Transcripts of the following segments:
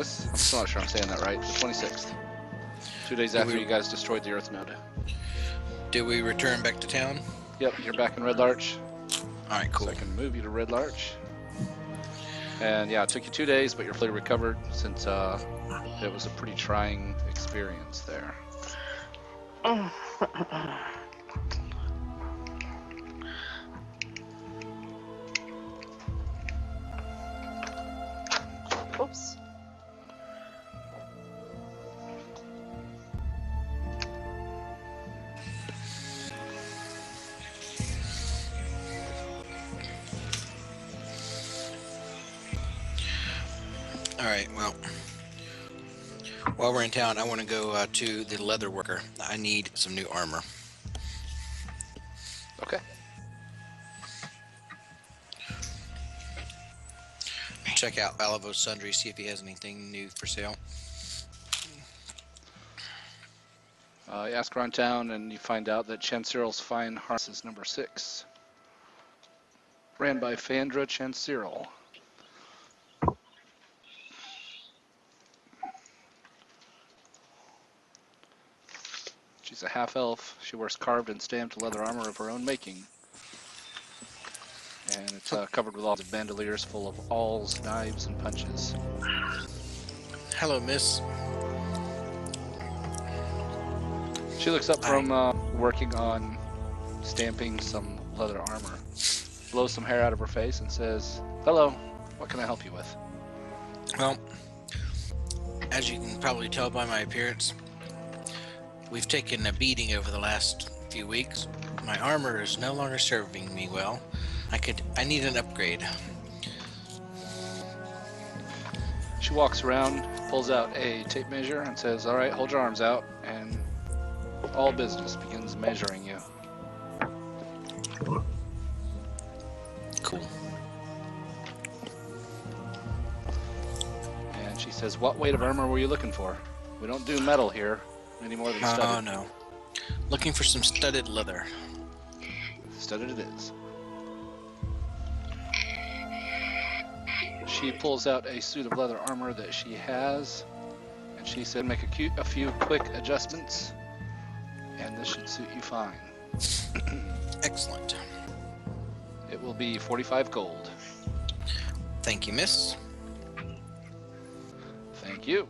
I'm still not sure I'm saying that right. The 26th. 2 days after you guys destroyed the Earth node. Did we return back to town? Yep, you're back in Red Larch. Alright, cool. So I can move you to Red Larch. And yeah, it took you 2 days, but you're fully recovered since it was a pretty trying experience there. Oops. Alright, well, while we're in town, I want to go to the leather worker. I need some new armor. Okay. Check out Valavo's Sundry, see if he has anything new for sale. You ask around town and you find out that Chanceral's Fine Harness is number 6. Ran by Phandra Chanceral. She's a half-elf. She wears carved and stamped leather armor of her own making. And it's covered with all the bandoliers full of awls, knives, and punches. Hello, miss. She looks up from working on stamping some leather armor, blows some hair out of her face, and says, "Hello, what can I help you with?" Well, as you can probably tell by my appearance, we've taken a beating over the last few weeks. My armor is no longer serving me well. I need an upgrade. She walks around, pulls out a tape measure, and says, "All right, hold your arms out," and all business begins measuring you. Cool. And she says, "What weight of armor were you looking for? We don't do metal here any more than studded." Oh, no. Looking for some studded leather. Studded it is. She pulls out a suit of leather armor that she has, and she said, "Make a few quick adjustments, and this should suit you fine." Excellent. It will be 45 gold. Thank you, miss. Thank you.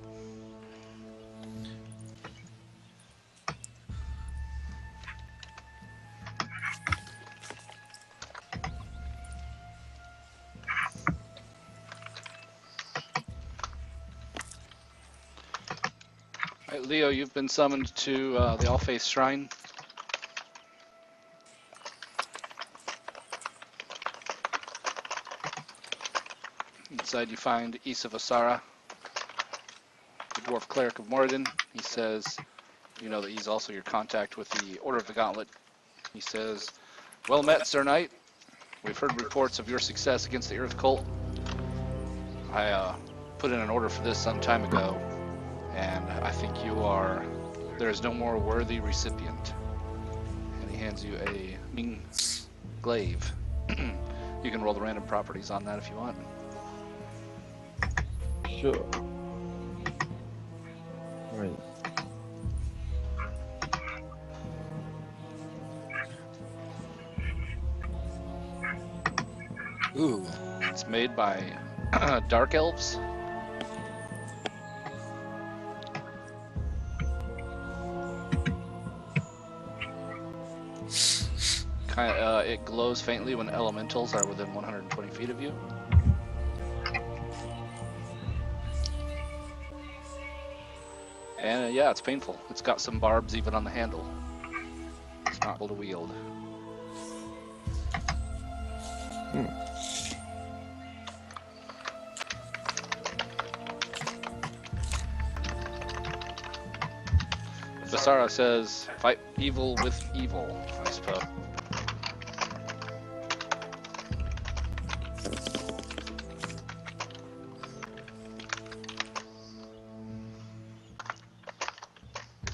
All right, Leo, you've been summoned to the All-Faith Shrine. Inside you find Issa Vasara, the dwarf cleric of Moradin. He says, you know that he's also your contact with the Order of the Gauntlet. He says, "Well met, Sir Knight. We've heard reports of your success against the Earth Cult. I put in an order for this some time ago, and I think there is no more worthy recipient." And he hands you a Ming glaive. You can roll the random properties on that if you want. Sure. Right. Ooh. It's made by Dark Elves. It glows faintly when elementals are within 120 feet of you. And yeah, it's painful. It's got some barbs even on the handle. It's not able to wield. Vasara says, "Fight evil with evil," I suppose.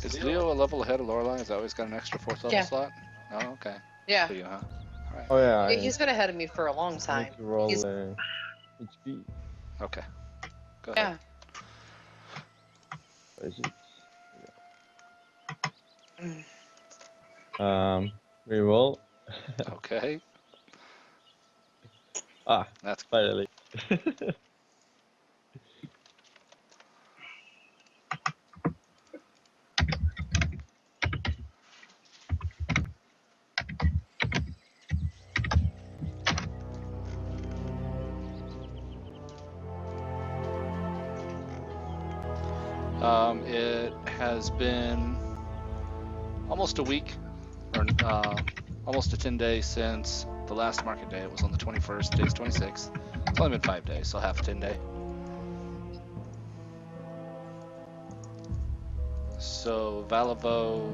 Is Leo a level ahead of Lorelai? Has always got an extra 4th level slot? Oh, okay. Yeah. For you, huh? All right. Oh yeah. He's been ahead of me for a long I time. need to roll He's- HP. Okay. Go ahead. Where is it? Mm. Reroll. Okay. Ah, That's finally. it has been almost a week, or almost a 10 days since the last market day. It was on the 21st. Today's 26th. It's only been 5 days, so half a 10 day. So Valivo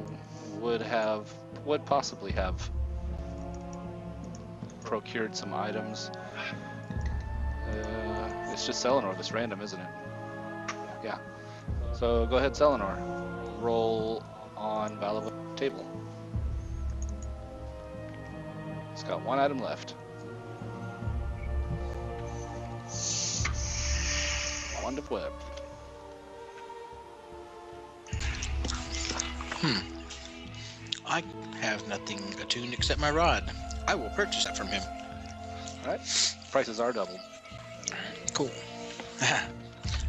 would possibly have procured some items. It's just Selenor that's random, isn't it? Yeah. So go ahead, Selenor. Roll on Valivo's table. It's got one item left. Wand of Web. I have nothing attuned except my rod. I will purchase that from him. All right. Prices are doubled. Cool. I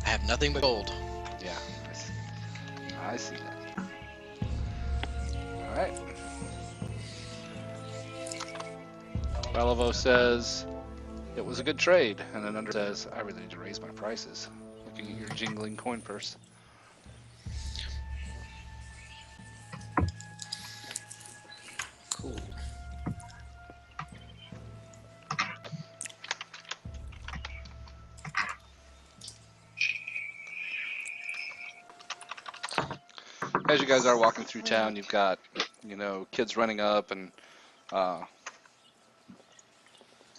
have nothing but gold. Yeah. I see that. All right. Valivo says, it was a good trade. And then under says, I really need to raise my prices. Looking at your jingling coin purse. Cool. As you guys are walking through town, you've got, kids running up and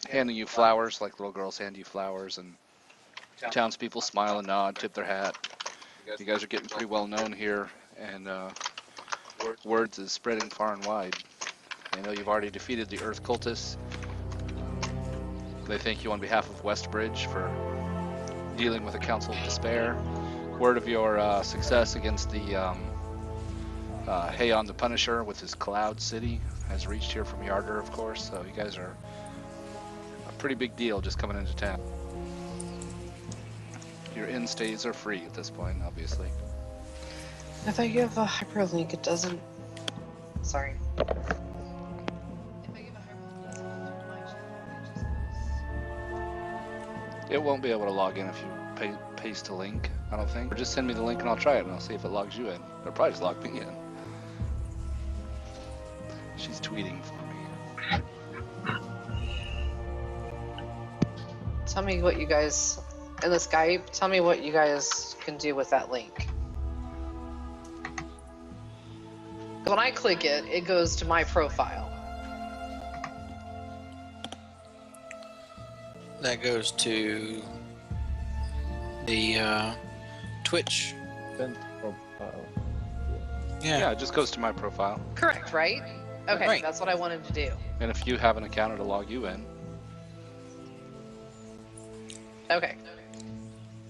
handing you flowers, like little girls hand you flowers, and townspeople smile and nod, tip their hat. You guys are getting pretty well known here, and words is spreading far and wide. They know you've already defeated the Earth Cultists. They thank you on behalf of Westbridge for dealing with a Council of Despair. Word of your success against the Hayon the Punisher with his Cloud City has reached here from Yarder, of course, so you guys are a pretty big deal just coming into town. Your inn stays are free at this point, obviously. If I give a hyperlink, it doesn't. Sorry. If I give a hyperlink, it doesn't go through my channel. It just goes. It won't be able to log in if you paste a link, I don't think. Or just send me the link and I'll try it and I'll see if it logs you in. It'll probably just log me in. She's tweeting for me. Tell me what you guys in the Skype. Tell me what you guys can do with that link. When I click it, it goes to my profile. That goes to the Twitch. Event profile. Yeah, it just goes to my profile. Correct, right? Okay, Right. that's what I wanted to do. And if you have an account, it'll log you in. Okay.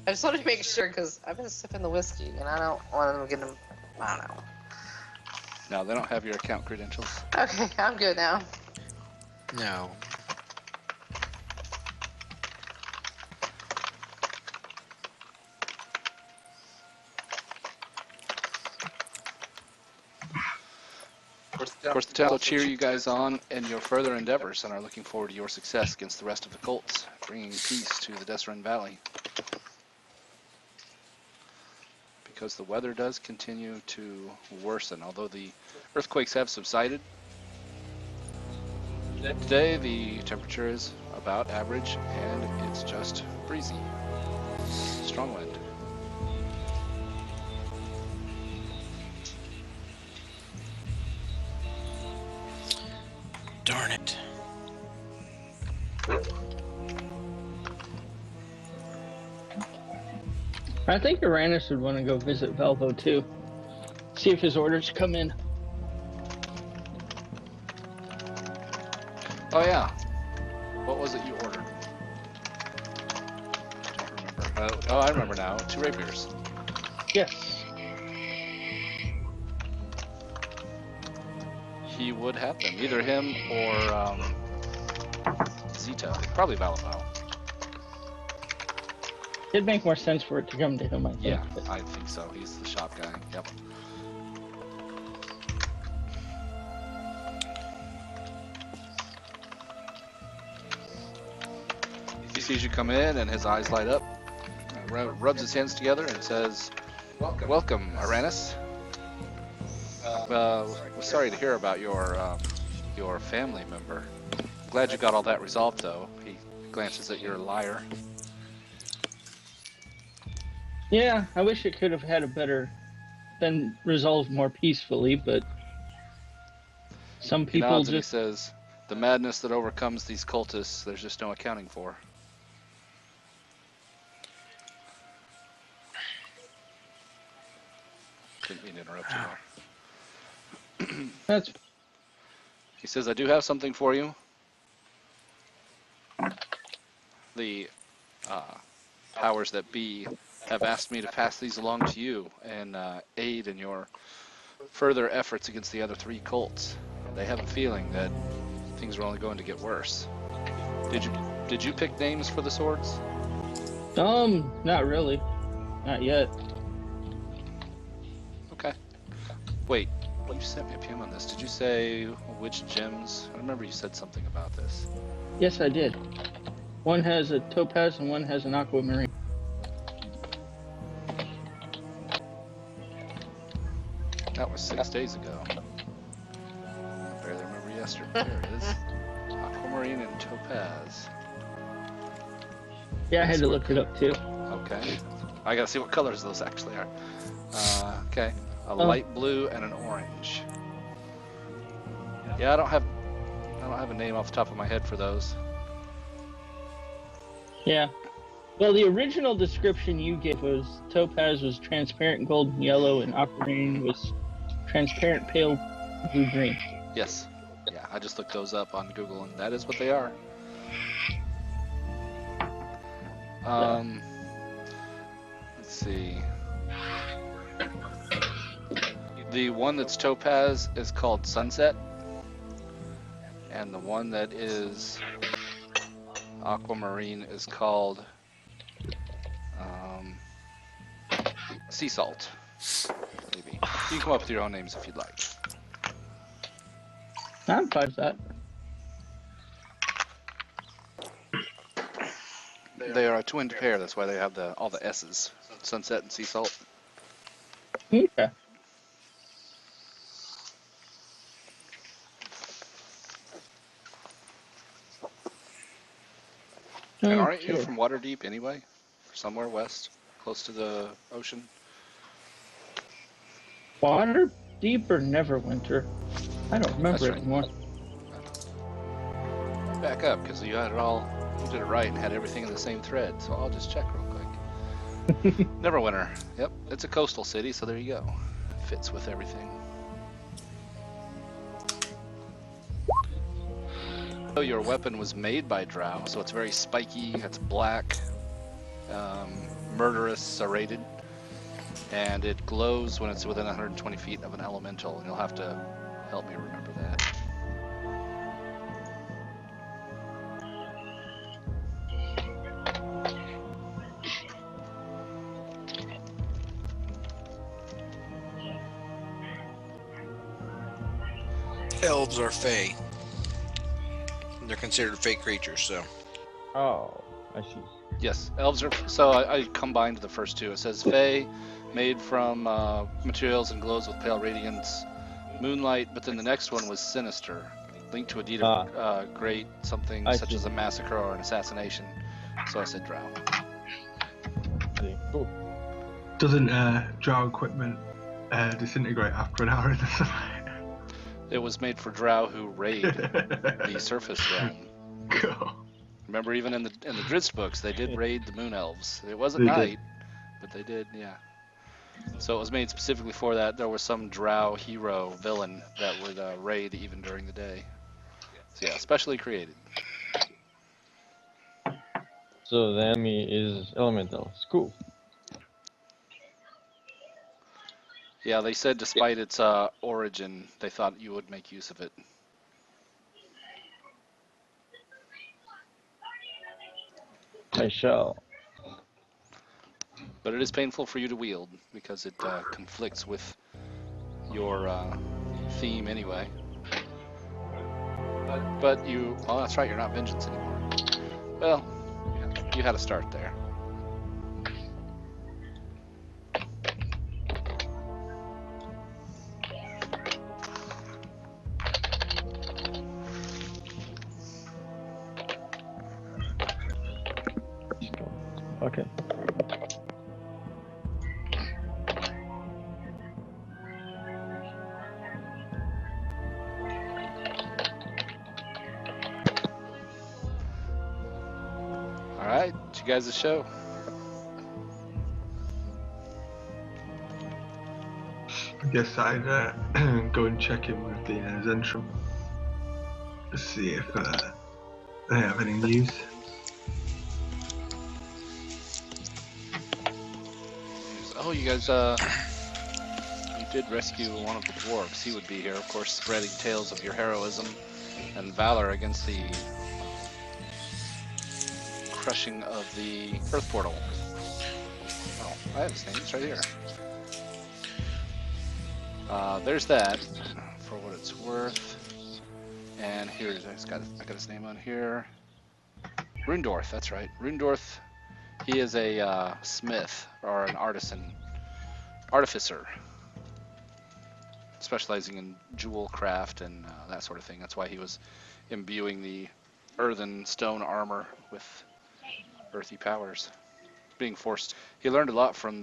I just wanted to make sure because I've been sipping the whiskey and I don't want them to get them. I don't know. No, they don't have your account credentials. Okay, I'm good now. No. Of course, the town will cheer you guys on in your further endeavors and are looking forward to your success against the rest of the cults, bringing peace to the Desren Valley. Because the weather does continue to worsen, although the earthquakes have subsided. Today, the temperature is about average, and it's just breezy. Strong wind. Darn it. I think Uranus would want to go visit Velvo too. See if his orders come in. Oh yeah. What was it you ordered? Don't remember. Oh, I remember now. 2 rapiers. Yes. he would have them. Either him or Zeta. Probably Valabao. It'd make more sense for it to come to him, I think. Yeah, but- I think so. He's the shop guy. Yep. He sees you come in and his eyes light up, rubs his hands together and says, "Welcome, Aranus. We're sorry to hear about your family member. Glad you got all that resolved, though." He glances at your lyre. Yeah, I wish it could have had been resolved more peacefully, but some He people nods and he just. says, "The madness that overcomes these cultists, there's just no accounting for." Didn't mean to interrupt you there. That's He says, "I do have something for you. The powers that be have asked me to pass these along to you and aid in your further efforts against the other 3 cults. They have a feeling that things are only going to get worse." Did you pick names for the swords? not really, not yet. Okay. Wait, you sent me a PM on this. Did you say which gems? I remember you said something about this. Yes, I did. One has a topaz and one has an aquamarine. That was 6 days ago. I barely remember yesterday. There it is. Aquamarine and topaz. Yeah, I had Nice to work. look it up too. Okay. I gotta see what colors those actually are. Okay. A Oh. light blue and an orange. Yeah, I don't have a name off the top of my head for those. Yeah. Well, the original description you gave was topaz was transparent golden yellow and aquamarine was transparent pale blue green. Yes. Yeah, I just looked those up on Google and that is what they are. Let's see. The one that's topaz is called Sunset, and the one that is aquamarine is called Sea Salt. Maybe. You can come up with your own names if you'd like. I'm fine with that. They are a twinned pair, that's why they have all the S's. Sunset and Sea Salt. Okay. And aren't you Okay. from Waterdeep anyway? Somewhere west, close to the ocean? Water deep or Neverwinter? I don't remember That's right. anymore. Back up, because you had it all, you did it right and had everything in the same thread, so I'll just check real quick. Neverwinter. Yep, it's a coastal city, so there you go. Fits with everything. So your weapon was made by Drow, so it's very spiky, it's black, murderous, serrated, and it glows when it's within 120 feet of an elemental, and you'll have to help me remember that. Elves are fey. They're considered fey creatures, so. Oh, I see. Yes, elves are. So I combined the first two. It says Fey, made from materials and glows with pale radiance, moonlight. But then the next one was sinister, linked to a deed of great something I such see. as a massacre or an assassination. So I said Drow. Cool. Doesn't drow equipment disintegrate after an hour in the sunlight? It was made for Drow who raid the surface realm. Cool. Remember, even in the Drizzt books, they did raid the moon elves. It wasn't They did. night, but they did, yeah. So it was made specifically for that. There was some Drow hero villain that would raid even during the day. So yeah, specially created. So the enemy is elementals. Cool. Yeah, they said despite its origin, they thought you would make use of it. I shall. But it is painful for you to wield because it conflicts with your theme anyway. But you, oh, that's right, you're not vengeance anymore. Well, you had a start there. Okay. All right, it's you guys' show. I guess I'd go and check in with the Zentrum to see if they have any news. Oh, you guys, you did rescue one of the dwarves. He would be here, of course, spreading tales of your heroism and valor against the crushing of the Earth Portal. Oh, I have his name. It's right here. There's that, for what it's worth. And here's, I got his name on here. Rundorth, that's right. Rundorth, he is a smith, or an artificer, specializing in jewel craft and that sort of thing. That's why he was imbuing the earthen stone armor with earthy powers. Being forced, he learned a lot from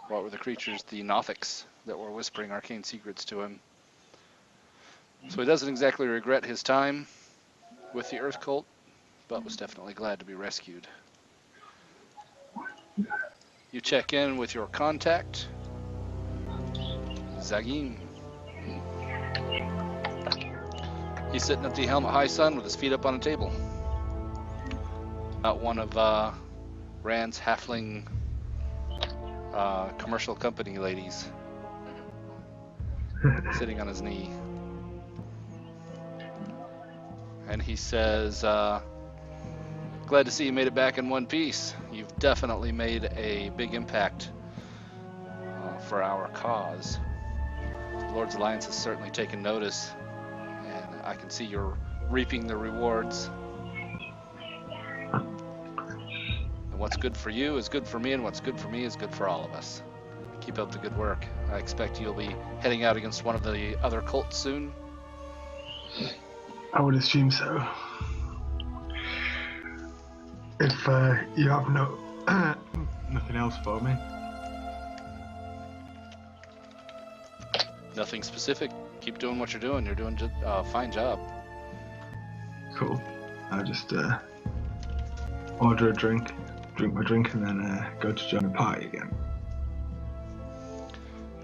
what were the creatures, the Nothics, that were whispering arcane secrets to him. So he doesn't exactly regret his time with the Earth Cult, but was definitely glad to be rescued. You check in with your contact, Zagim. He's sitting at the helm at high sun with his feet up on a table. One of Rand's halfling commercial company ladies, sitting on his knee. And he says, glad to see you made it back in one piece. You've definitely made a big impact for our cause. The Lord's Alliance has certainly taken notice, and I can see you're reaping the rewards. And what's good for you is good for me, and what's good for me is good for all of us. Keep up the good work. I expect you'll be heading out against one of the other cults soon. I would assume so. If you have nothing else for me. Nothing specific. Keep doing what you're doing. You're doing a fine job. Cool. I'll just order a drink my drink, and then go to join the party again.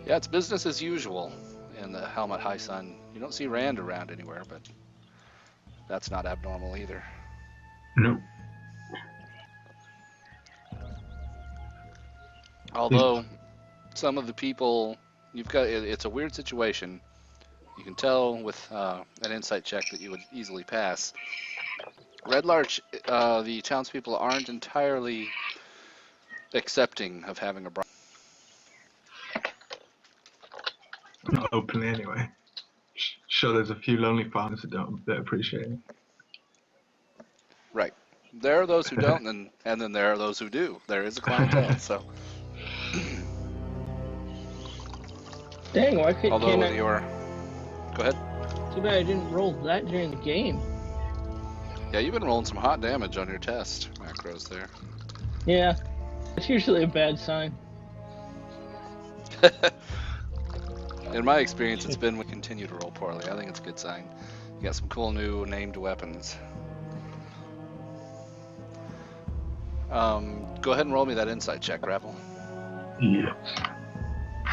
Yeah, it's business as usual in the Helm at High Sun. You don't see Rand around anywhere, but that's not abnormal either. Nope. Although some of the people it's a weird situation. You can tell with an insight check that you would easily pass. Red Larch, the townspeople aren't entirely accepting of having a bride. Not openly anyway. Sure, there's a few lonely farmers that appreciate it. Right. There are those who don't, and then there are those who do. There is a clientele, so. Dang, why can't Although I? Go ahead. Too bad I didn't roll that during the game. Yeah, you've been rolling some hot damage on your test macros there. Yeah, it's usually a bad sign. In my experience, it's been we continue to roll poorly. I think it's a good sign. You got some cool new named weapons. Go ahead and roll me that insight check, Ravel. Yeah.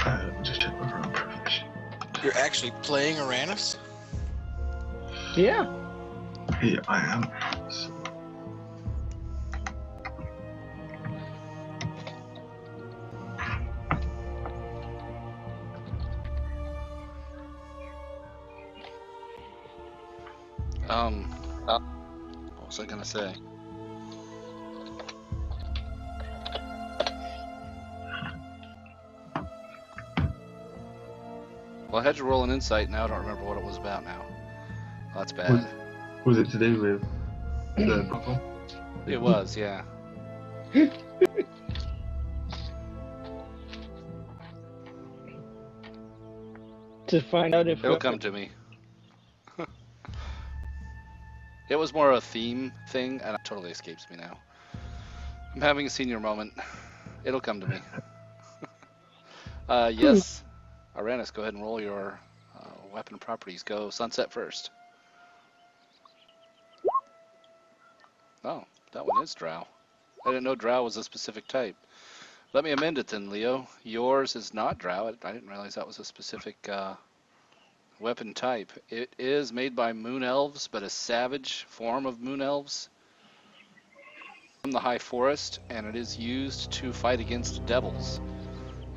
Let me just check my own profession. You're actually playing Uranus? Yeah. Yeah, I am. So, What was I gonna say? Well, I had you roll an insight. Now I don't remember what it was about. Now, well, that's bad. Was it to do with the bubble? It was, yeah. To find out if It'll come to me. It was more a theme thing, and it totally escapes me now. I'm having a senior moment. It'll come to me. Yes. Aranis, go ahead and roll your weapon properties. Go Sunset first. Oh, that one is Drow. I didn't know Drow was a specific type. Let me amend it then, Leo. Yours is not Drow. I didn't realize that was a specific weapon type. It is made by Moon Elves, but a savage form of Moon Elves from the High Forest, and it is used to fight against devils.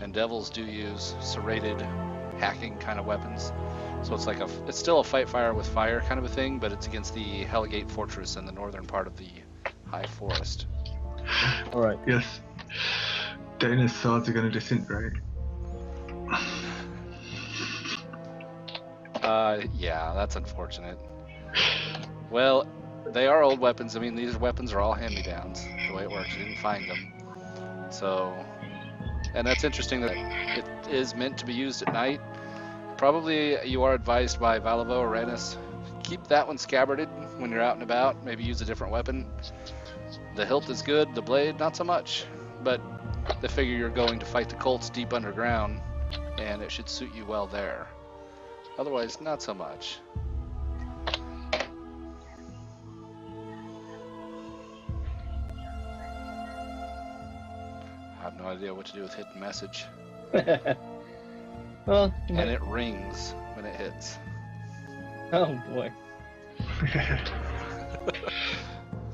And devils do use serrated, hacking kind of weapons. So it's like it's still a fight fire with fire kind of a thing, but it's against the Hellgate Fortress in the northern part of the High Forest. All right. Yes. Dana's swords are going to disintegrate. Yeah, that's unfortunate. Well, they are old weapons. I mean, these weapons are all hand-me-downs, the way it works. You didn't find them. So, and that's interesting that it is meant to be used at night. Probably you are advised by Valavo or Ranis, keep that one scabbarded when you're out and about. Maybe use a different weapon. The hilt is good, the blade, not so much. But they figure you're going to fight the Colts deep underground, and it should suit you well there. Otherwise, not so much. I have no idea what to do with hidden message. Well, And it rings when it hits. oh boy.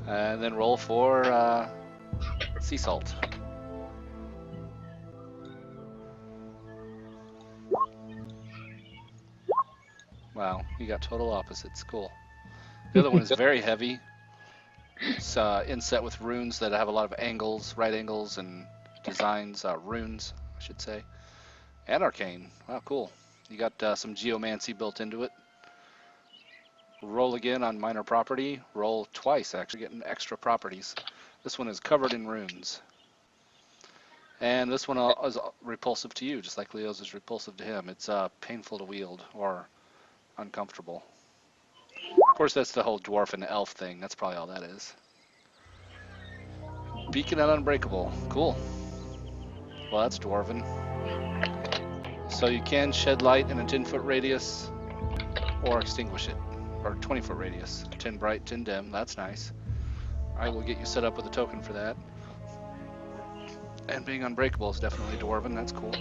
And then roll for sea salt. Wow, you got total opposites. Cool. The other one is very heavy. It's inset with runes that have a lot of angles, right angles, and designs, runes, I should say. And arcane. Wow, cool. You got some geomancy built into it. Roll again on minor property. Roll twice, actually, getting extra properties. This one is covered in runes. And this one is repulsive to you, just like Leo's is repulsive to him. It's painful to wield, or uncomfortable. Of course, that's the whole dwarf and elf thing. That's probably all that is. Beacon and Unbreakable. Cool. Well, that's dwarven. So you can shed light in a 10-foot radius or extinguish it. Or 20-foot radius. 10 bright, 10 dim. That's nice. I will get you set up with a token for that. And being unbreakable is definitely dwarven. That's cool.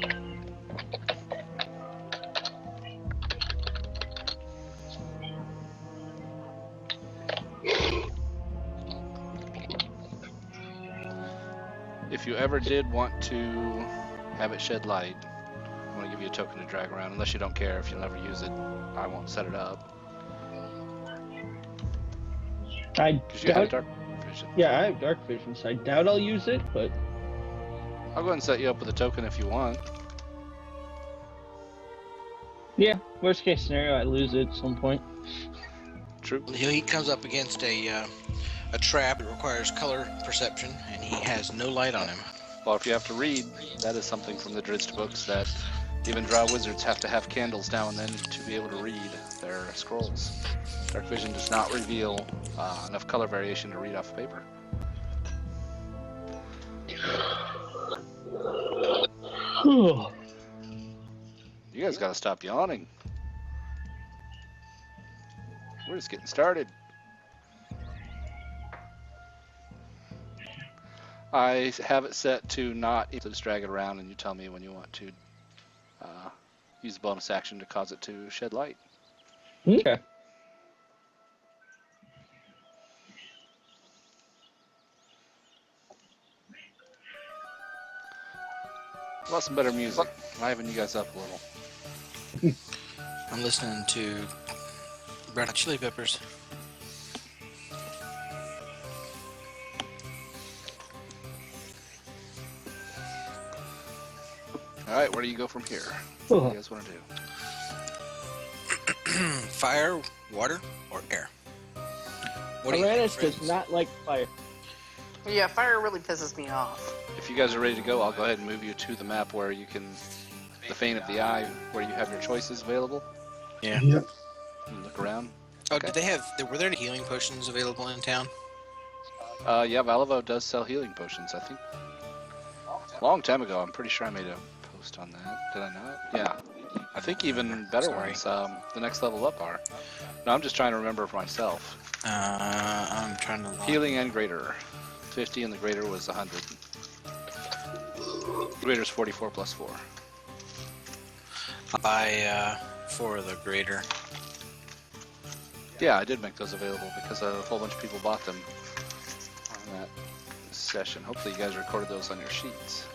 If you ever did want to have it shed light, I'm going to give you a token to drag around. Unless you don't care, if you'll never use it, I won't set it up. I Because you have doubt. dark vision. Yeah, I have dark vision, so I doubt I'll use it. But I'll go ahead and set you up with a token if you want. yeah, worst case scenario, I lose it at some point. True. He comes up against a trap that requires color perception, and he has no light on him. Well, if you have to read, that is something from the Drizzt books that even drow wizards have to have candles now and then to be able to read their scrolls. Dark vision does not reveal enough color variation to read off paper. You guys got to stop yawning. We're just getting started. I have it set to not just drag it around, and you tell me when you want to use the bonus action to cause it to shed light. Okay. Well, some better music. Liven you guys up a little. I'm listening to Red Hot Chili Peppers. All right, where do you go from here? What do you guys want to do? Fire, water, or air? What do you think, Tyrannus does friends? not like fire. Yeah, fire really pisses me off. If you guys are ready to go, I'll go ahead and move you to the map where you can, the Fane of the Eye, where you have your choices available. Yeah. Yep. And look around. Oh, Okay. did they have? Were there any healing potions available in town? Yeah, Valivo does sell healing potions. I think a long time ago. I'm pretty sure I made a post on that. Did I not? Yeah. I think even better Sorry. ones. The next level up are. No, I'm just trying to remember for myself. I'm trying to. Healing and greater, 50, and the greater was 100. Greater's 44 plus 4. I'll buy 4 of the greater. Yeah, I did make those available because a whole bunch of people bought them on that session. Hopefully you guys recorded those on your sheets.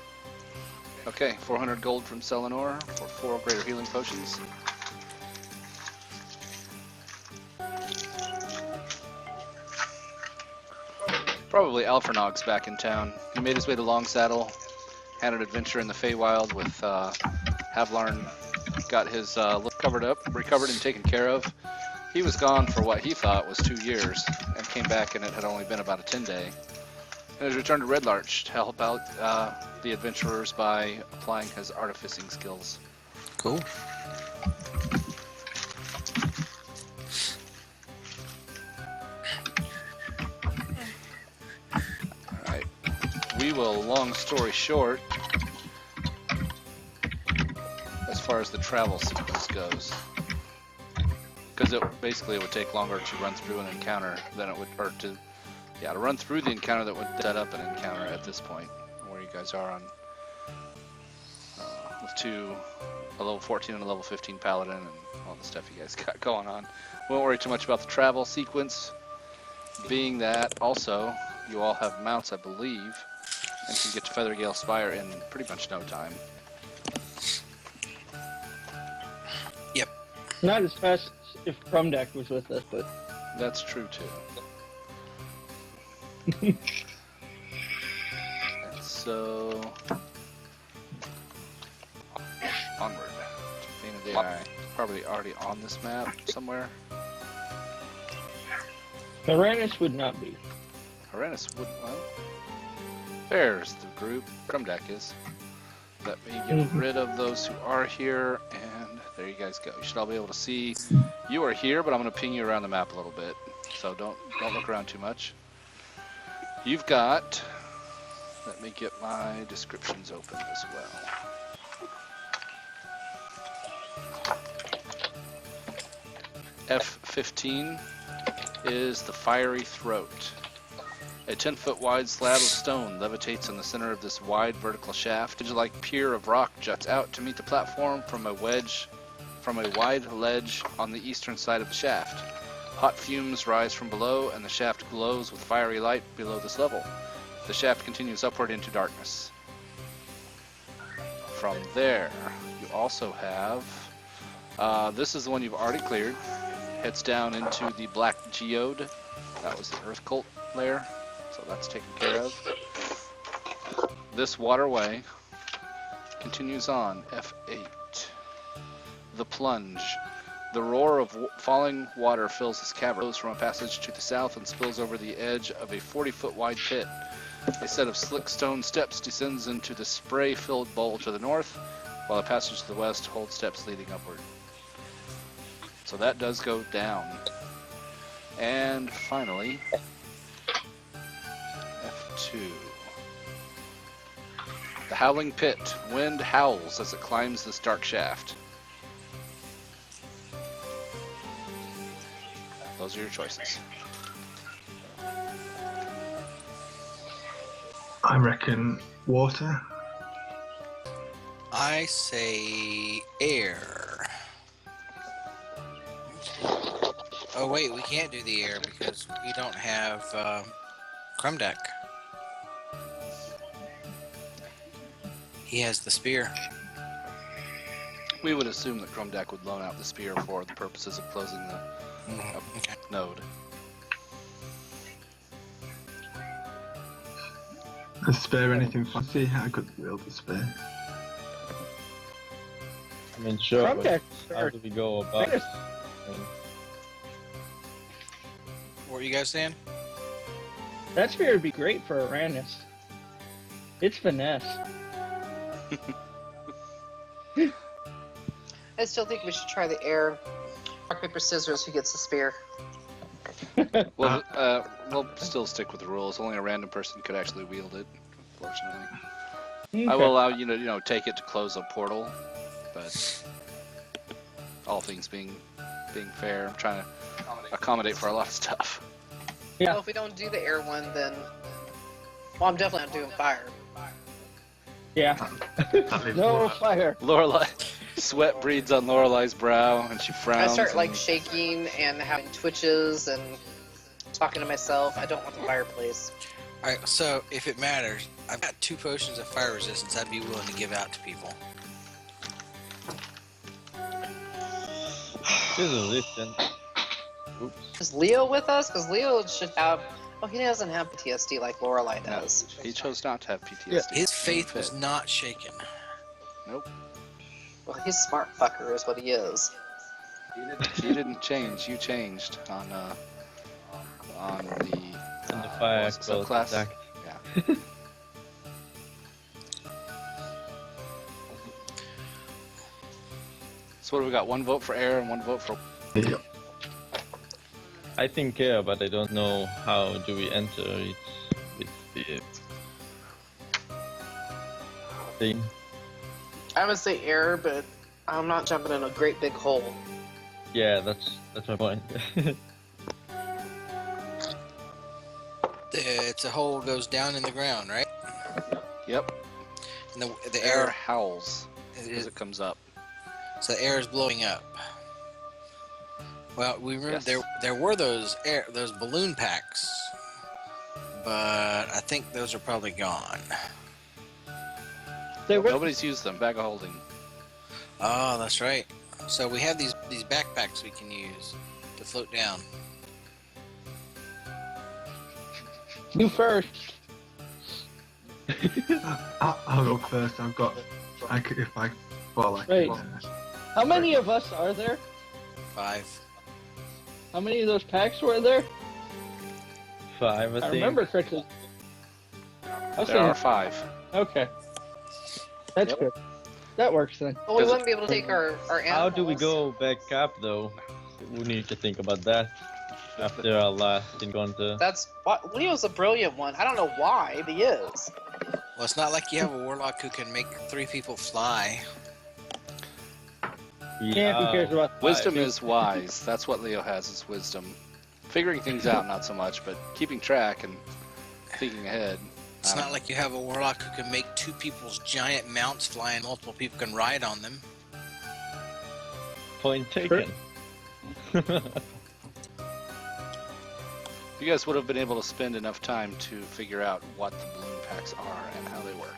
Okay, 400 gold from Selenor for 4 greater healing potions. Probably Alphernog's back in town. He made his way to Long Saddle, had an adventure in the Feywild with Havlarn, got his look recovered and taken care of. He was gone for what he thought was 2 years, and came back and it had only been about a 10-day. And has returned to Red Larch to help out the adventurers by applying his artificing skills. Cool. Alright, we will, long story short, as far as the travel sequence goes, because it would take longer to run through an encounter than it would, or to run through the encounter that would set up an encounter at this point, where you guys are on, with a level 14 and a level 15 paladin and all the stuff you guys got going on. Won't worry too much about the travel sequence, being that also you all have mounts, I believe, and can get to Feathergale Spire in pretty much no time. Yep. Not as fast as if Crumdeck was with us, but That's true too. And so onward to Fane of the Eye. Probably already on this map somewhere. Tyrannus would not be. Horrendous wouldn't. Well, there's the group. Crumdeck is. Let me get rid of those who are here, and there you guys go. You should all be able to see. You are here, but I'm going to ping you around the map a little bit, so don't look around too much. You've got. Let me get my descriptions open as well. F15 is the Fiery Throat. A 10-foot wide slab of stone levitates in the center of this wide vertical shaft. A like pier of rock juts out to meet the platform from a wide ledge on the eastern side of the shaft. Hot fumes rise from below, and the shaft glows with fiery light below this level. The shaft continues upward into darkness. From there, you also have... this is the one you've already cleared. Heads down into the Black Geode. That was the Earth Cult lair, so that's taken care of. This waterway continues on. F8. The Plunge. The roar of falling water fills this cavern. It flows from a passage to the south and spills over the edge of a 40-foot wide pit. A set of slick stone steps descends into the spray-filled bowl to the north, while a passage to the west holds steps leading upward. So that does go down. And finally, F2. The Howling Pit. Wind howls as it climbs this dark shaft. Those are your choices. I reckon water. I say air. Oh wait, we can't do the air because we don't have Crumdeck. He has the spear. We would assume that Crumdeck would loan out the spear for the purposes of closing the Okay. node. I spare anything fancy? I could wield the spare. I mean, sure, but Thumbtacks how are do we go about it? nice. I mean, What were you guys saying? That spear would be great for Uranus. It's finesse. I still think we should try the air. Rock, paper, scissors, who gets the spear? Well, we'll still stick with the rules. Only a random person could actually wield it, unfortunately. I will allow you to take it to close a portal, but all things being fair, I'm trying to accommodate for a lot of stuff. Yeah. Well, if we don't do the air one, then... Well, I'm definitely not doing fire. Yeah. That leaves No water. fire. Lorelai, sweat breeds on Lorelai's brow, and she I frowns. start, like, and- shaking and having twitches and talking to myself. I don't want the fireplace. Alright, so if it matters, I've got 2 potions of fire resistance I'd be willing to give out to people. this is resistance. Oops. Is Leo with us? Because Leo should have... Oh, he doesn't have PTSD like Lorelai No, does. he chose not to have PTSD. Yeah. His faith was not shaken. Nope. Well, he's a smart fucker is what he is. You didn't change. You changed on the And the fire what's the spell subclass. attack. Yeah. So what do we got? 1 vote for air and 1 vote for. Yeah. I think yeah, but I don't know how do we enter it with the thing. I would say air, but I'm not jumping in a great big hole. Yeah, that's my point. It's a hole goes down in the ground, right? Yep. And the Air air, howls as it comes up. so the air is blowing up. Well, we remember Yes. there were those balloon packs, but I think those are probably gone. They were, Nobody's used them. Bag of holding. Oh, that's right. So we have these backpacks we can use to float down. you first. I'll go first. If I fall, I can Right. fall. How many of us are there? 5. How many of those packs were there? 5, I I think. remember correctly. I was There are thinking, 5. okay. That's Yep. good. That works then. Well, we Does it- wouldn't be able to take our animals. How do we go back up though? We need to think about that after our last encounter. That's what Leo's a brilliant one. I don't know why, but he is. Well, it's not like you have a warlock who can make 3 people fly. Yeah, who cares about Wisdom is wise. That's what Leo has is wisdom. Figuring things out, not so much, but keeping track and thinking ahead. It's not like you have a warlock who can make 2 people's giant mounts fly and multiple people can ride on them. Point taken. You guys would have been able to spend enough time to figure out what the balloon packs are and how they work.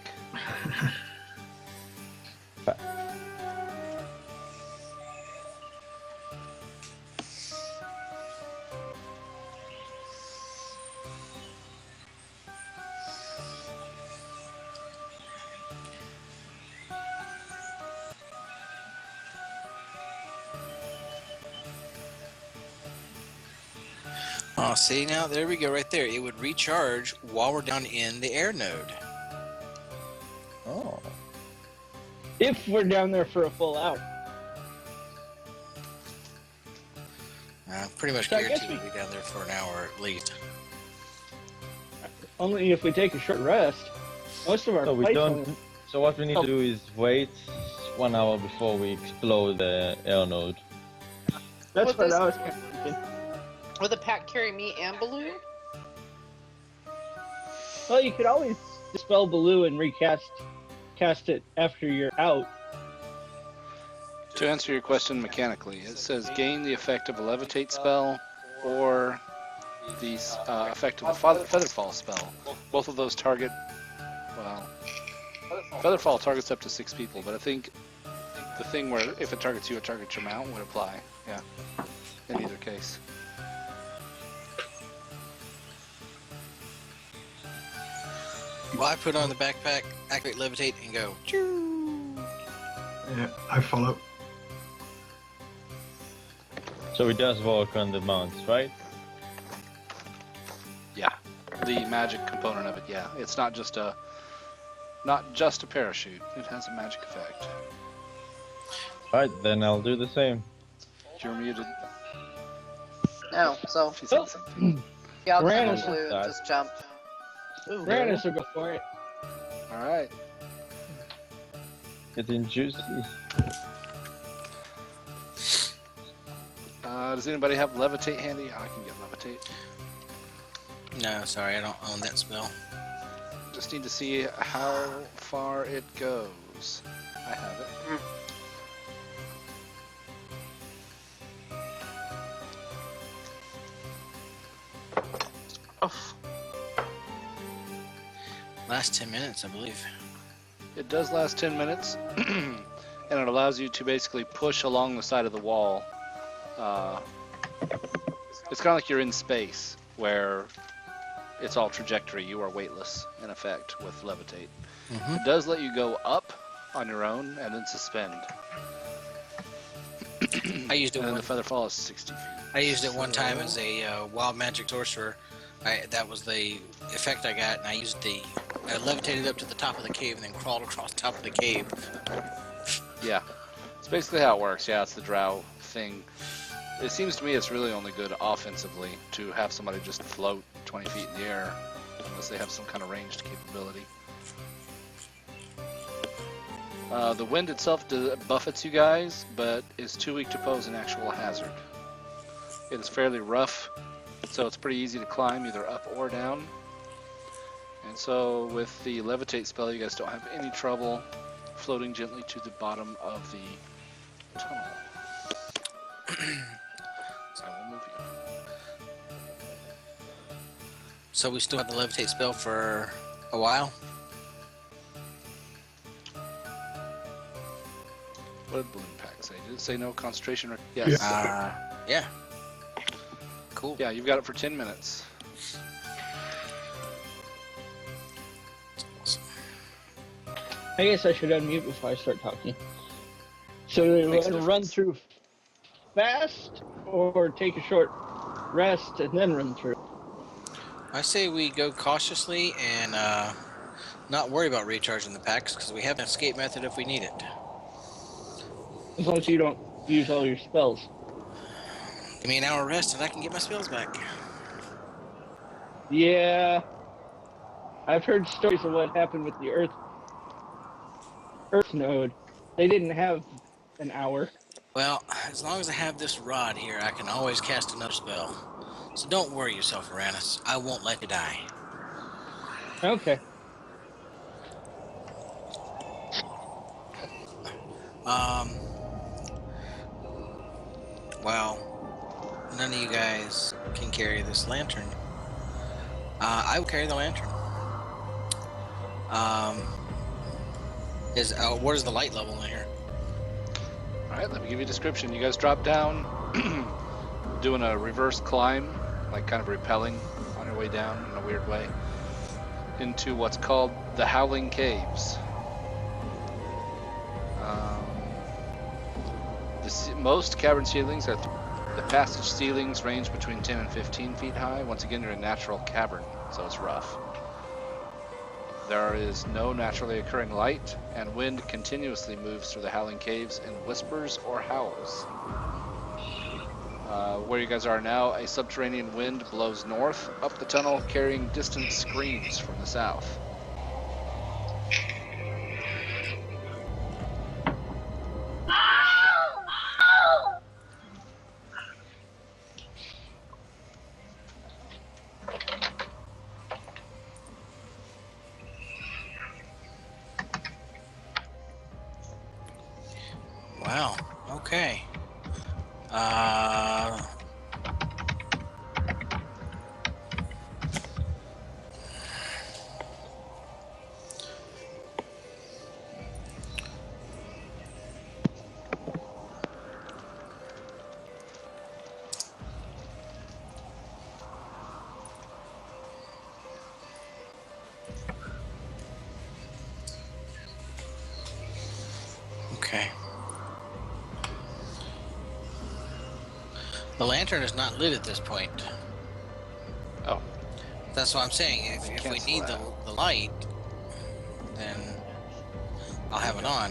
Oh, see now, there we go, right there. It would recharge while we're down in the air node. Oh. if we're down there for a full hour. Pretty much So I guess guaranteed we'll be down there for an hour at least. Only if we take a short rest. Most of our So we fights don't. only- So what we need to do is wait 1 hour before we explode the air node. That's Well, what this- I was kind of thinking. Would the pack carry me and Baloo? Well, you could always dispel Baloo and cast it after you're out. To answer your question mechanically, it says gain the effect of a levitate spell or the effect of a featherfall spell. Both of those target, well, featherfall targets up to 6 people, but I think the thing where if it targets you, it targets your mount would apply. Yeah, in either case. Well, I put on the backpack, activate levitate, and go. Choo. Yeah, I follow. So it does work on the mounts, right? Yeah, the magic component of it. Yeah, it's not just a parachute. It has a magic effect. Right, then I'll do the same. You're muted. No, so She said the same thing. yeah, I'll Random just blue and side. just jump. Ooh. Brandis will go for it. All right. Getting juicy. Does anybody have levitate handy? I can get levitate. No, sorry, I don't own that spell. Just need to see how far it goes. I have it. Oh, Last 10 minutes, I believe. It does last 10 minutes, and it allows you to basically push along the side of the wall. It's kind of like you're in space, where it's all trajectory. You are weightless, in effect, with levitate. Mm-hmm. It does let you go up on your own and then suspend. I used it And then one. the feather fall is 60 feet. I used it one time as a wild magic sorcerer. That was the effect I got, and I levitated up to the top of the cave and then crawled across the top of the cave. Yeah, it's basically how it works. Yeah, it's the drow thing. It seems to me it's really only good offensively to have somebody just float 20 feet in the air, unless they have some kind of ranged capability. The wind itself buffets you guys, but is too weak to pose an actual hazard. It is fairly rough, so it's pretty easy to climb either up or down. And so with the levitate spell, you guys don't have any trouble floating gently to the bottom of the tunnel. So I will move you. So we still have the levitate spell for a while. What did Balloon Pack say? Did it say no concentration? Or yes. Yeah. Cool. Yeah, you've got it for 10 minutes. I guess I should unmute before I start talking. So do Makes a we run difference. through fast or take a short rest and then run through? I say we go cautiously and not worry about recharging the packs because we have an escape method if we need it. As long as you don't use all your spells. Give me an hour rest and I can get my spells back. Yeah. I've heard stories of what happened with the Earth node. They didn't have an hour. Well, as long as I have this rod here, I can always cast another spell. So don't worry yourself, Uranus. I won't let you die. Okay. Well, none of you guys can carry this lantern. I will carry the lantern. What is the light level in here? Alright, let me give you a description. You guys drop down, doing a reverse climb, like kind of rappelling on your way down in a weird way, into what's called the Howling Caves. Most cavern ceilings are the passage ceilings range between 10 and 15 feet high. Once again, you're in a natural cavern, so it's rough. There is no naturally occurring light, and wind continuously moves through the Howling Caves in whispers or howls. Where you guys are now, a subterranean wind blows north up the tunnel, carrying distant screams from the south. Wow. Okay. Okay. The lantern is not lit at this point. Oh. That's what I'm saying. If we Cancel need that. the light, then I'll have it on.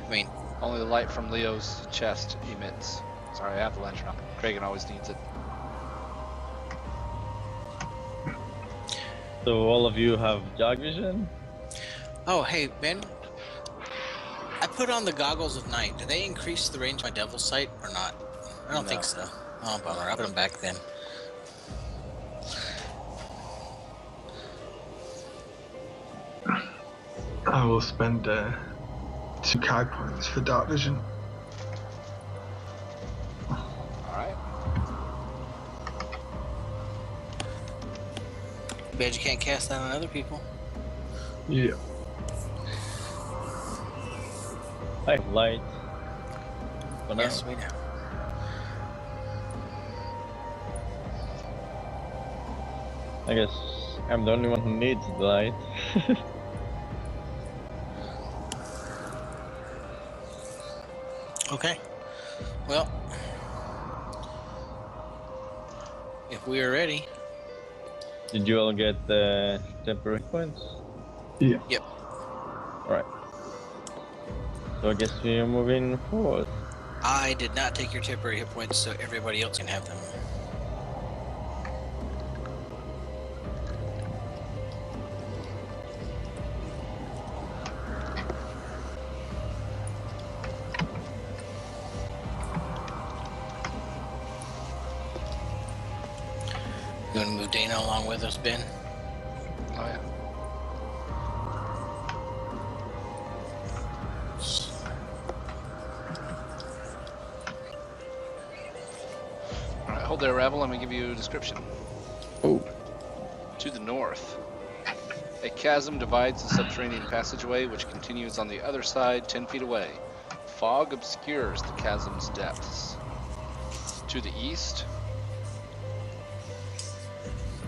I mean, Only the light from Leo's chest emits. Sorry, I have the lantern on. Kragan always needs it. So all of you have jog vision? oh, hey, Ben. I put on the goggles of night. Do they increase the range of my devil's sight or not? I don't think No. so. Oh, bummer. I'll put them back then. I will spend 2 Kai points for dark vision. Alright. Bad you can't cast that on other people. Yeah. I have light. For now. Yes, we know. I guess I'm the only one who needs the light. Okay. Well, if we are ready. Did you all get the temporary points? Yeah. Yep. Alright. So I guess we're moving forward. I did not take your temporary hit points, so everybody else can have them. You want to move Dana along with us, Ben? Oh, yeah. Alright, hold there, Ravel. Let me give you a description. Oh. To the north, a chasm divides the subterranean passageway, which continues on the other side 10 feet away. Fog obscures the chasm's depths. To the east,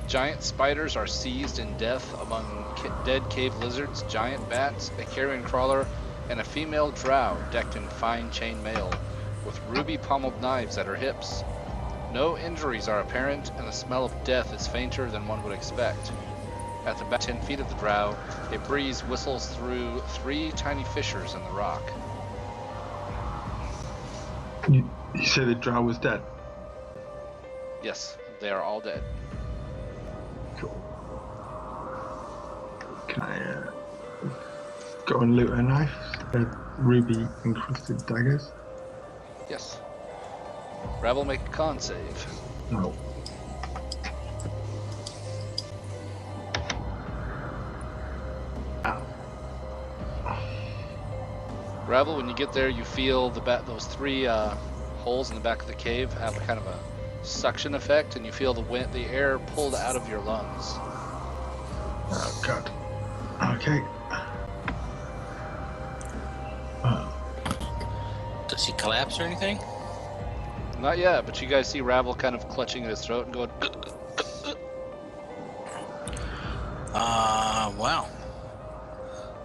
giant spiders are seized in death among dead cave lizards, giant bats, a carrion crawler, and a female drow decked in fine chain mail, with ruby pommeled knives at her hips. No injuries are apparent, and the smell of death is fainter than one would expect. At the back 10 feet of the drow, a breeze whistles through 3 tiny fissures in the rock. You said the drow was dead? Yes, they are all dead. Cool. Can I go and loot her knife? Ruby encrusted daggers? Yes. Ravel, make a con save. No. Ow. Ravel, when you get there, you feel those 3 holes in the back of the cave have a kind of a suction effect, and you feel the air pulled out of your lungs. Oh god. Okay. Does he collapse or anything? Not yet, but you guys see Ravel kind of clutching at his throat and going, Wow.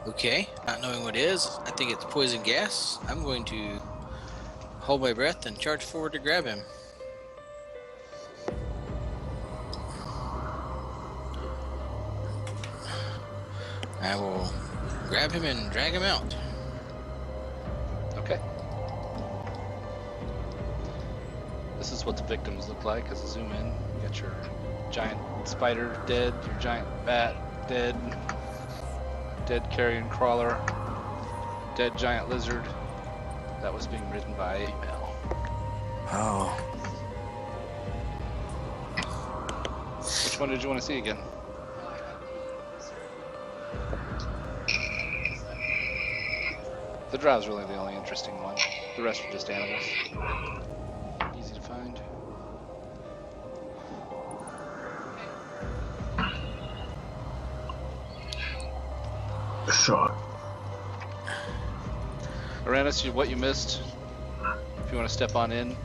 Okay, not knowing what it is, I think it's poison gas. I'm going to hold my breath and charge forward to grab him. I will grab him and drag him out. okay. This is what the victims look like as I zoom in. You got your giant spider dead, your giant bat dead, dead carrion crawler, dead giant lizard. That was being ridden by a female. Oh. Which one did you want to see again? The drow's really the only interesting one. The rest are just animals. Easy to find. So, Aranis, what you missed, if you want to step on in,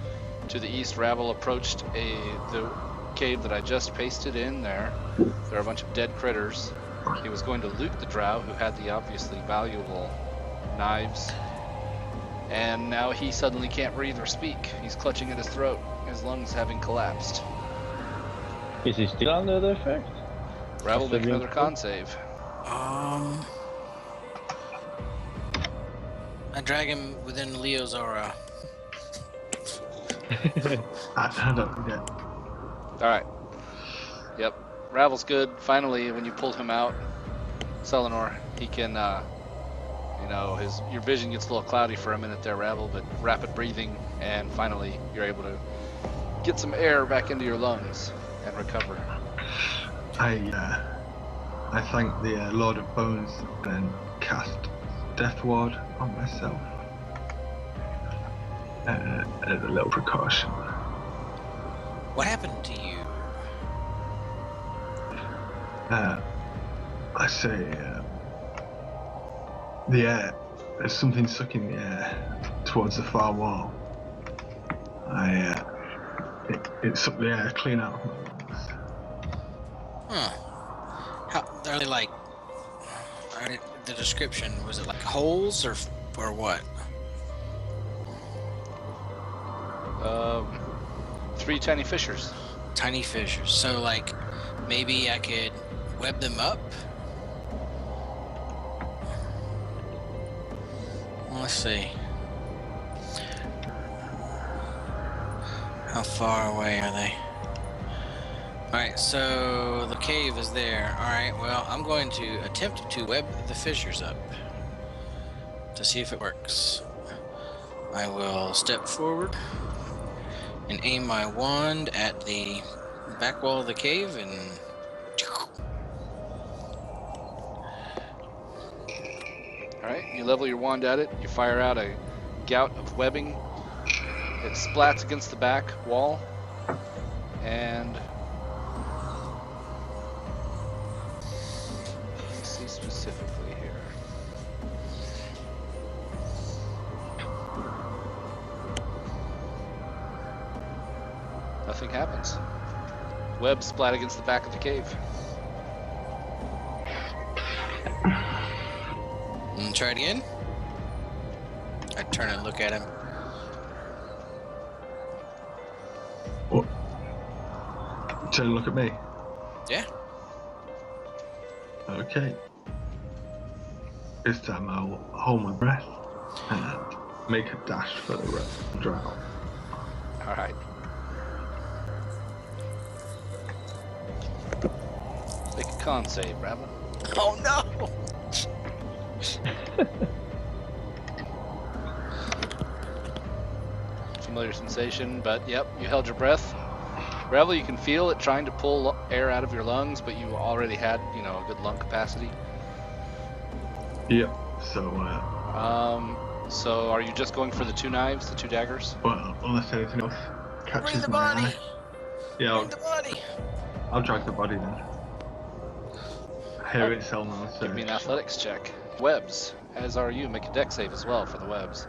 to the east, Ravel approached the cave that I just pasted in there. There are a bunch of dead critters. He was going to loot the drow, who had the obviously valuable knives And now he suddenly can't breathe or speak. He's clutching at his throat, his lungs having collapsed. Is he still under the effect? Ravel, After make being another con save. I drag him within Leo's aura. I don't get. Alright. Yep. Ravel's good. Finally, when you pulled him out, Selenor, he can, your vision gets a little cloudy for a minute there, Ravel, but rapid breathing, and finally you're able to get some air back into your lungs and recover. I thank the Lord of Bones and cast Death Ward on myself as a little precaution. What happened to you? I say, the air, there's something sucking the air towards the far wall. It sucked the air clean out of my lungs. Huh. How are they like? The description, was it like holes or what? 3 tiny fissures. Tiny fissures. So like, maybe I could web them up. Let's see. How far away are they? Alright, so the cave is there. Alright, well, I'm going to attempt to web the fissures up to see if it works. I will step forward and aim my wand at the back wall of the cave and... Alright, you level your wand at it, you fire out a gout of webbing. It splats against the back wall, and let's see specifically here. Nothing happens. Web splat against the back of the cave. And try it again. I turn and look at him. What? Turn and look at me. Yeah. Okay. This time I'll hold my breath and make a dash for the drow. Alright. Make a con save, Ravel. Oh no! Familiar sensation, but yep, you held your breath. Ravel, you can feel it trying to pull air out of your lungs, but you already had, a good lung capacity. Yep. So are you just going for the 2 knives, the 2 daggers? Well, unless anything else catches Bring the my body! eye. Yeah, Bring the body! I'll drag the body then. Here it's Selma's. Give me an athletics check. Webs, as are you. Make a dex save as well for the webs.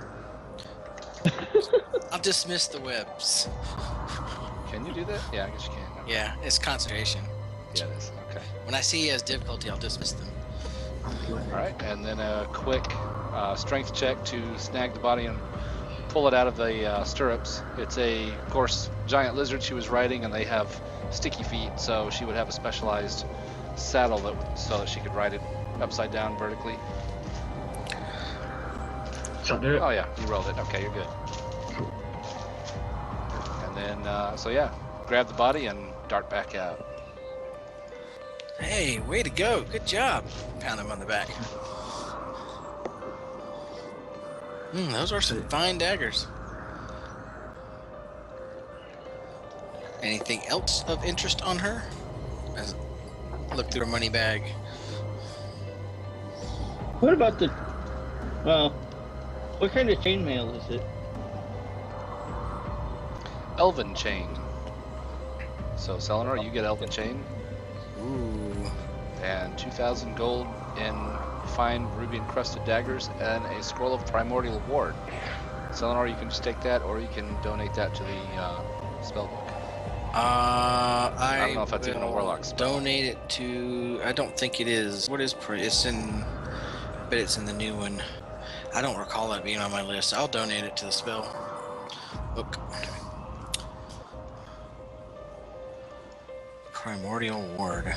I'll dismiss the webs. Can you do that? Yeah, I guess you can. Yeah, it's concentration. Yeah, it is. Okay. When I see he has difficulty, I'll dismiss them. Alright, and then a quick strength check to snag the body and pull it out of the stirrups. It's of course, giant lizard she was riding, and they have sticky feet, so she would have a specialized saddle so that she could ride it upside down vertically. Shall I do it? Oh yeah, you rolled it. Okay, you're good. And then, grab the body and dart back out. Hey, way to go. Good job. Pound him on the back. Those are some fine daggers. Anything else of interest on her? As I look through her money bag. What about what kind of chainmail is it? Elven chain. So, Selenor, you get elven chain. Ooh. And 2,000 gold in fine ruby encrusted daggers and a scroll of primordial ward. Selenor, you can just take that, or you can donate that to the spell book. I don't know if that's even a warlock spell. Donate it to. I don't think it is. What is? It's in. I bet it's in the new one. I don't recall that being on my list. I'll donate it to the spell book. Primordial Ward.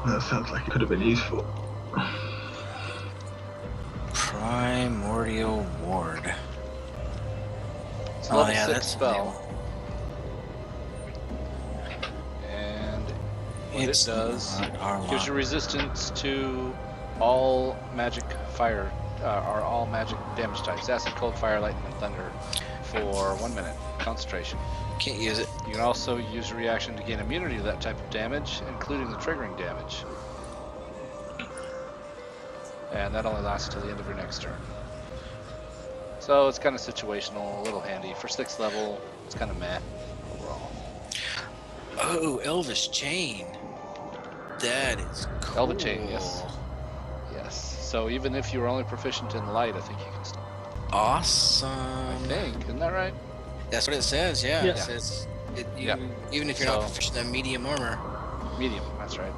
That sounds like it could have been useful. Primordial Ward. It's a level 6 that's spell. And what It's it does, not our gives you lot. resistance to all magic fire, or all magic damage types. Acid, cold, fire, lightning, and thunder for 1 minute. Concentration. Can't use it. You can also use a reaction to gain immunity to that type of damage, including the triggering damage. And that only lasts till the end of your next turn. So it's kind of situational, a little handy. For 6th level, it's kind of meh overall. Oh, Elvish Chain. That is cool. Elvish Chain, yes. Yes. So even if you're only proficient in light, I think you can still. Awesome. I think, isn't that right? That's what it says, yeah. Yeah. It says Yeah. even if you're not So- proficient in medium armor. Medium, that's right.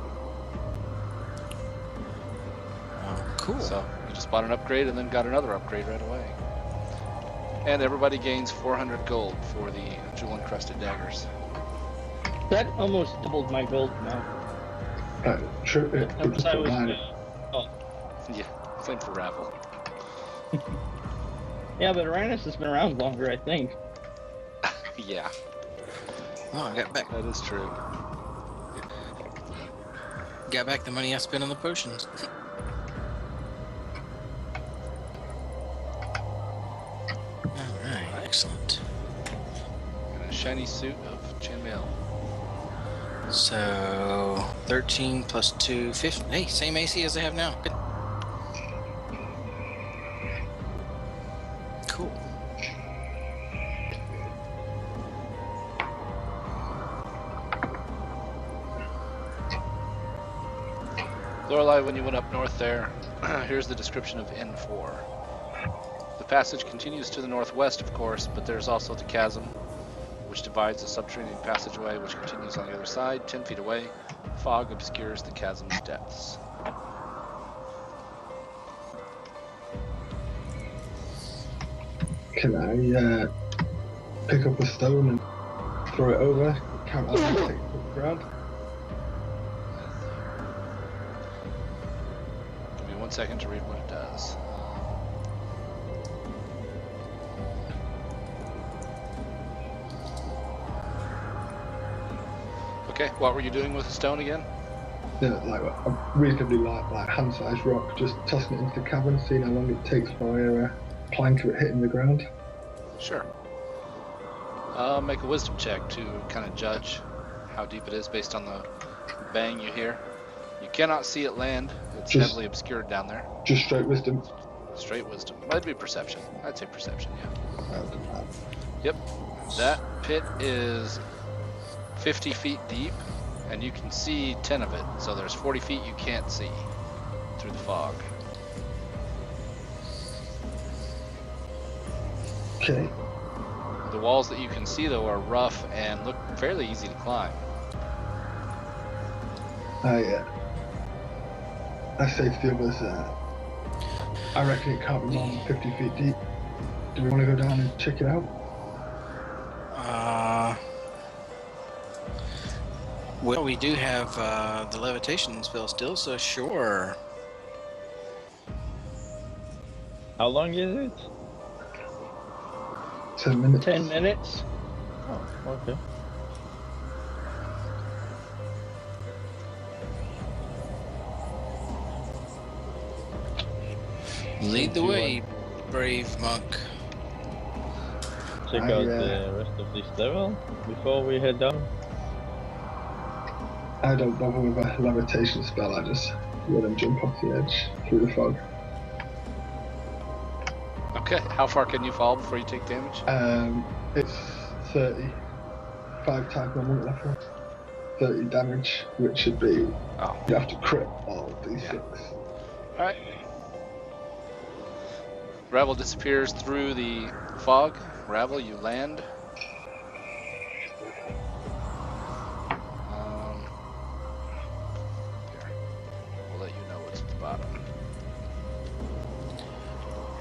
Oh, cool. So you just bought an upgrade and then got another upgrade right away. And everybody gains 400 gold for the jewel encrusted daggers. That almost doubled my gold amount. True. Because I was, Yeah, same for Ravel. yeah, but Uranus has been around longer, I think. Yeah, Oh, I got that is true. back the money I spent on the potions. Alright, excellent. And a shiny suit of chainmail. So 13 plus 2, 15. Hey, same AC as I have now. Good. Cool. Lorelei, when you went up north there, here's the description of N4. The passage continues to the northwest, of course, but there's also the chasm, which divides the subterranean passageway, which continues on the other side, 10 feet away. Fog obscures the chasm's depths. Can I pick up a stone and throw it over? Count as I take it off the ground? Give me 1 second to read what it does. Okay, what were you doing with the stone again? Yeah, like a reasonably light, like hand-sized rock, just tossing it into the cavern, seeing how long it takes for a plank of it hitting the ground. Sure. Make a wisdom check to kind of judge how deep it is based on the bang you hear. You cannot see it land. It's Just- heavily obscured down there. Just straight wisdom. Straight wisdom. Might be perception. I'd say perception, yeah. Yep. That pit is 50 feet deep, and you can see 10 of it. So there's 40 feet you can't see through the fog. Okay. The walls that you can see, though, are rough and look fairly easy to climb. I say to the others, I reckon it can't be more than 50 feet deep. Do we want to go down and check it out? Well, we do have the levitation spell still, so sure. How long is it? 10 minutes. 10 minutes. Oh, okay. Lead the Do you way, brave monk. Check out the rest of this level before we head down. I don't bother with a levitation spell, I just let him jump off the edge through the fog. Okay, how far can you fall before you take damage? It's 30. 5 times my monk level. 30 damage, which should be, Oh, you have to crit all d6. alright. Ravel disappears through the fog. Ravel, you land. Here. We'll let you know what's at the bottom.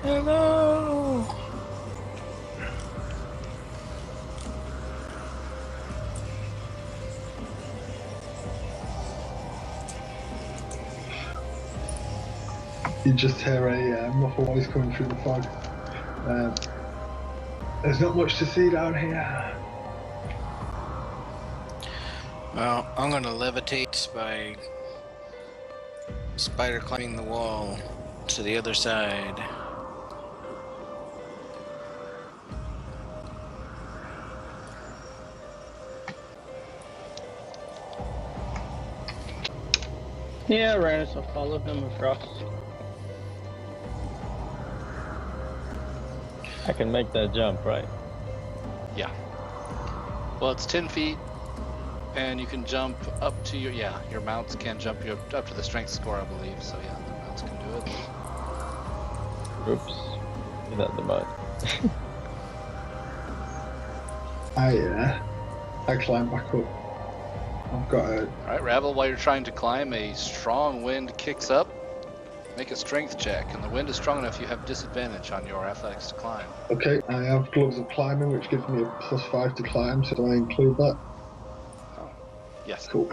Hello. You just hear a muffled voice coming through the fog. There's not much to see down here. Well, I'm gonna levitate by spider climbing the wall to the other side. Yeah, Rhinus will follow him across. I can make that jump, right? Yeah. Well, it's 10 feet, and you can jump up to your mounts can jump you up to the strength score, I believe. So yeah, the mounts can do it. Oops. Without the mud. I climb back up. I've got a... All right, Ravel, while you're trying to climb, a strong wind kicks up. Make a strength check, and the wind is strong enough you have disadvantage on your athletics to climb. Okay, I have gloves of climbing, which gives me a +5 to climb, so do I include that? Oh, yes. Cool.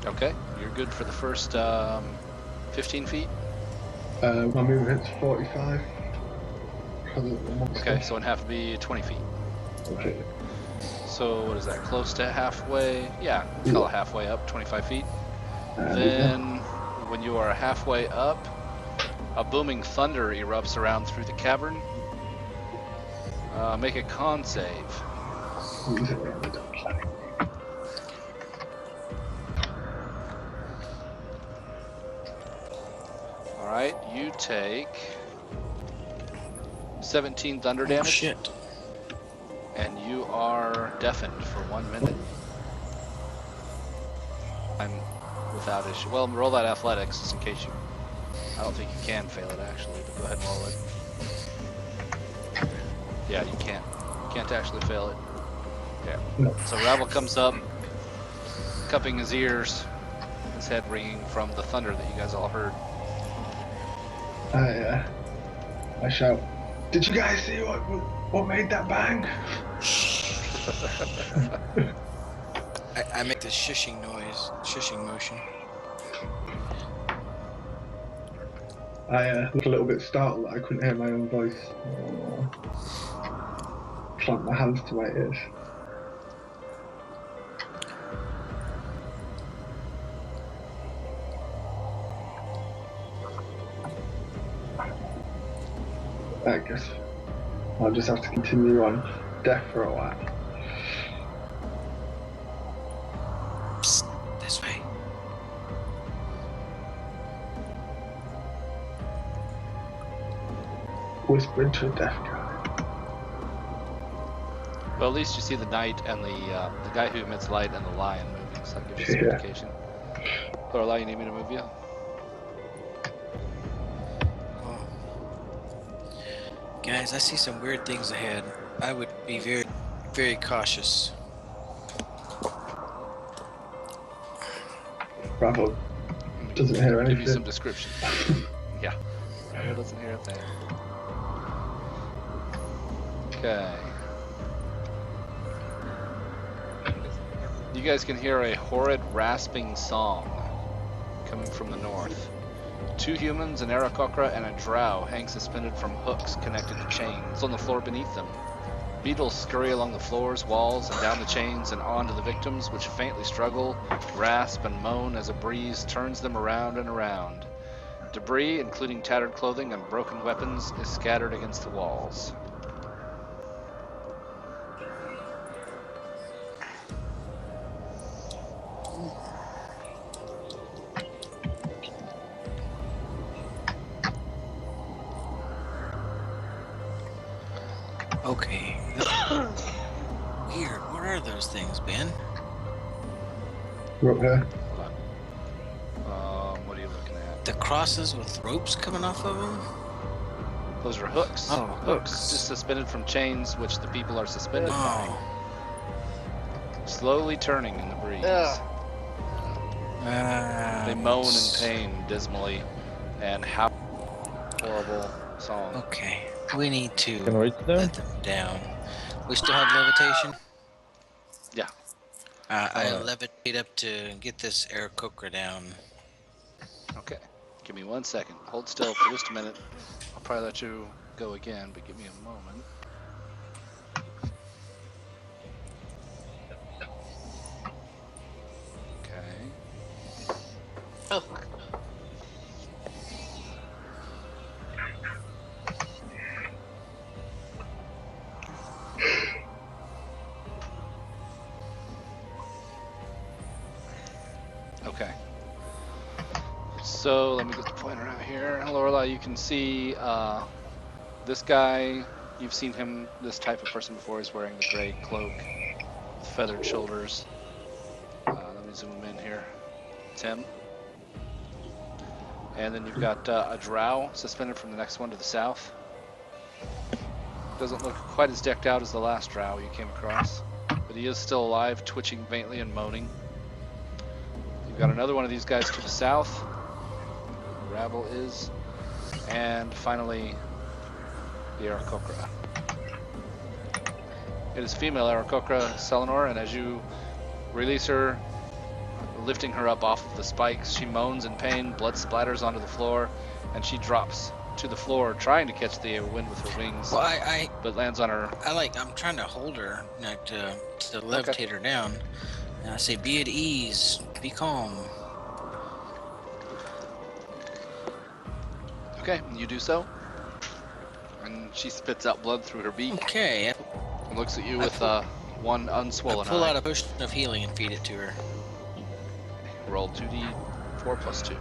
Okay, you're good for the first 15 feet. My movement's 45. Okay, so it'd have to be 20 feet. Okay. So what is that, close to halfway? Yeah, call it halfway up, 25 feet. Then, when you are halfway up, a booming thunder erupts around through the cavern. Make a con save. Alright, you take 17 thunder damage. Oh, shit. And you are deafened for 1 minute. I'm without issue. Well, roll that athletics just in case you... I don't think you can fail it actually, but go ahead and roll it. Yeah, you can't. You can't actually fail it. Yeah. No. So Ravel comes up, cupping his ears, his head ringing from the thunder that you guys all heard. I shout, "Did you guys see what made that bang?" I make this shushing noise, shushing motion. I look a little bit startled that I couldn't hear my own voice. Clamp my hands to my ears. I guess I'll just have to continue on deaf for a while. Psst, this way. Whispering to a deaf guy. Well, at least you see the knight and the guy who emits light and the lion moving, so that gives you some Yeah. indication. Lorelai, you need me to move you? Oh. Guys, I see some weird things ahead. I would be very, very cautious. Bravo doesn't hear Give you some anything. description. Yeah. Ravel doesn't hear a thing. Okay. You guys can hear a horrid rasping song coming from the north. 2 humans, an Aarakocra, and a drow hang suspended from hooks connected to chains on the floor beneath them. Beetles scurry along the floors, walls, and down the chains and onto the victims, which faintly struggle, rasp, and moan as a breeze turns them around and around. Debris, including tattered clothing and broken weapons, is scattered against the walls. Okay. Weird. What are those things, Ben? We're up here. What are you looking at? The crosses with ropes coming off of them? Those are hooks. Oh, hooks. Just suspended from chains, which the people are suspended by. Oh. slowly turning in the breeze. Ugh. They moan in pain dismally and howl horrible song. Okay, we need to Can reach them? let them down. We still have levitation? Yeah. I Alright. levitate up to get this Aarakocra down. Okay. Give me 1 second. Hold still for just a minute. I'll probably let you go again, but give me a moment. Okay. Oh. Okay. So let me get the pointer out here. Lorelai, you can see this guy. You've seen him, this type of person before. He's wearing the gray cloak with feathered shoulders. Let me zoom in here. It's him. And then you've got a drow suspended from the next one to the south. Doesn't look quite as decked out as the last drow you came across, but he is still alive, twitching faintly and moaning. You've got another one of these guys to the south. Rabble is. And finally, the Aarakocra. It is female Aarakocra, Selenor, and as you release her, lifting her up off of the spikes, she moans in pain, blood splatters onto the floor, and she drops to the floor, trying to catch the wind with her wings, Well, but lands on her. I'm trying to hold her, to levitate her down. And I say, be at ease, be calm. Okay, you do so. And she spits out blood through her beak Okay, and looks at you with one I unswollen pull eye. out a potion of healing and feed it to her. Roll 2d4 plus 2.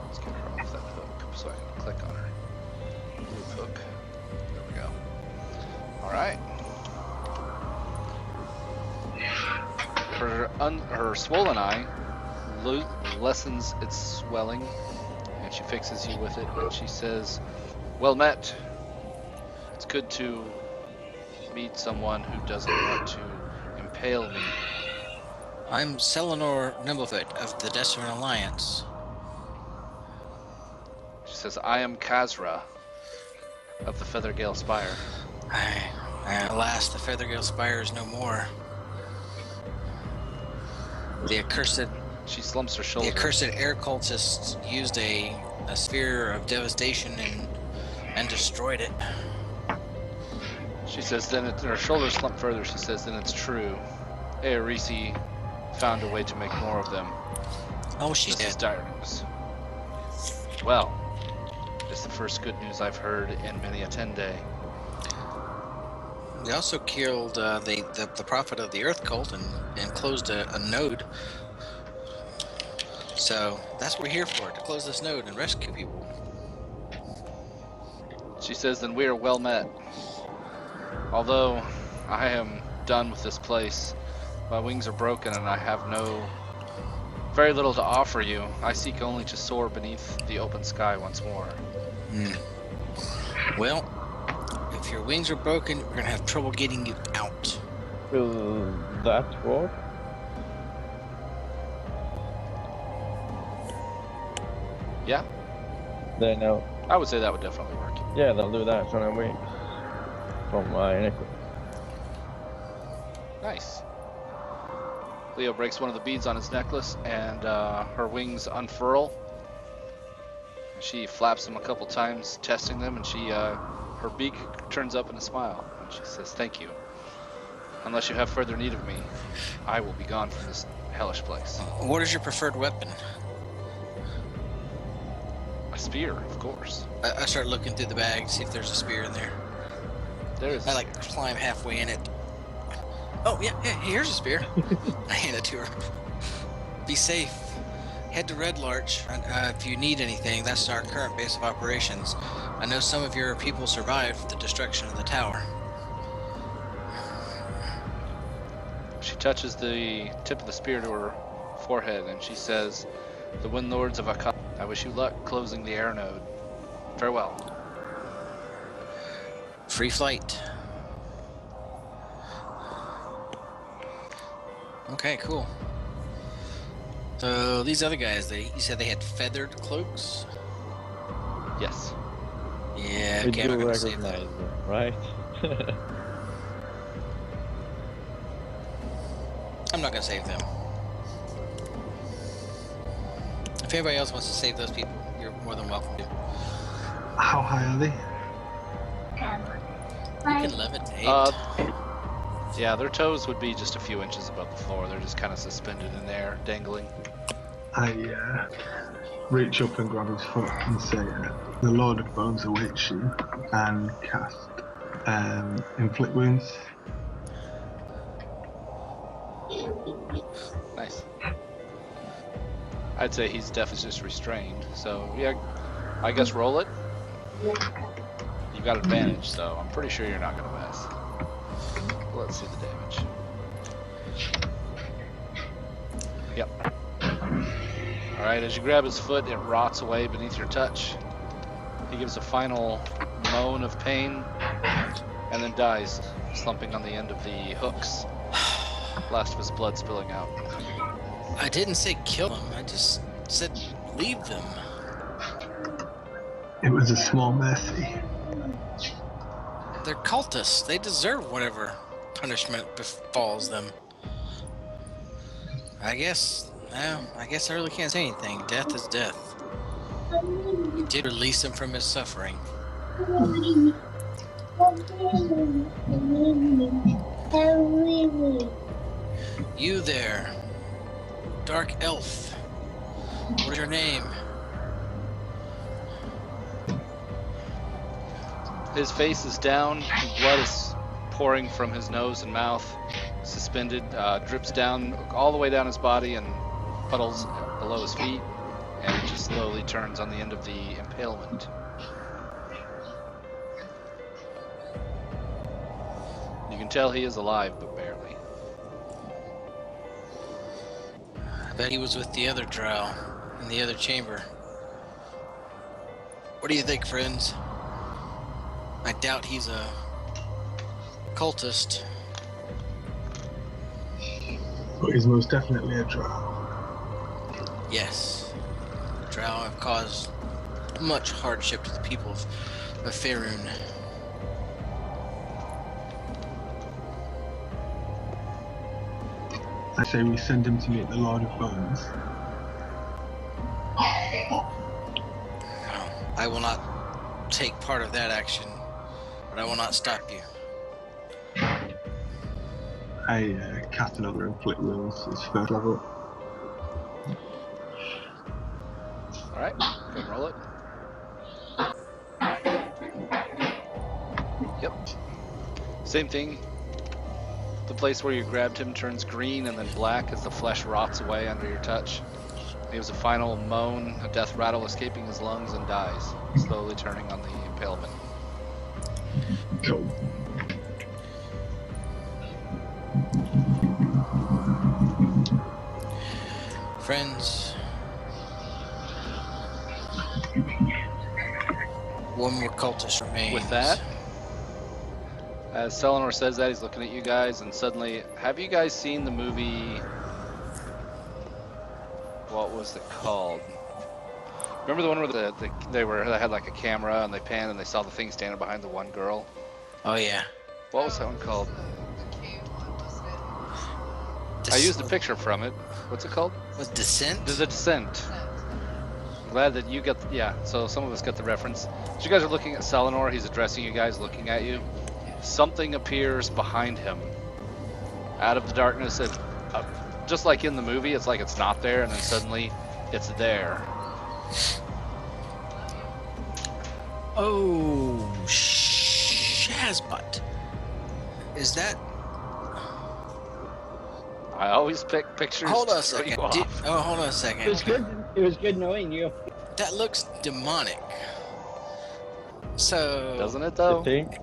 Let's get her off that hook so I can click on her. Move hook. There we go. Alright. Her swollen eye lessens its swelling, and she fixes you with it, and she says, "Well met. It's good to meet someone who doesn't want to impale me." I'm Selenor Nimblefoot of the Desert Alliance. She says, "I am Kazra of the Feathergale Spire." Alas, the Feathergale Spire is no more. The accursed She slumps her The shoulder. accursed air cultists used a sphere of devastation and destroyed it. She says, then her shoulders slump further. She says, then it's true. Aerisi found a way to make more of them. Oh, she's This is dead. dire news. Well, it's the first good news I've heard in many a 10-day. We also killed the prophet of the Earth cult and closed a node. So that's what we're here for, to close this node and rescue people. She says, then we are well met. Although I am done with this place, my wings are broken and I have very little to offer you. I seek only to soar beneath the open sky once more. Well, if your wings are broken, we're gonna have trouble getting you out. Will that work? Yeah, They know. I would say that would definitely work. Yeah, they'll do that on a week. From my necklace. Nice. Leo breaks one of the beads on his necklace, and her wings unfurl. She flaps them a couple times, testing them, and her beak turns up in a smile. And she says, "Thank you. Unless you have further need of me, I will be gone from this hellish place." What is your preferred weapon? A spear, of course. I start looking through the bag to see if there's a spear in there. There is. I climb halfway in it. Oh yeah, here's a spear. I hand it to her. Be safe. Head to Red Larch if you need anything. That's our current base of operations. I know some of your people survived the destruction of the tower. She touches the tip of the spear to her forehead, and she says, "The Wind Lords of Akkad, I wish you luck closing the air node. Farewell." Free flight. Okay, cool. So these other guys, you said they had feathered cloaks? Yes. Yeah, We okay, I'm do not gonna save recognize them. them, right? I'm not gonna save them. If anybody else wants to save those people, you're more than welcome to. How high are they? You can levitate. Yeah, their toes would be just a few inches above the floor. They're just kind of suspended in there, dangling. I reach up and grab his foot and say, "The Lord of Bones awaits you," and cast inflict wounds. Nice. I'd say he's definitely just restrained. So yeah, I guess roll it. You got advantage, so I'm pretty sure you're not gonna miss. Let's see the damage. Yep. All right, as you grab his foot, it rots away beneath your touch. He gives a final moan of pain and then dies, slumping on the end of the hooks. Last of his blood spilling out. I didn't say kill them, I just said leave them. It was a small mercy. They're cultists. They deserve whatever punishment befalls them. I guess I really can't say anything. Death is death. You did release him from his suffering. You there, dark elf. What is your name? His face is down, blood is pouring from his nose and mouth, suspended, drips down all the way down his body and puddles below his feet, and it just slowly turns on the end of the impalement. You can tell he is alive, but barely. I bet he was with the other drow in the other chamber. What do you think, friends? I doubt he's a cultist. But he's most definitely a drow. Yes. Drow have caused much hardship to the people of Faerun. I say we send him to meet the Lord of Bones. I will not take part of that action, but I will not stop you. I cast another inflict wounds. It's first level. Alright, go ahead and roll it. Yep. Same thing. The place where you grabbed him turns green and then black as the flesh rots away under your touch. He has a final moan, a death rattle escaping his lungs, and dies, slowly turning on the impalement. Cool. Friends, one more cultist remains. With that, as Selenor says that, he's looking at you guys, and suddenly, have you guys seen the movie? What was it called? Remember the one where they had like a camera and they panned and they saw the thing standing behind the one girl? Oh yeah. What was that one called? I used a picture from it. What's it called? Was Descent? The Descent. I'm glad that you got, yeah, so some of us got the reference. As you guys are looking at Selenor, he's addressing you guys, looking at you. Something appears behind him. Out of the darkness, just like in the movie, it's like it's not there, and then suddenly it's there. Oh, Shazbot. Is that? I always pick pictures. Hold on a to throw second. you off. Hold on a It was second. good. It was good knowing you. That looks demonic. So Doesn't it I though? think.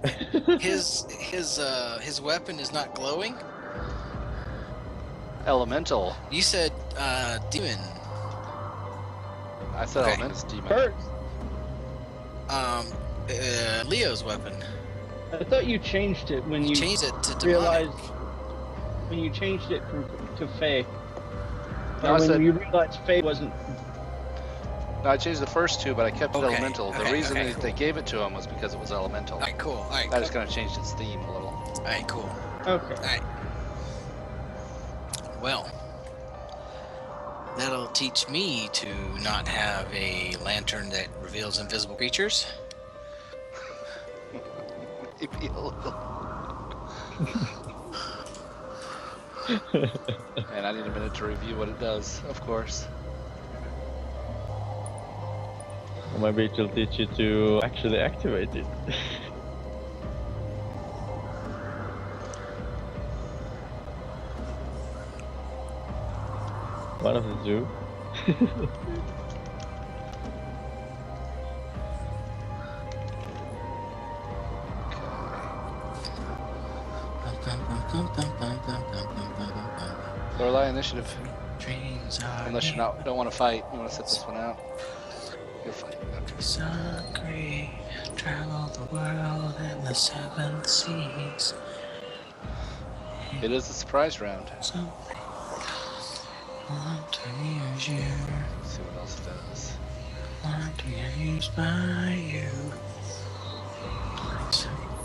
his weapon is not glowing. Elemental. You said demon. I said Okay. elemental demon. First, Leo's weapon. I thought you changed it when you Changed it to demonic. realized when you changed it to Fae. No, Or I when said- you realized Fae wasn't. No, I changed the first two, but I kept it Okay, elemental. The okay, reason okay, that cool. they gave it to him was because it was elemental. Alright, cool. Alright, I just kind of changed its theme a little. Alright, cool. Okay. Alright. Well, that'll teach me to not have a lantern that reveals invisible creatures. Maybe a little. And I need a minute to review what it does, of course. Or maybe it will teach you to actually activate it. One of the two. Lorelei, initiative. Dreams are Unless you don't want to fight, you want to sit this one out. You'll fight. Hungry, travel the world and the seven seas. It is a surprise round. So want to use you, Let's see what else it does. want to get used by you.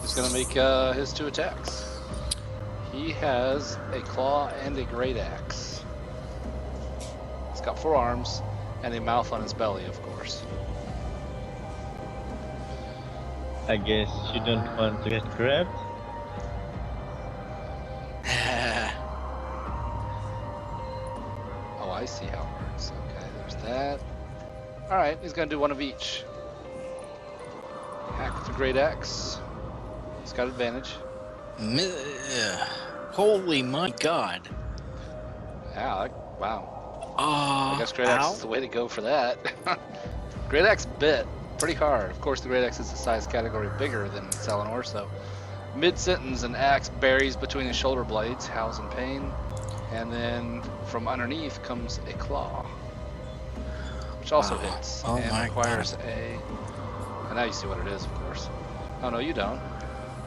He's gonna make his 2 attacks. He has a claw and a great axe. He's got 4 arms and a mouth on his belly, of course. I guess you don't want to get grabbed. Oh, I see how it works. Okay, there's that. Alright, he's gonna do 1 of each. Hack with the great axe. He's got advantage. Holy my god. Yeah, wow. Oh, I guess great axe ow. is the way to go for that. Great axe bit pretty hard. Of course, the great axe is a size category bigger than Selenor, so mid-sentence, an axe buries between his shoulder blades, howls in pain, and then from underneath comes a claw, which also hits Oh and my requires a. And now you see what it is, of course. Oh no, you don't.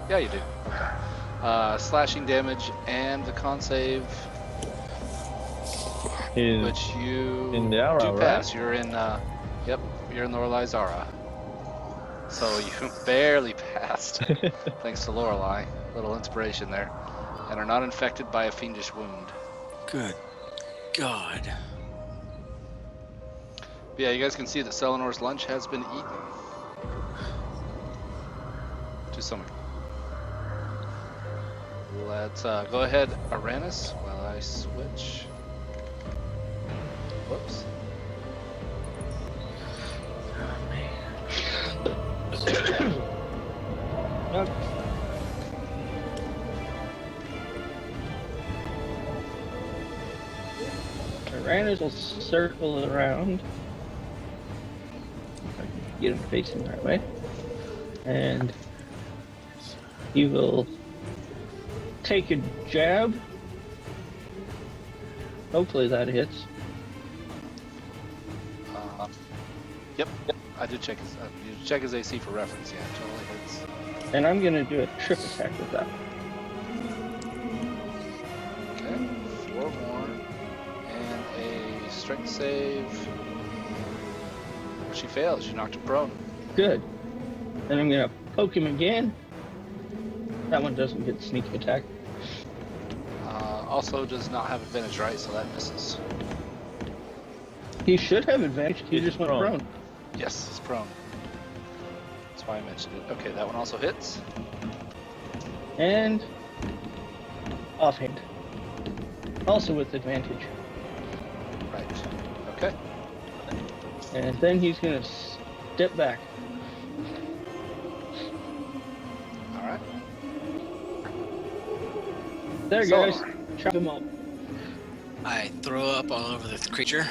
Yeah, you do. Okay. Slashing damage and the con save, He's which you in the aura, do right? pass. You're in. Yep, you're in Lorelei's aura. So you barely passed, thanks to Lorelei. Little inspiration there. And are not infected by a fiendish wound. Good God. But yeah, you guys can see that Selenor's lunch has been eaten. To some. Let's go ahead, Aranis, while I switch. Whoops. Okay. Tyrannus will circle around. If I can get him facing the right way. And he will take a jab. Hopefully that hits. Yep. I did check his. You check his AC for reference. Yeah, totally hits. And I'm going to do a trip attack with that. Okay. 4 more, and a strength save. She fails. You knocked him prone. Good. Then I'm going to poke him again. That one doesn't get sneak attack. Also does not have advantage, right? So that misses. He should have advantage. He just went Prone. prone. Yes, it's prone. That's why I mentioned it. Okay, that one also hits. And offhand. Also with advantage. Right. Okay. And then he's going to step back. All right. There, So- guys. Chop him up. I throw up all over the creature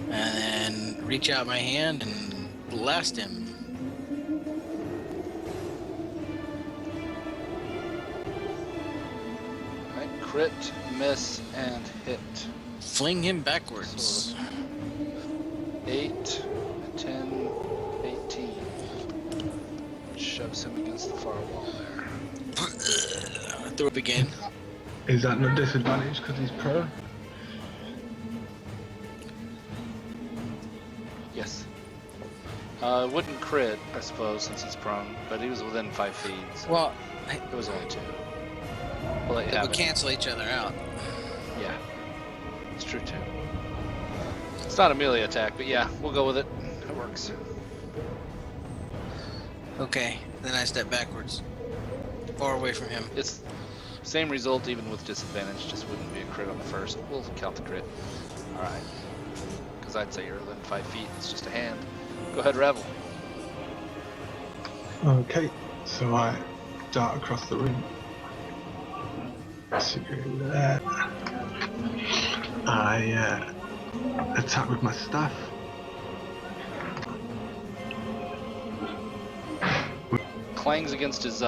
and then reach out my hand and blast him. All right. Crit, miss, and hit. Fling him backwards. 8, 10, 18. Which shoves him against the far wall there. Throw up again. Is that not disadvantage because he's prone? Yes. Wouldn't crit, I suppose, since he's prone, but he was within 5 feet, so Well, it was only 2. We'll let you they have would it. cancel each other out. Yeah, it's true too. It's not a melee attack, but yeah, we'll go with it. It works. Okay, then I step backwards. Far away from him. It's same result even with disadvantage, just wouldn't be a crit on the first. We'll count the crit. Alright. Because I'd say you're within 5 feet, it's just a hand. Go ahead, Revel. Okay, so I dart across the room. So there. I attack with my staff. Clangs against his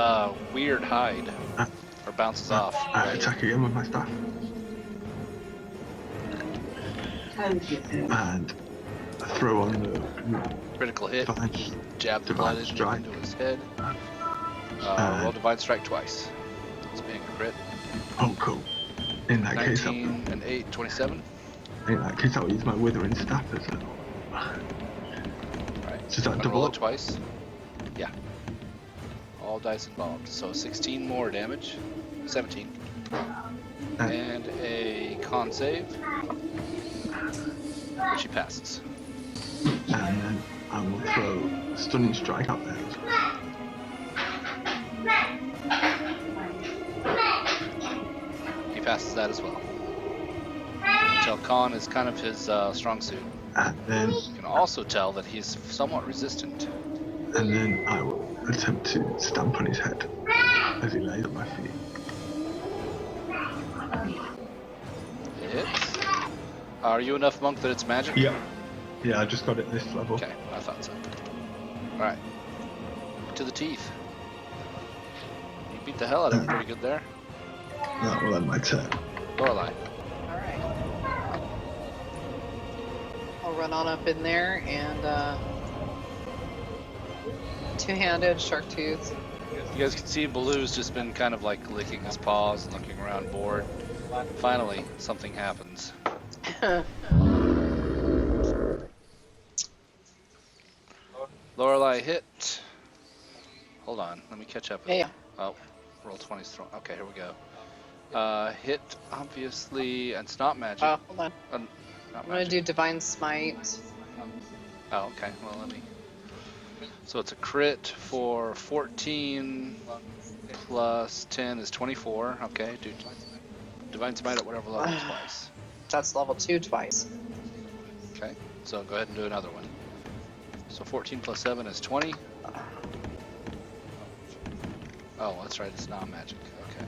weird hide, or bounces off. I attack again with my staff. And I throw on the Critical hit. divine, Jab the divine blood strike. into his head. Roll Divine Strike twice. It's being a crit. Oh, cool. In that case, 19 and 8, 27. I'll use my withering staff as well. Right. So is that Gonna double roll up? it twice. Yeah. All dice involved. So 16 more damage. 17. And a con save. Which he passes. And then I will throw a stunning strike up there as well. He passes that as well. You can tell con is kind of his strong suit. And then You can also tell that he's somewhat resistant. I will attempt to stamp on his head as he lays at my feet. It hits. Are you enough monk that it's magic? Yeah. Yeah, I just got it this level. Okay, I thought so. Alright. To the teeth. You beat the hell out of him pretty good there. That will end my turn. Lorelei. Alright. I'll run on up in there and two-handed shark tooth. You guys can see Baloo's just been kind of like licking his paws and looking around bored. Finally, something happens. Lorelei hit. Hold on, let me catch up. Yeah. Oh, roll 20's thrown. Okay, here we go. Hit, obviously, and it's not magic. Oh, hold on. Not I'm gonna magic. do divine smite. Oh, okay. Well, let me. So it's a crit for 14 plus 10 is 24. Okay, dude. Divine Smite at whatever level twice. That's level 2 twice. Okay, so go ahead and do another one. So 14 plus 7 is 20. Oh, that's right. It's not magic. Okay.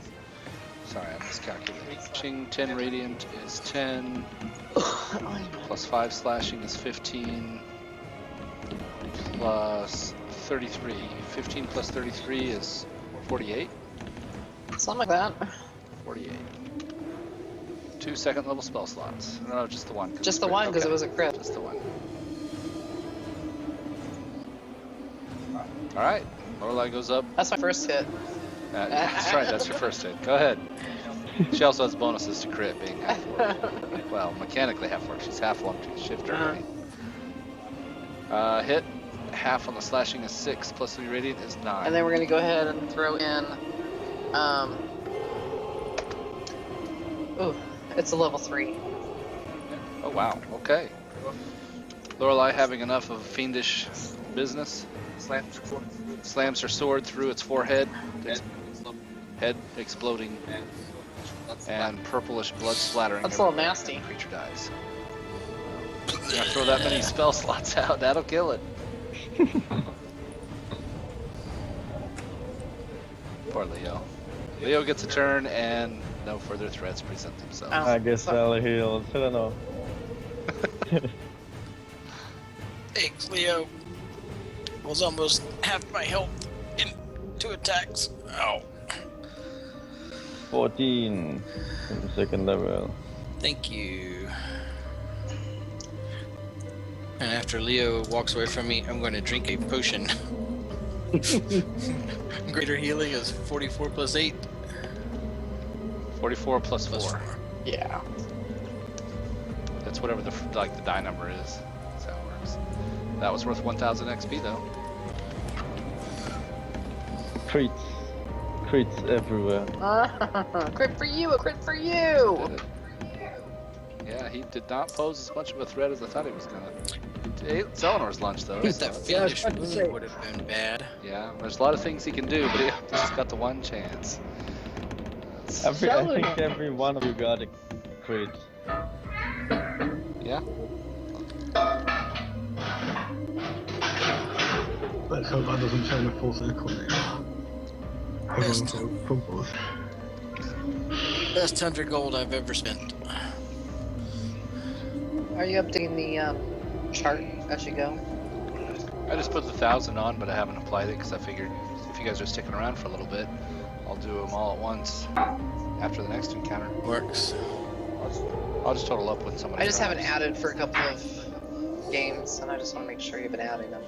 Sorry, I miscalculated. 10 radiant is 10. Plus 5 slashing is 15. Plus 33. 15 plus 33 is 48. Something like that. 48. 2 second level spell slots. No, just the one. Just the one, because it was a crit. Just the one. Alright. Lorelei goes up. That's my first hit. That's right, that's your first hit. Go ahead. She also has bonuses to crit being half orc. Well, mechanically half orc. She's half long to shifter, right? Hit. Half on the slashing is 6, plus 3 radiant is 9. And then we're gonna go ahead and throw in, ooh, it's a level 3. Oh wow, okay. Lorelei having enough of fiendish business. Slams her sword through its forehead. Its head exploding. And purplish blood splattering. That's a little everywhere, nasty. and the creature dies. You're gonna throw that many spell slots out, that'll kill it. Poor Leo. Leo gets a turn and no further threats present themselves. Oh. I guess I'll heal. I don't know. Thanks, Leo. Was almost half my health in 2 attacks. Ow. 14 in the second level. Thank you. And after Leo walks away from me, I'm going to drink a potion. Greater healing is 44 plus 8 44 plus plus 4. 4. Yeah. That's whatever the die number is. That's how it works. That was worth 1,000 XP though. Crits everywhere. Crit for you, a crit for you! Did it. Yeah, he did not pose as much of a threat as I thought he was gonna. He ate Zelenor's lunch though. But So that that's- fiendish about to say. wound would have been bad. yeah, there's a lot of things he can do, but he just got the one chance. I think every one of you got a crit. Yeah. Let's hope that doesn't turn a full circle now. Everyone's fumbles. Best 100 gold I've ever spent. Are you updating the chart as you go? I just put the 1,000 on, but I haven't applied it because I figured if you guys are sticking around for a little bit, I'll do them all at once after the next encounter. Works. I'll just total up when somebody. I just haven't arrives. added for a couple of games, and I just want to make sure you've been adding them.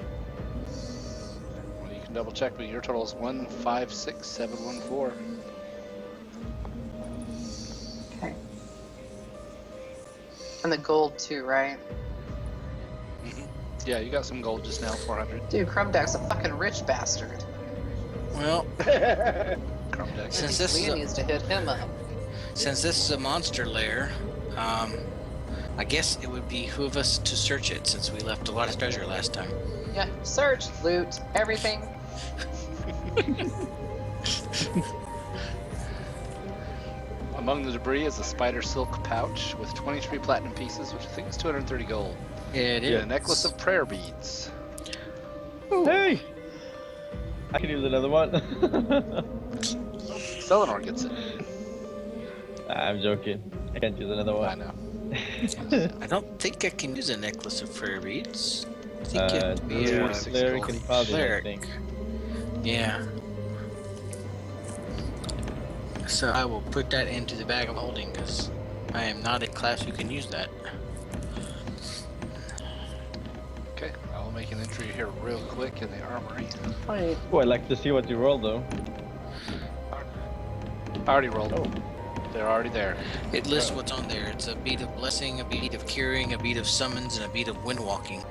Well, you can double check, but your total is 1,56714. Okay. And the gold too, right? Yeah, you got some gold just now, 400. Dude, Crumdack's a fucking rich bastard. Well, Crumdex. since this is Leah a, needs to hit him up. since this is a monster lair, I guess it would behoove us to search it since we left a lot of treasure last time. Yeah, search, loot, everything. Among the debris is a spider silk pouch with 23 platinum pieces, which I think is 230 gold. It And is. a necklace of prayer beads. Hey! I can use another one. Selenor gets it. I'm joking. I can't use another I one. know. I don't think I can use a necklace of prayer beads. I think it would be that's a 46 cleric gold. and paladin, I cleric. think. Yeah. So I will put that into the bag of holding because I am not a class who can use that. Okay, I will make an entry here real quick in the armory. Wait, Oh, I'd like to see what you roll though. I already rolled. Oh. They're already there. It lists what's on there. It's a bead of blessing, a bead of curing, a bead of summons, and a bead of wind walking.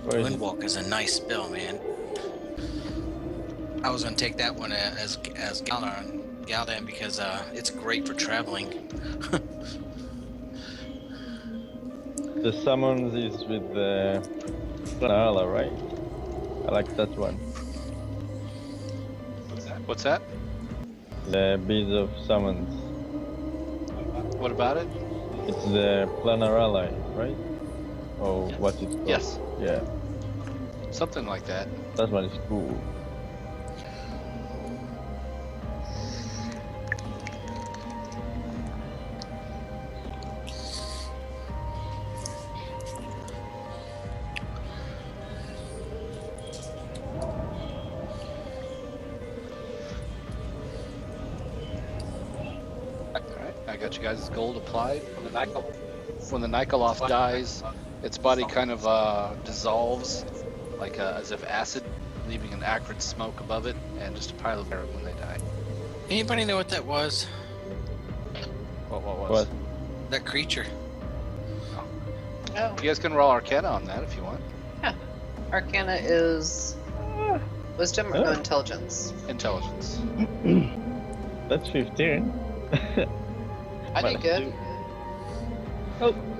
Where is Wind it? walk is a nice spell, man. I was gonna take that one as Galdan because it's great for traveling. The summons is with the Planarla, right? I like that one. What's that? The beads of summons. What about it? It's the Planarla, right? Oh, what it's called? Yes. Yeah, Something like that. that one is cool. Alright, I got you guys' gold applied. When the Nikoloth dies, its body kind of dissolves, like as if acid, leaving an acrid smoke above it, and just a pile of air when they die. Anybody know what that was? What was? What? That creature. oh, You guys can roll Arcana on that if you want. Arcana is wisdom or no Oh. intelligence? Intelligence. That's 15. I did good.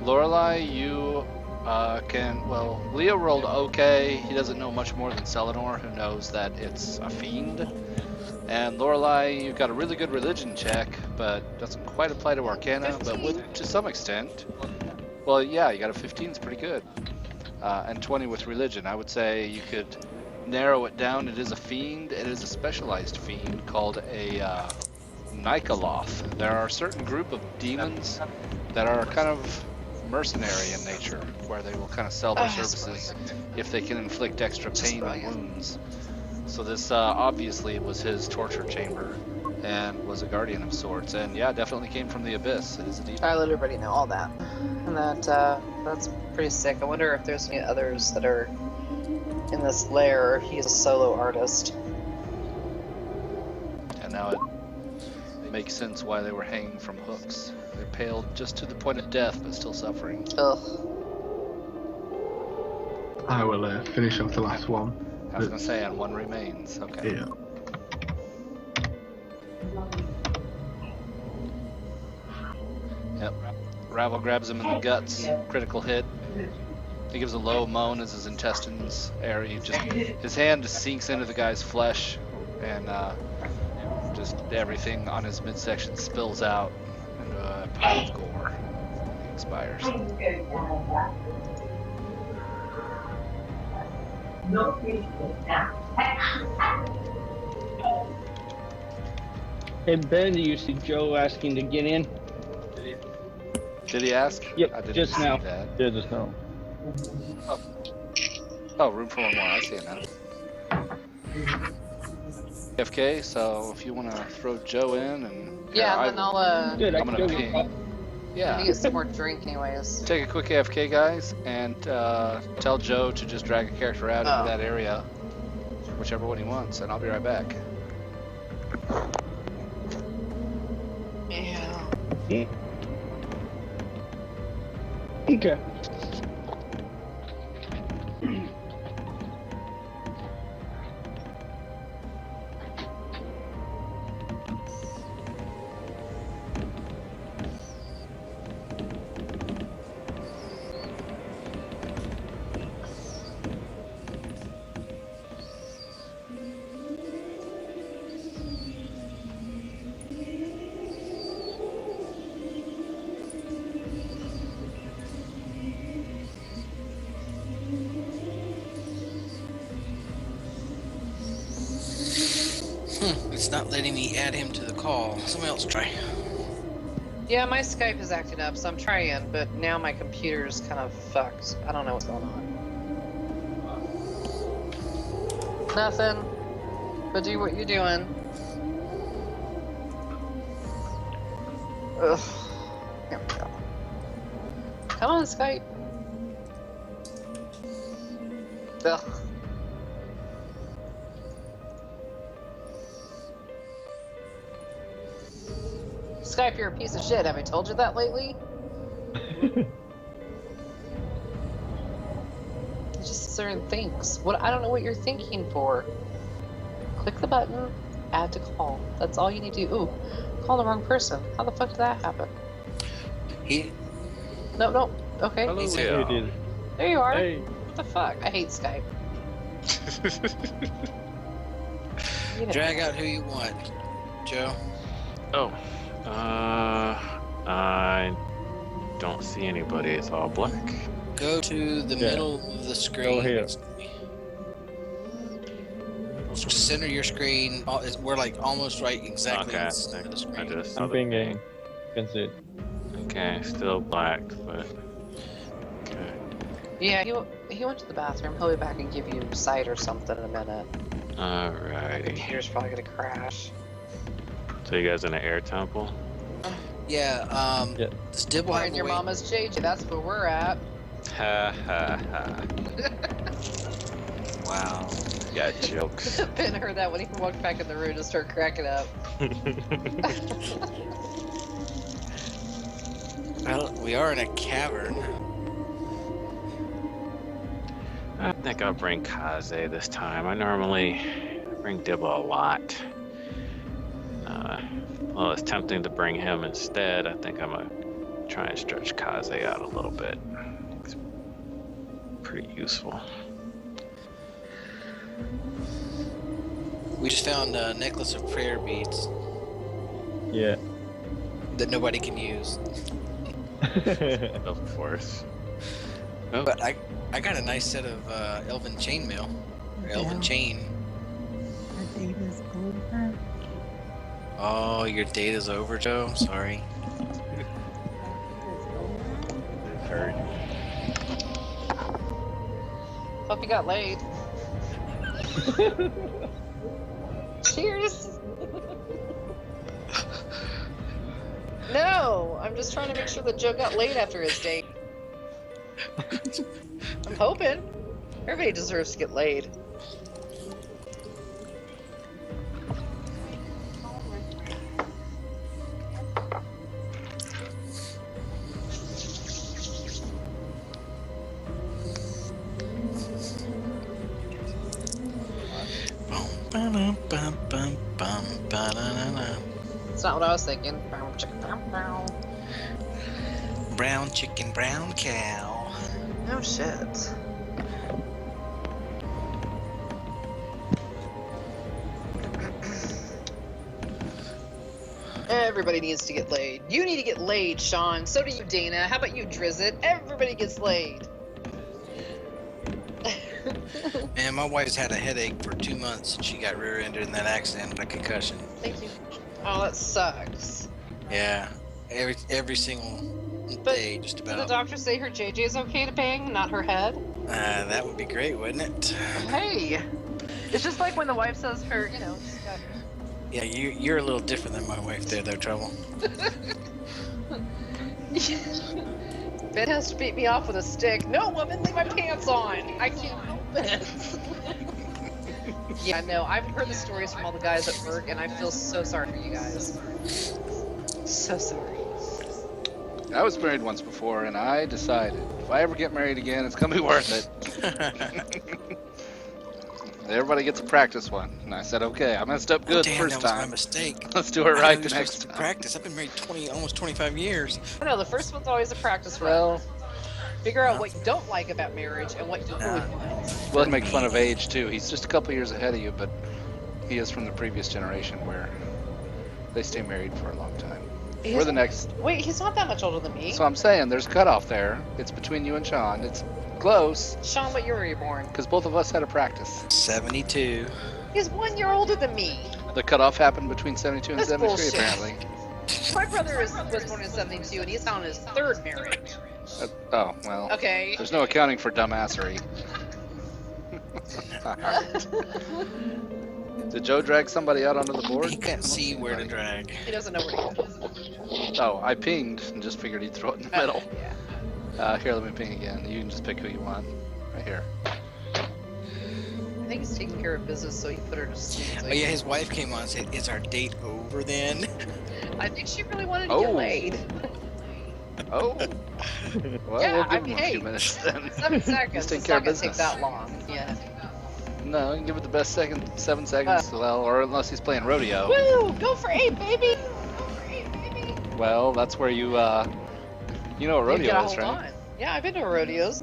Lorelei, you can. Well, Leo rolled okay. He doesn't know much more than Selenor, who knows that it's a fiend. And Lorelei, you've got a really good religion check, but doesn't quite apply to Arcana, but would to some extent. Well, yeah, you got a 15, it's pretty good. And 20 with religion. I would say you could narrow it down. It is a fiend. It is a specialized fiend called a Nikoloth. There are a certain group of demons that are kind of mercenary in nature, where they will kind of sell their services if they can inflict extra pain and wounds. So this obviously was his torture chamber and was a guardian of sorts, and yeah, definitely came from the abyss. It is a deep. I let everybody know all that. And that's pretty sick. I wonder if there's any others that are in this lair. He's a solo artist. And now it makes sense why they were hanging from hooks. They're paled just to the point of death, but still suffering. Ugh. I will finish off the last one. I was gonna say, and one remains. Okay. Yeah. Yep. Ravel grabs him in the guts. Critical hit. He gives a low moan as his intestines air. His hand just sinks into the guy's flesh, and just everything on his midsection spills out into a pile of gore. He expires. Hey Ben, do you see Joe asking to get in? Did he ask? Yep, I didn't just see now. that. Yeah, just now. Oh, room for one more. I see it now. FK, so if you want to throw Joe in and Yeah, I then will- I'll Good, I I'm can gonna go ping. with let Yeah. me get some more drink anyways. Take a quick AFK, guys, and tell Joe to just drag a character out into that area, whichever one he wants, and I'll be right back. Yeah. Okay. It's not letting me add him to the call. Somebody else try. Yeah, my Skype is acting up, so I'm trying, but now my computer's kind of fucked. I don't know what's going on. Nothing. But do what you're doing. Ugh. Here we go. Come on, Skype. Ugh. Skype, you're a piece of shit. Have I told you that lately? Just certain things. What I don't know what you're thinking for. Click the button, add to call. That's all you need to do. Ooh, call the wrong person. How the fuck did that happen? He No. Okay. Hello. He's Hey, here. dude. There you are. Hey. What the fuck? I hate Skype. You know. Drag out who you want, Joe. Oh, I don't see anybody. It's all black. Go to the Yeah. middle of the screen. Go here. Center your screen. We're like almost right exactly Okay, in the center of the I screen. just saw I'm the pinging. ping. You can see it. Okay, still black, but okay. Yeah, he went to the bathroom. He'll be back and give you sight or something in a minute. The Alrighty. computer's probably gonna crash. So you guys in an air temple? Yeah. Yeah. Does Dibble We're have in a your way- mama's JJ. That's where we're at. Ha ha ha. Wow. Got jokes. Ben heard that when he walked back in the room to start cracking up. Well, we are in a cavern. I think I'll bring Kaze this time. I normally bring Dibble a lot. Well, it's tempting to bring him instead. I think I'm gonna try and stretch Kaze out a little bit. It's pretty useful. We just found a necklace of prayer beads Yeah. that nobody can use. Of course. Oh, But I got a nice set of elven chainmail. Or elven chain. Our data's over. Oh, your data's over, Joe? Sorry. heard. Hope you got laid. Cheers. No, I'm just trying to make sure that Joe got laid after his date. I'm hoping. Everybody deserves to get laid. It's not what I was thinking. Brown chicken, brown cow. No shit. Everybody needs to get laid. You need to get laid, Sean. So do you, Dana. How about you, Drizzit? Everybody gets laid. Man, my wife's had a headache for 2 months and she got rear-ended in that accident, a concussion. Thank you. Oh, that sucks. Yeah, every single day, just Did the about. doctor say her JJ's okay to bang, not her head? That would be great, wouldn't it? Hey! It's just like when the wife says her, she's got... Yeah, you're a little different than my wife there, though, Trouble. Ben has to beat me off with a stick. No, woman, leave my pants on! I can't help it! Yeah, no, I've heard the stories from all the guys at work, and I feel so sorry for you guys. So sorry. I was married once before, and I decided if I ever get married again, it's gonna be worth it. Everybody gets a practice one, and I said, okay, I messed up good the Damn, first that was time. my mistake. Let's do it I right was next supposed to time. practice. I've been married almost 25 years. I know, the first one's always a practice run. Well, Figure out what you don't like about marriage and what you really like. we'll make fun of age too. He's just a couple years ahead of you, but he is from the previous generation where they stay married for a long time. We're the next. Wait, he's not that much older than me. So I'm saying there's a cutoff there. It's between you and Sean. It's close Sean, what year were you born? because both of us had a practice. 72. He's 1 year older than me. The cutoff happened between 72 and That's 73, bullshit. apparently. My brother was born in 72, and he's on his third marriage. Oh, well. Okay. There's no accounting for dumbassery. Did Joe drag somebody out onto the board? He can't see where to drag. He doesn't know where to go. Oh, I pinged and just figured he'd throw it in the middle. Yeah. Here, let me ping again. You can just pick who you want. Right here. I think he's taking care of business, so he put her to sleep. So Oh yeah, his wife came on and said, "Is our date over then?" I think she really wanted to get laid. Oh. Well, Yeah, we'll give I him mean, a hey, few minutes then. 7 seconds. Just take It's care not of gonna take business. that long. Yeah. No, you can give it the best 7 seconds. Well, or unless he's playing rodeo. Woo! Go for 8, baby! Go for 8, baby! Well, that's where you know what You rodeo gotta is, hold right? on. Yeah, I've been to rodeos.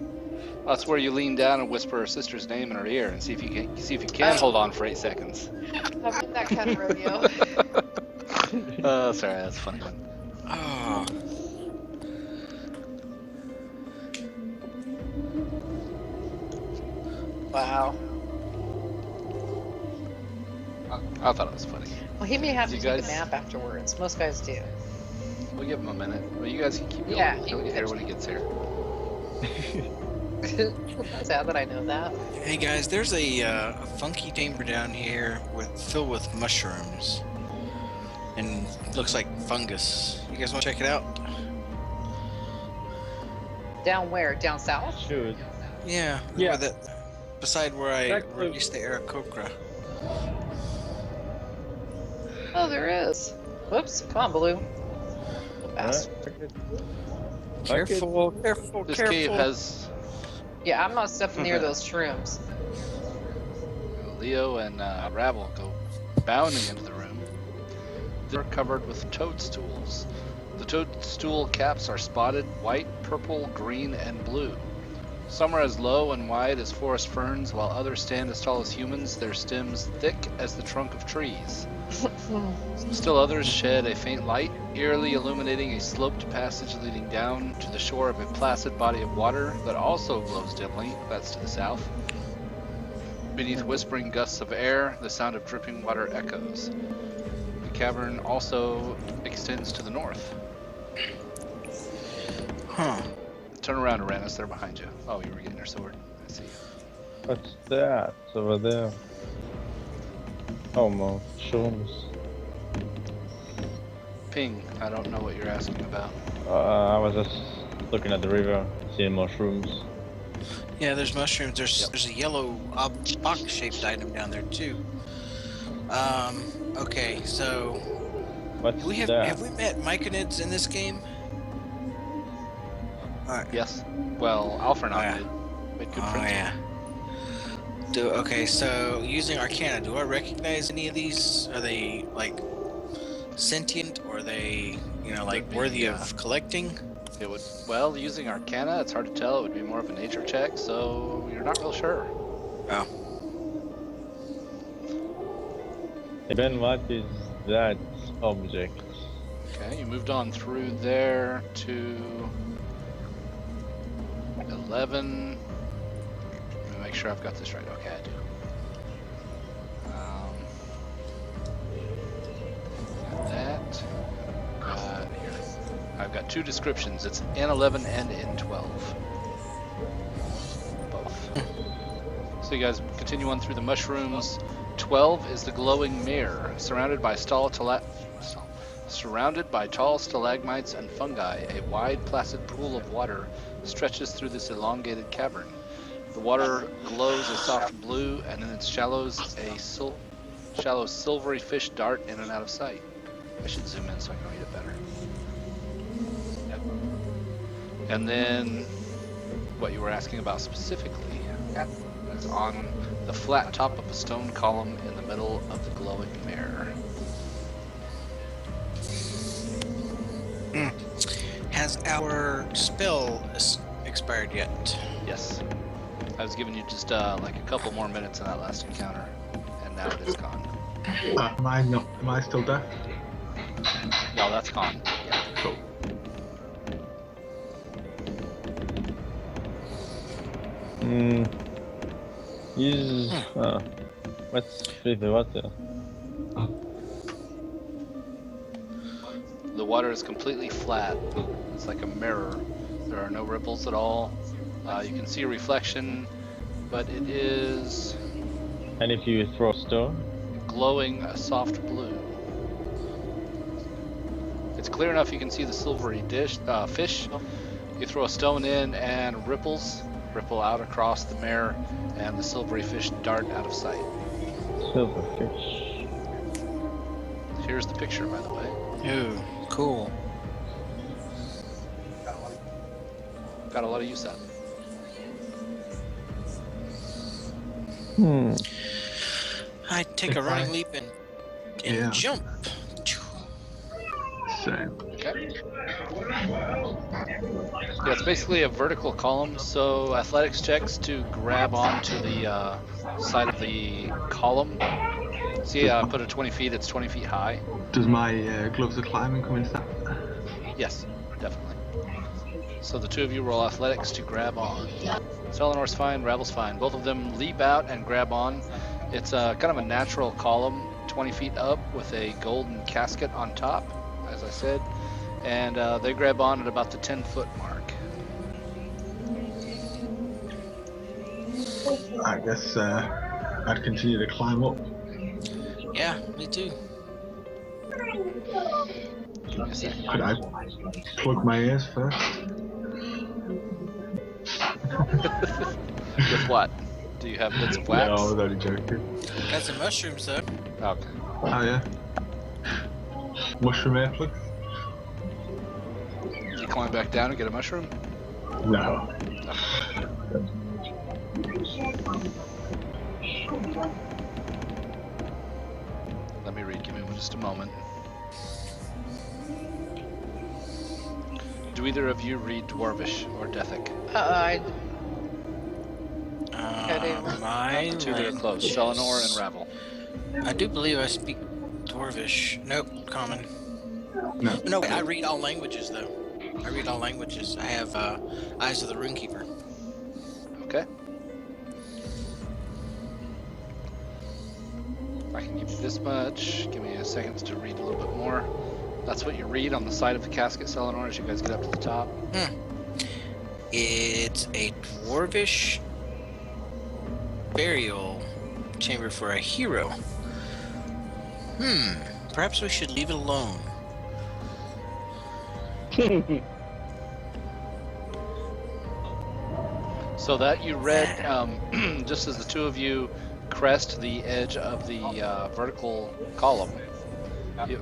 That's where you lean down and whisper her sister's name in her ear and see if you can hold on for 8 seconds. I've been that kind of rodeo. Oh, sorry, that's a funny one. Oh. Wow. I thought it was funny. Well, he may have to You take guys- a nap afterwards. Most guys do. We'll give him a minute. Well, you guys can keep going. Yeah, He'll get here when he gets here. Sad that I know that. Hey guys, there's a funky chamber down here filled with mushrooms, and looks like fungus. You guys want to check it out? Down where? Down south? Shoot. Yeah. Yeah. Beside where I Back to- released the Aarakocra. Oh, there is. Whoops. Come on, Baloo. Fast. Careful, careful, This careful. cave has Yeah, I'm not stepping near those shrooms. Leo and Rabble go bounding into the room. They're covered with toadstools. The toadstool caps are spotted white, purple, green, and blue. Some are as low and wide as forest ferns, while others stand as tall as humans, their stems thick as the trunk of trees. Still others shed a faint light, eerily illuminating a sloped passage leading down to the shore of a placid body of water that also glows dimly, that's to the south. Beneath whispering gusts of air, the sound of dripping water echoes. The cavern also extends to the north. Huh. Turn around, Uranus, they're behind you. Oh, you were getting your sword. I see. What's that over there? Oh, more shrooms. Ping, I don't know what you're asking about. I was just looking at the river, seeing mushrooms. Yeah, there's mushrooms. There's a yellow box-shaped item down there too. Okay, so What's have there? we met myconids in this game? Alright. Yes. Well, Alphernot Oh, yeah. did. Made good Oh friends yeah. Okay, so using Arcana, do I recognize any of these? Are they like sentient, or are they, like Would be, worthy of collecting? with them. It would. Well, using Arcana, it's hard to tell. It would be more of a nature check, so you're not real sure. Oh. Then what is that object? Okay, you moved on through there to 11. Let me make sure I've got this right. Okay, I do. Got that. Got here. I've got two descriptions. It's in 11 and in 12. Both. So you guys continue on through the mushrooms. 12 is the glowing mirror, surrounded by tall stalagmites and fungi. A wide, placid pool of water stretches through this elongated cavern. The water glows a soft blue, and in its shallows, a shallow silvery fish dart in and out of sight. I should zoom in so I can read it better. Yep. And then, what you were asking about specifically is on the flat top of a stone column in the middle of the glowing mirror. Has our spell expired yet? Yes. I was giving you just like a couple more minutes in that last encounter, and now it is gone. Am I still deaf? No, that's gone. Cool. Use what's with the water? The water is completely flat. It's like a mirror. There are no ripples at all. You can see a reflection, but it is And if you throw a stone? glowing a soft blue. It's clear enough you can see the silvery fish. You throw a stone in and ripples ripple out across the mirror, and the silvery fish dart out of sight. Silverfish. Here's the picture, by the way. Ooh, cool. Got a lot of use out of it. I'd take a running leap and Yeah. jump. Same. Okay. Yeah, it's basically a vertical column, so athletics checks to grab onto the side of the column. See, I put it 20 feet, it's 20 feet high. Does my gloves of climbing come into that? Yes, definitely. So the two of you roll athletics to grab on. Selenor's fine, Ravel's fine. Both of them leap out and grab on. It's kind of a natural column, 20 feet up with a golden casket on top, as I said. And they grab on at about the 10-foot mark. I guess I'd continue to climb up. Yeah, me too. Could I plug my ears first? With what? Do you have bits of wax? No, I was only joking. Got some mushrooms though. Okay. Oh yeah. Mushroom earplug? Did you climb back down and get a mushroom? No. Let me read, give me just a moment. Do either of you read Dwarvish or Dethic? I My Two that are close, Selenor and Ravel. I do believe I speak Dwarvish. Nope, common. No. No, wait, I read all languages though. I read all languages. I have Eyes of the Runekeeper. Okay. I can give you this much. Give me a second to read a little bit more. That's what you read on the side of the casket, Selenor, as you guys get up to the top. It's a Dwarvish burial chamber for a hero. Perhaps we should leave it alone. So that you read, just as the two of you crest the edge of the vertical column, the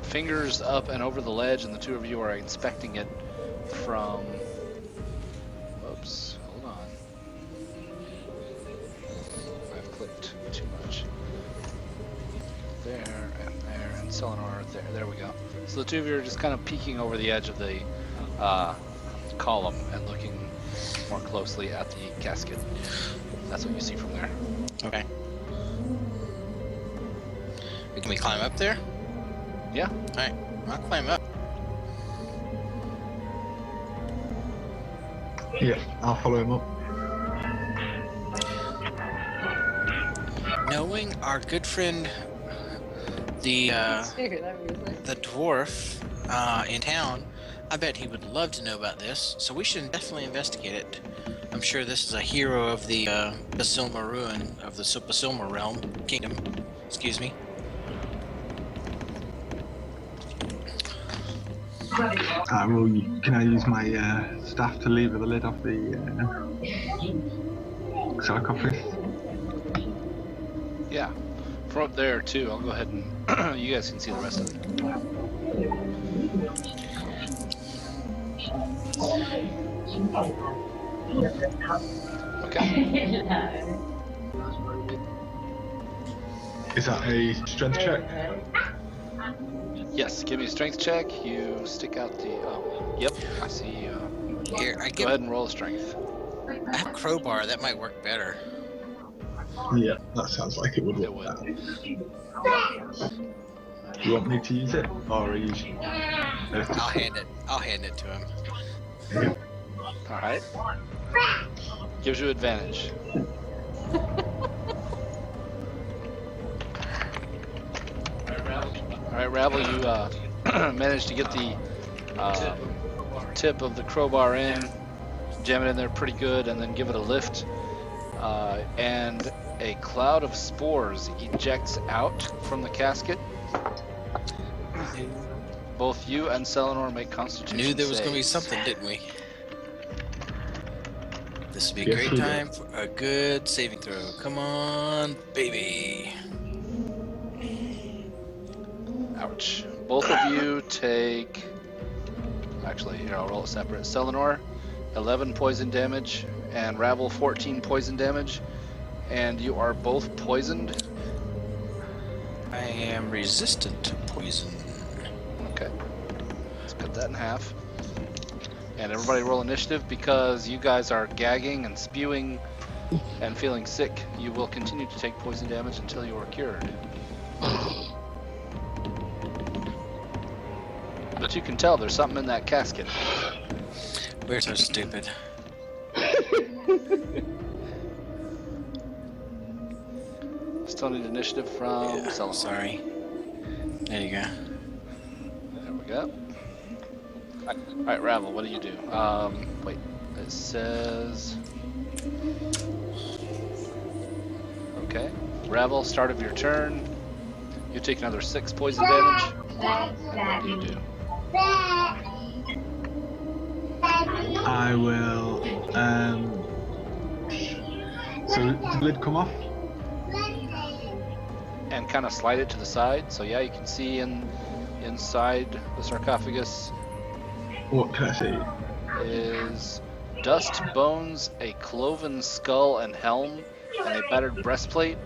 fingers up and over the ledge, and the two of you are inspecting it from. Whoops, hold on. I've clicked too much. There, and Selenor, there. There we go. So the two of you are just kind of peeking over the edge of the column and looking more closely at the casket. That's what you see from there. Okay. Can we climb up there? Yeah. Alright, I'll climb up. Yeah, I'll follow him up. Knowing our good friend, the Hear that music? the dwarf in town, I bet he would love to know about this, so we should definitely investigate it. I'm sure this is a hero of the Basilma ruin, of the Basilma realm, kingdom, excuse me. Can I use my staff to lever the lid off the sarcophagus? Yeah. From up there too. I'll go ahead and you guys can see the rest of it. Okay. Is that a strength check? Yes. Give me a strength check. You stick out the. Oh, yep. I see. Here, Go ahead and roll a strength. I have crowbar, that might work better. Yeah, that sounds like it would It work. would. Do you want me to use it, or are you? I'll hand it to him. All right. Gives you advantage. All right, Rabble, you managed to get the tip of the crowbar in, jam it in there pretty good, and then give it a lift. And a cloud of spores ejects out from the casket. Both you and Selenor make Constitution Knew there was going to be saves. something, didn't we? This would be a Yes, great we did. time for a good saving throw. Come on, baby. Ouch. Both of you take. Actually, here, I'll roll it separate. Selenor, 11 poison damage, and Rabble, 14 poison damage. And you are both poisoned. I am resistant to poison. Okay. Let's cut that in half. And everybody roll initiative because you guys are gagging and spewing and feeling sick. You will continue to take poison damage until you are cured. But you can tell there's something in that casket. We're so stupid. Still need initiative from Selenor. Sorry. There you go. There we go. Alright, Ravel, what do you do? Wait. It says... Okay. Ravel, start of your turn. You take another 6 poison damage. And what do you do? I will. So did the lid come off? And kind of slide it to the side. So yeah, you can see inside the sarcophagus What can I see? is dust, bones, a cloven skull and helm, and a battered breastplate,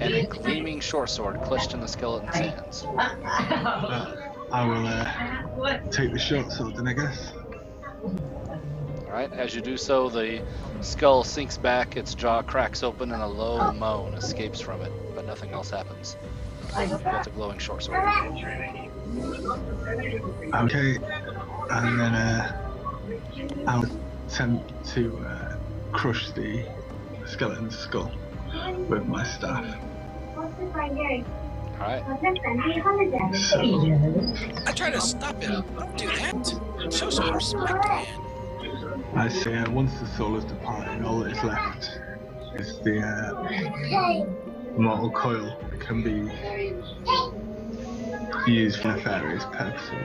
and a gleaming short sword clutched in the skeleton's hands. I will take the short sword then, I guess. Alright, as you do so, the skull sinks back, its jaw cracks open, and a low moan escapes from it, but nothing else happens. With the glowing short sword. Okay, and then I'll attempt to crush the skeleton's skull with my staff. Alright, So, I try to stop him. Don't do that. Show some respect, man. I say once the soul is departed, all that is left is the mortal coil that can be used for nefarious purposes.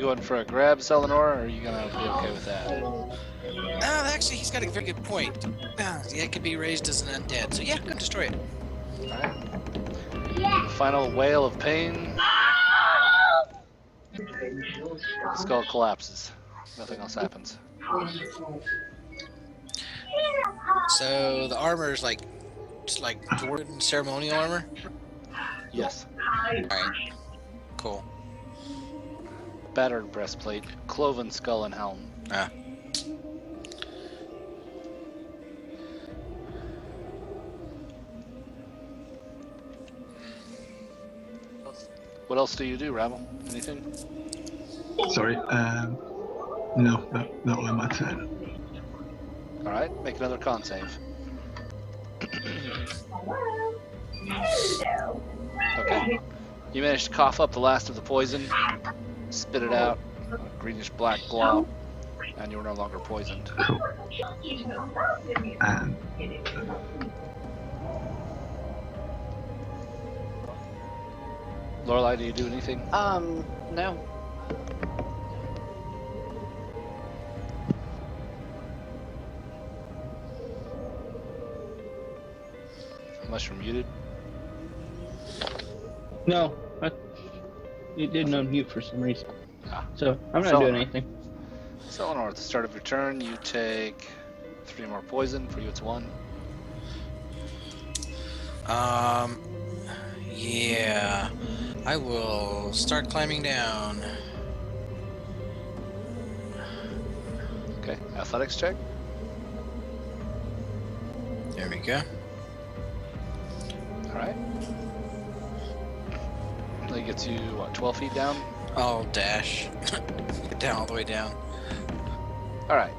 going for a grab, Selenor, or are you gonna be okay with that? Actually, he's got a very good point. Yeah, it could be raised as an undead. So yeah, I'm gonna destroy it. All right. The final wail of pain. The skull collapses. Nothing else happens. So the armor is like, just like dwarven ceremonial armor. Yes. All right. Cool. Battered breastplate, cloven skull and helm. Ah. What else do you do, Rabble? Anything? Sorry. No, that was my turn. All right, make another con save. Okay. You managed to cough up the last of the poison, spit it out, a greenish black glob, and you are no longer poisoned. Cool. And Lorelei, do you do anything? No. Unless you're muted. No, it didn't unmute for some reason. Ah. So I'm not So- doing anything. Selenor, at the start of your turn, you take 3 more poison. For you, it's 1. Yeah. I will start climbing down. Okay, athletics check. There we go. All right. That gets you, what, 12 feet down? I'll dash. Get down all the way down. All right.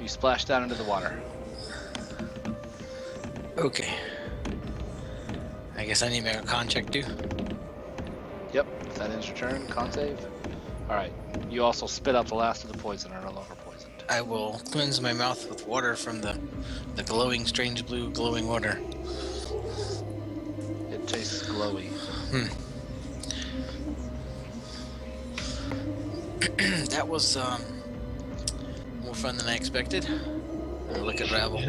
You splash down into the water. Okay. I guess I need to make a con check too. Yep, if that ends your turn, con save. All right. You also spit out the last of the poison, are no longer poisoned. I will cleanse my mouth with water from the glowing, strange blue glowing water. It tastes glowy. That was more fun than I expected. I'll look at Rabble.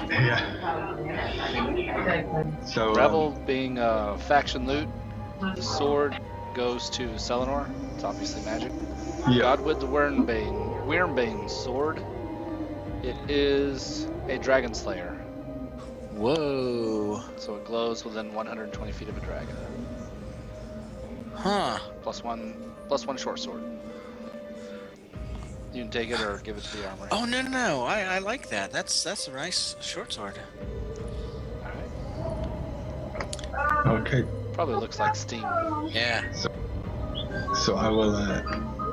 yeah. So Rebel being faction loot, the sword goes to Selenor. It's obviously magic. yeah. Godwid the Wyrmbane sword. It is a dragon slayer, Whoa. so it glows within 120 feet of a dragon. Huh. Plus one short sword. You can take it or give it to the armory. Oh no. I like that. That's a nice short sword. Alright. Okay. Probably looks like steam. Yeah. So I will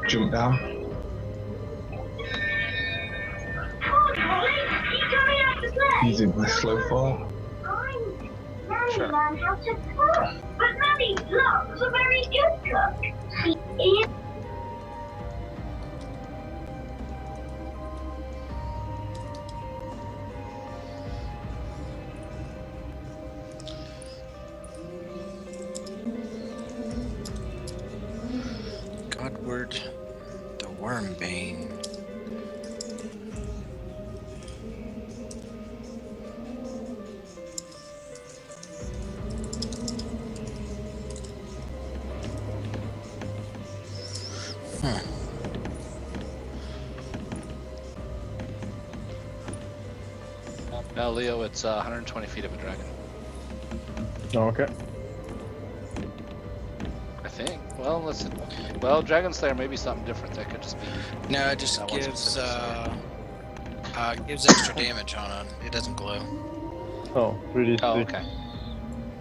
jump down. Using my slow fall. Sure. But Mummy, look, it's a very good cook. Godward the Wyrmbane. Now, Leo, it's 120 feet of a dragon. Okay. I think. Well, listen. Well, Dragon Slayer may be something different. That could just be. No, it just That one's gives extra damage on it. It doesn't glow. Oh, 3d6 Oh, okay.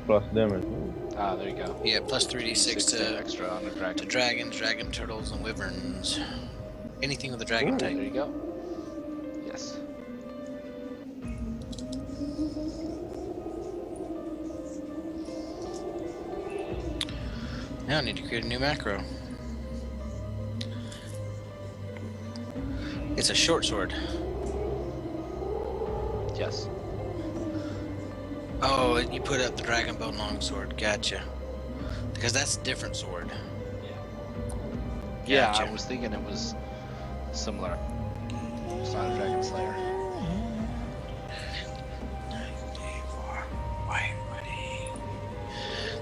plus damage. Ooh. Ah, there you go. Yeah, plus 3d6 6 to extra on the dragon. dragons, dragon turtles, and wyverns. Anything with a dragon Ooh. There type. you go. Yes. Now I need to create a new macro. It's a short sword. Yes. Oh, you put up the dragon bone longsword. Gotcha. Because that's a different sword. Yeah, Gotcha. I was thinking it was similar. It's not a Dragon Slayer.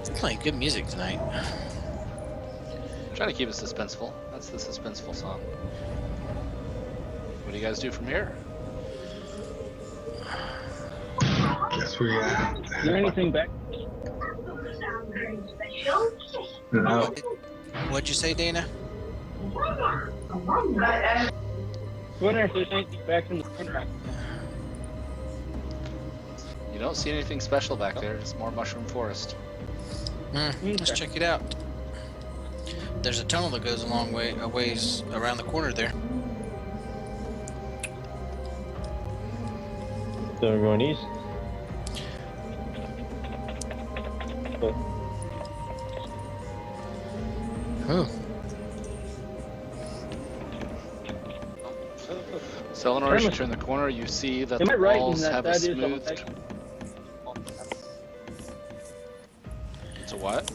They're playing good music tonight. Trying to keep it suspenseful. That's the suspenseful song. What do you guys do from here? Guess we Is there anything back? no. What'd you say, Dana? Wonder if there's anything back in the front. You don't see anything special back there, just more mushroom forest. Let's check it out. There's a tunnel that goes a ways around the corner there. So we're going east. Oh. Selenor, as you turn the corner, you see that Am I the right in walls that have a that is smoothed. a It's a what?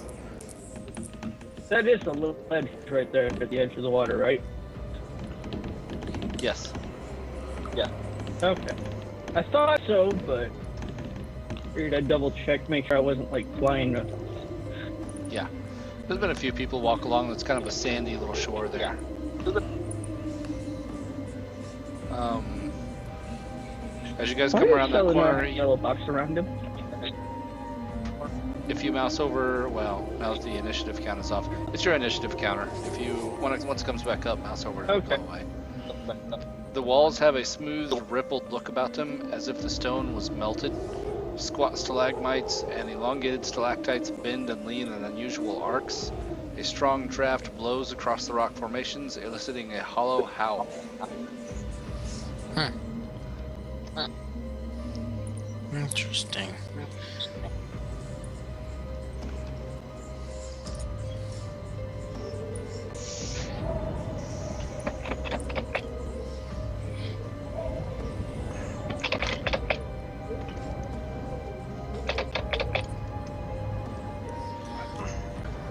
That is a little ledge right there at the edge of the water, right? Yes. Okay. I thought so, but figured I'd double check, make sure I wasn't like flying. Yeah. There's been a few people walk along. It's kind of a sandy little shore there. As you guys come around that corner, Yellow box around him. if you mouse over, well, now that the initiative count is off, it's your initiative counter. If you once it comes back up, mouse over, it'll Okay. go away. The walls have a smooth, rippled look about them, as if the stone was melted. Squat stalagmites and elongated stalactites bend and lean in unusual arcs. A strong draft blows across the rock formations, eliciting a hollow howl. Interesting.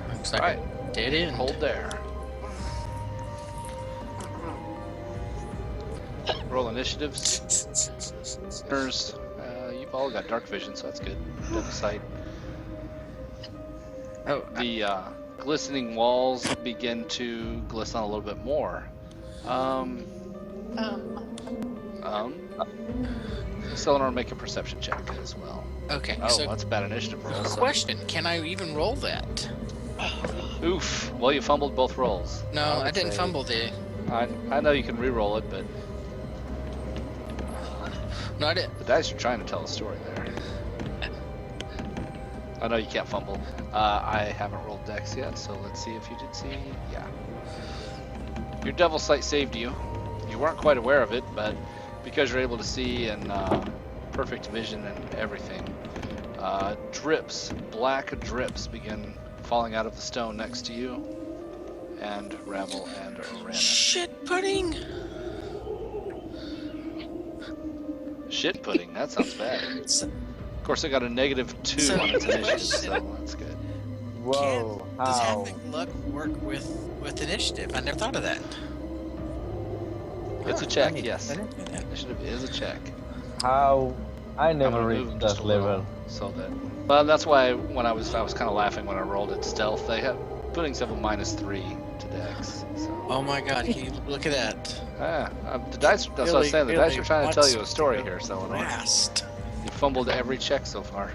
Looks like a dead end. Hold there. Roll initiatives. You've all got dark vision, so that's good. Double sight. Oh, The glistening walls begin to glisten a little bit more. Selenor, make a perception check as well. okay. Oh, So, that's a bad initiative roll. So. question: can I even roll that? Oof. Well, you fumbled both rolls. No, I would didn't say- fumble the. I know you can re-roll it, but No, I didn't. the dice are trying to tell a story there. I know you can't fumble. I haven't rolled dex yet, so let's see if you did see. Yeah. Your devil sight saved you. You weren't quite aware of it, but because you're able to see and perfect vision and everything, drips, black drips begin falling out of the stone next to you, and Ravel and Oranna. Shit pudding. Shit pudding, that sounds bad. So, Of course, it got a -2 So- on its initiative, so that's good. Whoa, does how? having luck work with initiative? I never thought of that. It's a I check, need- yes. I didn't do that. Initiative is a check. How? I I'm never gonna move them reached just that a little, level. so that. Well, that's why when I was kind of laughing when I rolled it stealth. They have puddings have a -3 to dex. So. Oh my god, can you look at that? The dice. That's what I was saying. The dice are trying to tell you a story here, Selenor. Fast. You fumbled every check so far,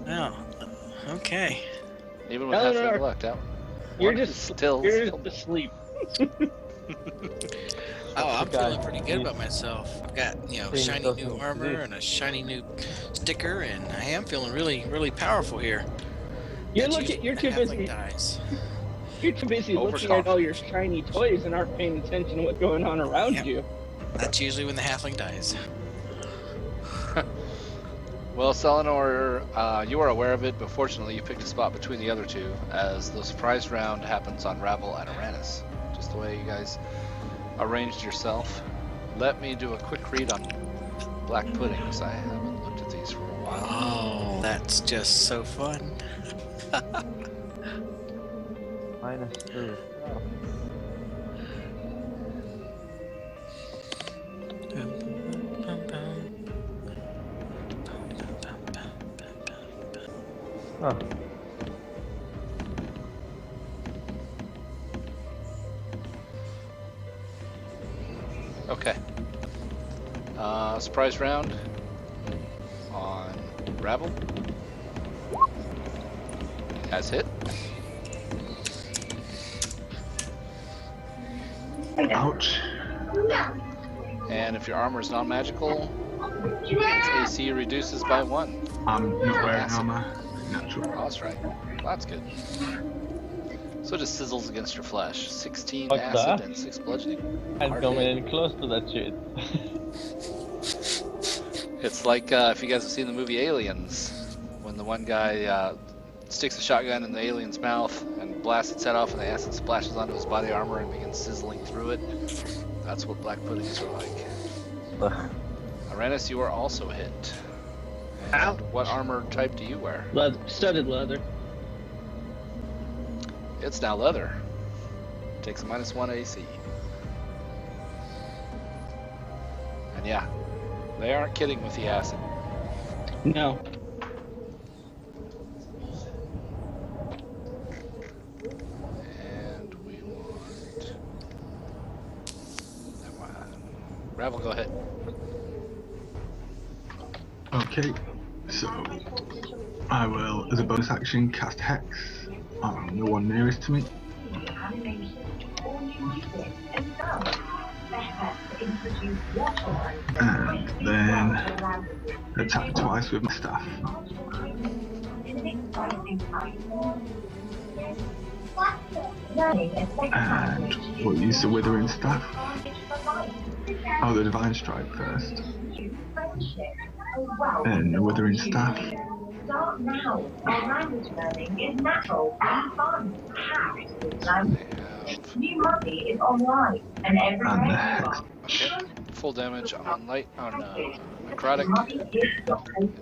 Oh, okay. even with Eleanor, half luck. That You're one is just still. you're just asleep. Oh, I'm Okay. feeling pretty good about myself. I've got, Things shiny doesn't new armor exist. and a shiny new sticker, and I am feeling really, really powerful here. You're That's looking. usually You're when too the halfling busy. dies. You're too busy looking at all your shiny toys and aren't paying attention to what's going on around Yep. you. That's usually when the halfling dies. Well, Selenor, you are aware of it, but fortunately you picked a spot between the other two, as the surprise round happens on Ravel and Uranus. Just the way you guys arranged yourself. Let me do a quick read on Black Pudding, because I haven't looked at these for a while. Oh, that's just so fun. -2. Oh. Oh. Okay. Surprise round on Ravel. Has hit. Ouch. And if your armor is non-magical, its AC reduces by 1. I'm not wearing Acid. armor. Natural. Oh, that's right. Well, that's good. So it just sizzles against your flesh. 16 What's acid that? and 6 bludgeoning. Can't Hard come hit. in close to that shit. It's like if you guys have seen the movie Aliens, when the one guy sticks a shotgun in the alien's mouth and blasts its head off and the acid splashes onto his body armor and begins sizzling through it. That's what black puddings are like. Ugh. Aranus, you are also hit. And Ow. what armor type do you wear? Leather, studded leather. It's now leather. Takes a -1 AC. And yeah, they aren't kidding with the acid. No. And we want that one. Ravel, go ahead. Okay, so I will, as a bonus action, cast Hex on the one nearest to me. And then attack twice with my staff. And we'll use the Withering Staff. Oh, the Divine Strike first. And the Withering Staff. Start now. Our language learning is natural and fun. Packed. New money is online and every And the day. Hex. Okay. Full damage on light on necrotic.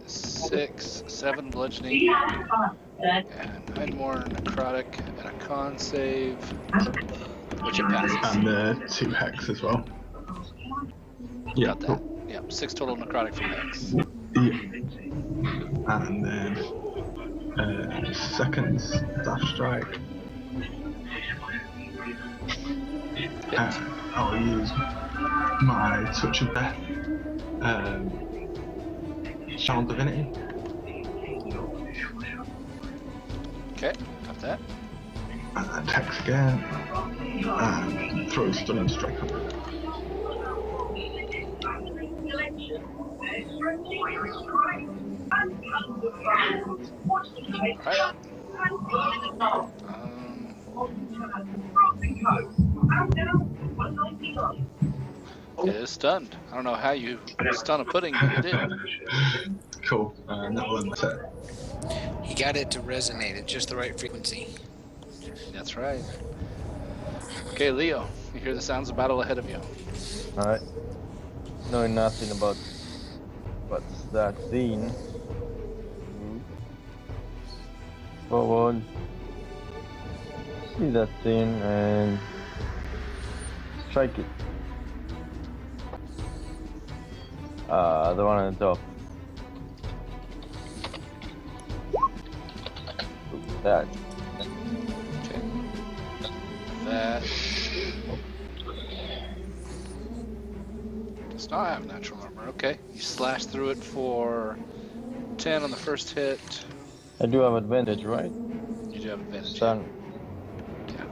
6, 7 bludgeoning, and 9 more necrotic, and a con save, which it passes. And the 2 Hex as well. Yeah, Got that. Yep, 6 total necrotic from Hex. yeah. And then second Staff Strike. Hit. I'll use my Touch of Death. Channel Divinity. Okay, got that. And Hex again. And throw Stunning Strike on it. Alright. It is stunned. I don't know how you stun a pudding, but you did. Cool. And that'll end my turn. He got it to resonate at just the right frequency. That's right. Okay, Leo, you hear the sounds of battle ahead of you. Alright. Knowing nothing about what's that scene. Forward. See that scene and strike it. The one on the top. That. Okay. That does not have natural armor. Okay. You slash through it for 10 on the first hit. I do have advantage, right? You do have advantage. Stun. Yeah.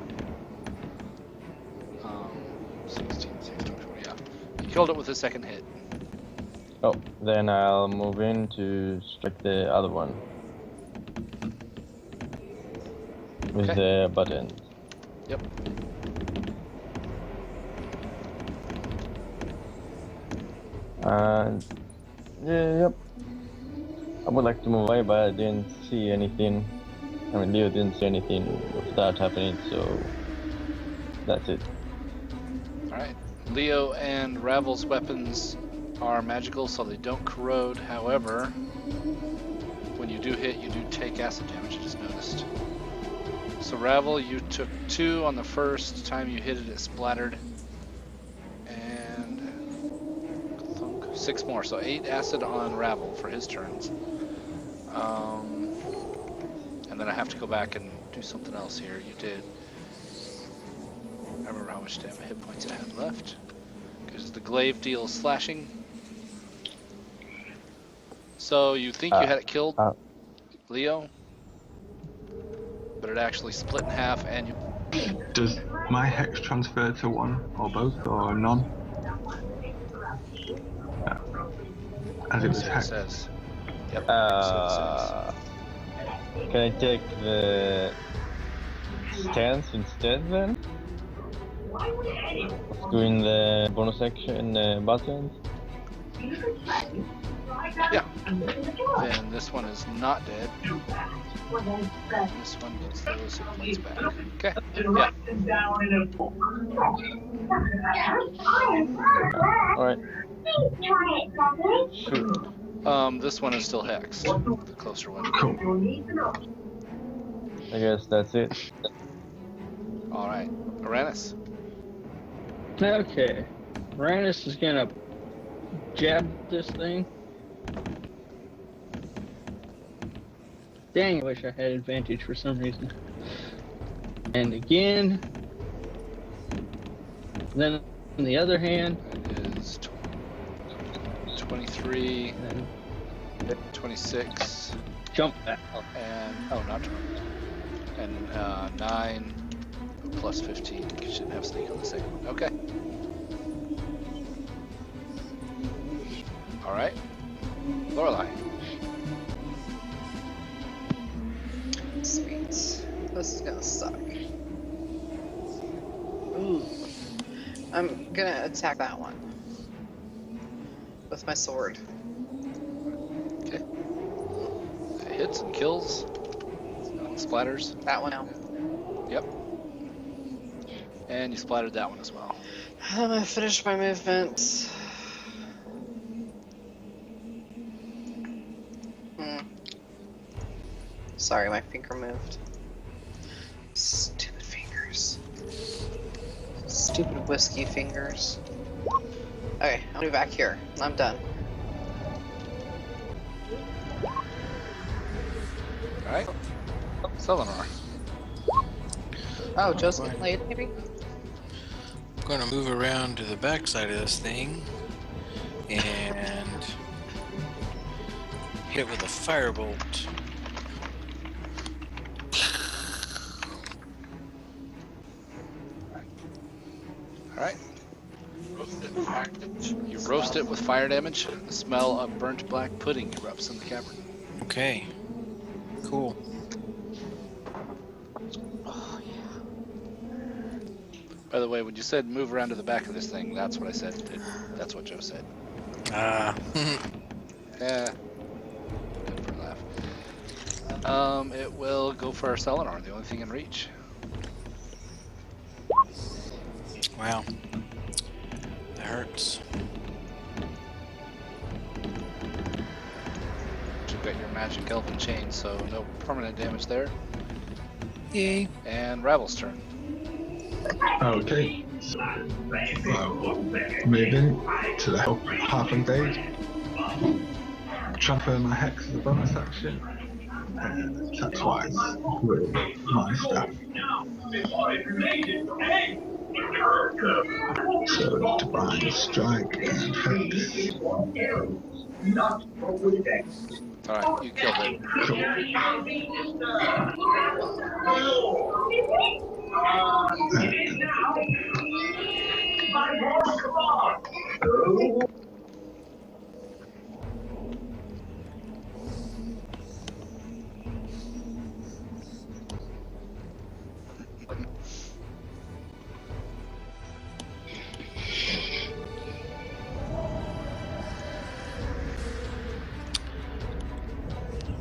16, 24, yeah. You killed it with the second hit. Oh, then I'll move in to strike the other one. With Okay. the button. Yep. And yeah, yep. I would like to move away, but I didn't see anything. I mean, Leo didn't see anything of that happening, so that's it. Alright. Leo and Ravel's weapons are magical, so they don't corrode. However, when you do hit, you do take acid damage, I just noticed. So Ravel, you took 2 on the first time you hit it. It splattered, and thunk, 6 more. So 8 acid on Ravel for his turns. And then I have to go back and do something else here. You did. I remember how much hit points it had left. Because the glaive deals slashing. So you think you had it killed, Leo, but it actually split in half, and you. Does my hex transfer to 1 or both or none? No. As it was See what it hex. says. Yep. That's what it says. Can I take the stance instead then? Of doing the bonus action buttons? Yeah. Then this one is not dead. This one gets those hit points back. Okay. Yeah. Alright. Shoot. This one is still hexed. The closer one. Cool. I guess that's it. All right. Uranus. Okay. Uranus is gonna jab this thing. Dang, I wish I had advantage for some reason. And again. Then on the other hand. It is 23, And 26, jump back. and oh, not 20. And 9 plus 15. You shouldn't have sneak on the second one. Okay. All right. Lorelei. Sweet. This is gonna suck. Ooh. I'm gonna attack that one. With my sword. Okay. It hits and kills. Splatters. That one out. Yep. And you splattered that one as well. I'm gonna finish my movement. Sorry, my finger moved. Stupid fingers. Stupid whiskey fingers. Okay, I'll move back here. I'm done. Alright. Selenar. Oh, Joe's getting laid, maybe? I'm going to move around to the back side of this thing and hit it with a firebolt. Alright. You roast it with fire damage. The smell of burnt black pudding erupts in the cavern. Okay. Cool. Oh, yeah. By the way, when you said move around to the back of this thing, that's what I said. That's what Joe said. Ah. Yeah. Good for a laugh. It will go for our Selenar, the only thing in reach. Wow. That hurts. You've got your magic elven chain, so no permanent damage there. Yay. And Ravel's turn. Okay. So, moving to the halfling blade. Transfer my hex as a bonus action. And attack twice with my staff. So divine strike and hex. Alright, you killed it.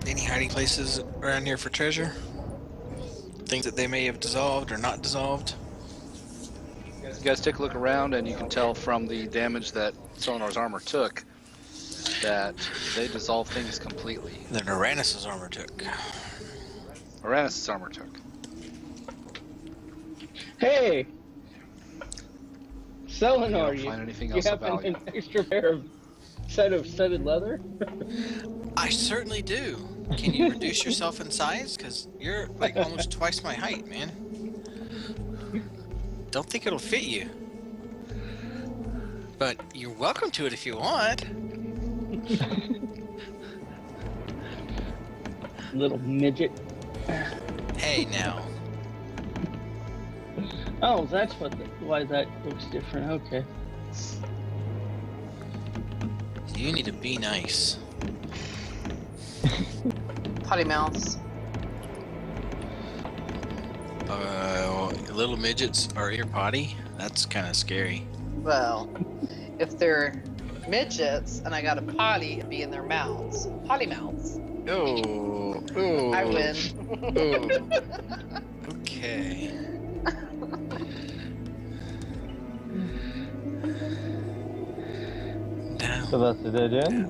Any hiding places around here for treasure? Things that they may have dissolved or not dissolved? You guys take a look around, and you can tell from the damage that Selenar's armor took that they dissolve things completely. That Uranus's armor took. Uranus' armor took. Hey, You Selenar, don't find anything else you of have value. an extra pair of set of studded leather? I certainly do. Can you reduce yourself in size? Because you're like almost twice my height, man. Don't think it'll fit you. But you're welcome to it if you want. Little midget. Hey, now. Oh, that's why that looks different. Okay. You need to be nice. Potty mouths. Little midgets are ear potty? That's kind of scary. Well, if they're midgets and I got a potty, it'd be in their mouths. Potty mouths. Oh, I win. Okay. Down. So that's the dead end?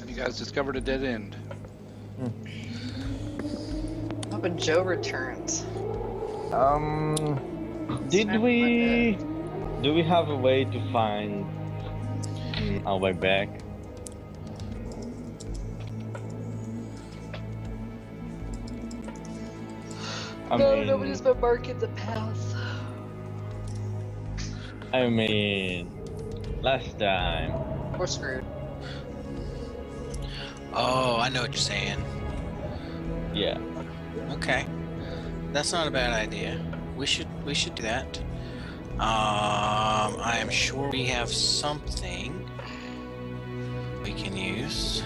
You guys discovered a dead end. Hoping Joe returns. Did we... Do we have a way to find our way back? Nobody's been marking the path. I mean, last time. We're screwed. Oh, I know what you're saying. Yeah. Okay. That's not a bad idea. We should do that. I am sure we have something we can use.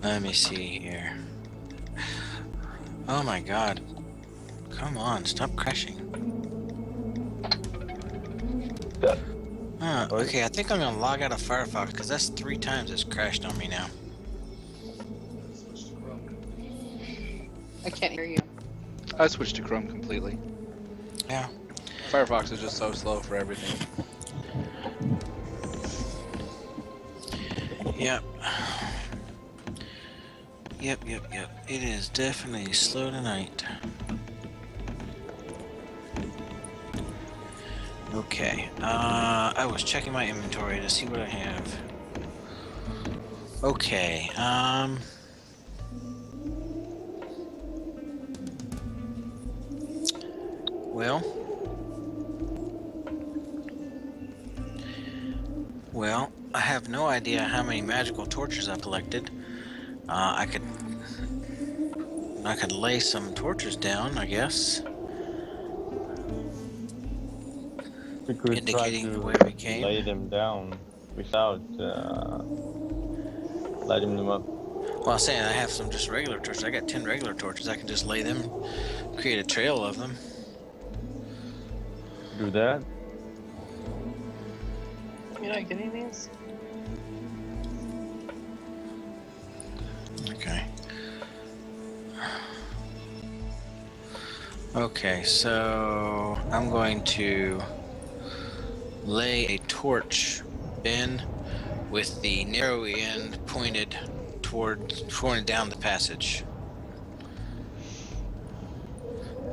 Let me see here. Oh my god. Come on, stop crashing. Okay, I think I'm gonna log out of Firefox because that's 3 times it's crashed on me now. I can't hear you. I switched to Chrome completely. Yeah. Firefox is just so slow for everything. Yep. Yep. It is definitely slow tonight. Okay. I was checking my inventory to see what I have. Okay. Well, I have no idea how many magical torches I've collected. I could lay some torches down, I guess. We could Indicating try the to way we came. lay them down without lighting them up. Well, I was saying I have some just regular torches. I got 10 regular torches. I can just lay them, create a trail of them. Do that? You're not getting these? Okay. Okay, so I'm going to lay a torch bin with the narrow end pointed down the passage.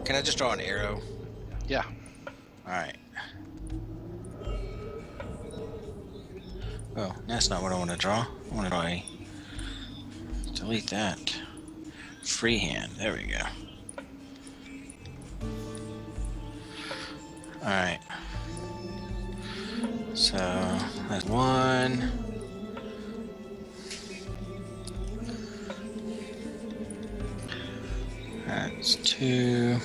Can I just draw an arrow? Yeah. Alright. Oh, that's not what I want to draw. I want to draw a... Delete that. Freehand. There we go. Alright. So, that's 1. That's 2.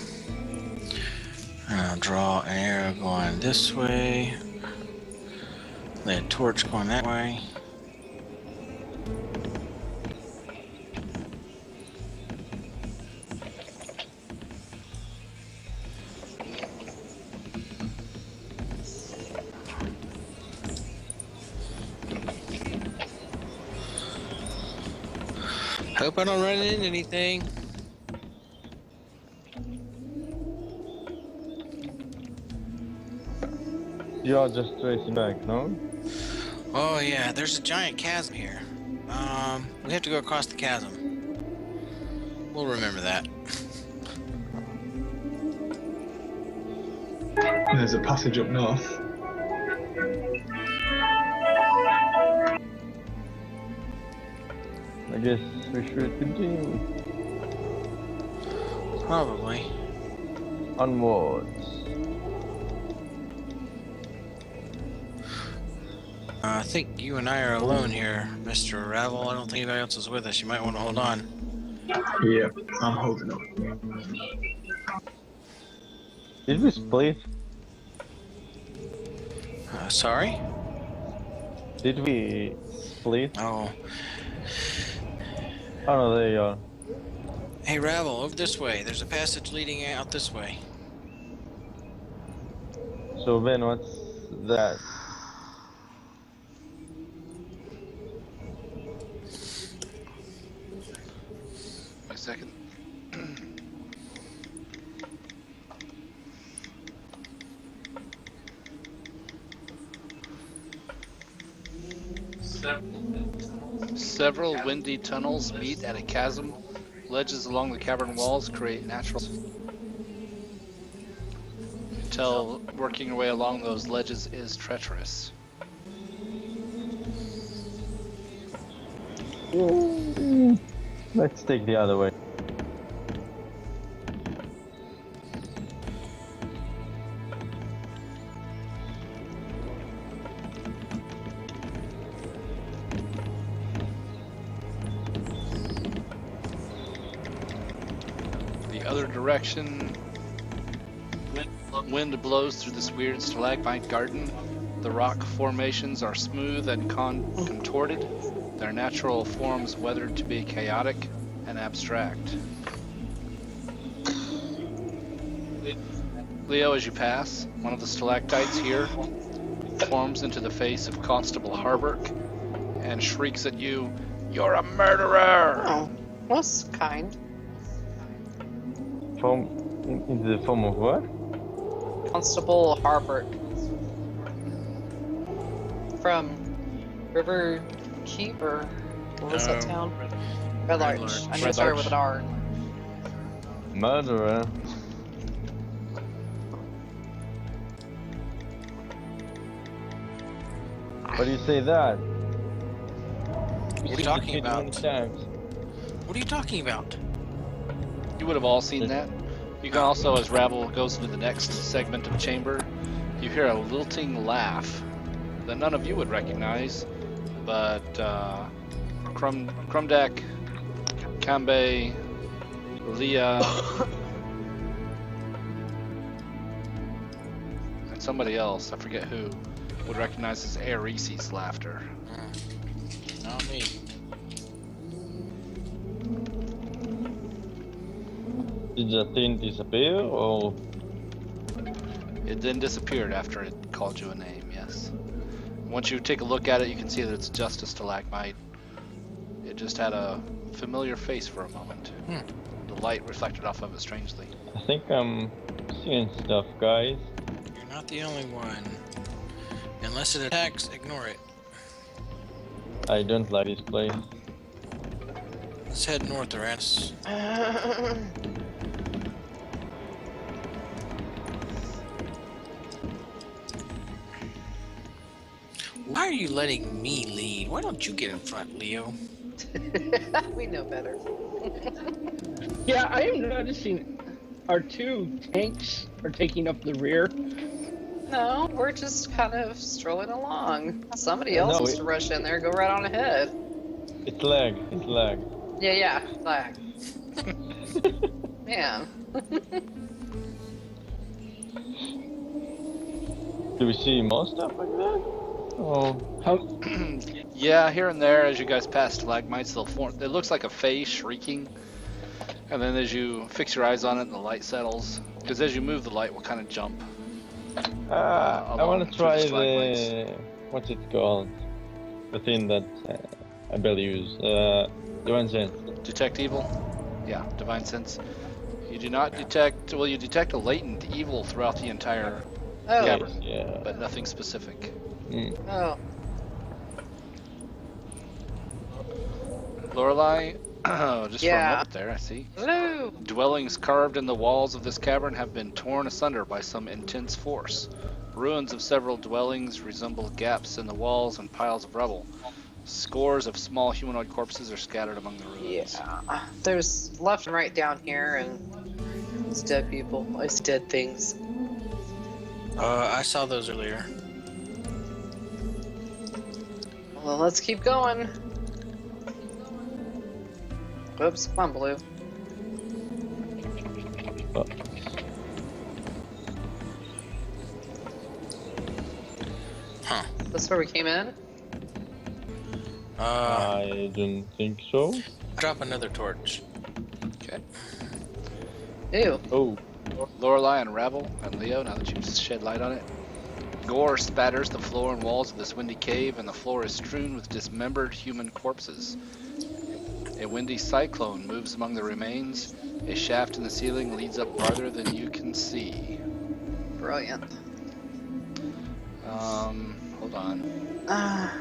And I'll draw an arrow going this way. Lay a torch going that way. Hope I don't run into anything. You are just tracing back, no? Oh yeah, there's a giant chasm here. We have to go across the chasm. We'll remember that. There's a passage up north. I guess we should continue Probably. onwards. I think you and I are alone here, Mr. Ravel. I don't think anybody else is with us. You might want to hold on. Yeah, I'm holding up. Did we split? Sorry? Did we split? Oh. Oh no, there you are. Hey, Ravel, over this way. There's a passage leading out this way. So Ben, what's that? Wait a second. Several windy tunnels meet at a chasm. Ledges along the cavern walls create natural. You can tell working your way along those ledges is treacherous. Let's take the other way. The other direction, wind blows through this weird stalagmite garden. The rock formations are smooth and contorted, their natural forms weathered to be chaotic and abstract. Leo, as you pass, one of the stalactites here forms into the face of Constable Harburg and shrieks at you, "You're a murderer!" Oh, that's kind. Into the form of what? Constable Harbert. From River Keep, or what was that town? Red Larch. I knew it started with an R. Murderer. Why do you say that? What are you talking about? What are you talking about? You would have all seen that. You can also, as Ravel goes into the next segment of chamber, you hear a lilting laugh that none of you would recognize, but Crumdeck, Kambe, Leah, and somebody else, I forget who, would recognize as Aeresi's laughter. Not me. Did the thing disappear or? It then disappeared after it called you a name, yes. Once you take a look at it, you can see that it's just a stalagmite. It just had a familiar face for a moment. The light reflected off of it strangely. I think I'm seeing stuff, guys. You're not the only one. Unless it attacks, ignore it. I don't like this place. Let's head north, Uranus. Why are you letting me lead? Why don't you get in front, Leo? We know better. Yeah, I am noticing our two tanks are taking up the rear. No, we're just kind of strolling along. Somebody else wants to rush in there. Go right on ahead. It's lag. It's lag. Yeah, flag. Man. Do we see more stuff like that? Oh. Yeah, here and there, as you guys pass stalagmites, they'll form. It looks like a face shrieking, and then as you fix your eyes on it, and the light settles. Because as you move, the light will kind of jump. I want to try through the the stalagmites. what's it called? The thing that I barely use. Divine Sense. Detect evil? Yeah, divine sense. You do not detect. Well, you detect a latent evil throughout the entire Oh. cavern, Yeah. but nothing specific. Oh. Lorelei, just for a Yeah. moment there, I see. Hello. Dwellings carved in the walls of this cavern have been torn asunder by some intense force. Ruins of several dwellings resemble gaps in the walls and piles of rubble. Scores of small humanoid corpses are scattered among the ruins. Yeah. There's left and right down here, and it's dead people. It's dead things. I saw those earlier. Well, let's keep going. Oops, come on, Blue. Huh. That's where we came in? I don't think so. Drop another torch. Okay. Ew. Oh, Lorelei and Ravel and Leo, now that you've shed light on it. Gore spatters the floor and walls of this windy cave, and the floor is strewn with dismembered human corpses. A windy cyclone moves among the remains. A shaft in the ceiling leads up farther than you can see. Brilliant. Hold on. Ah.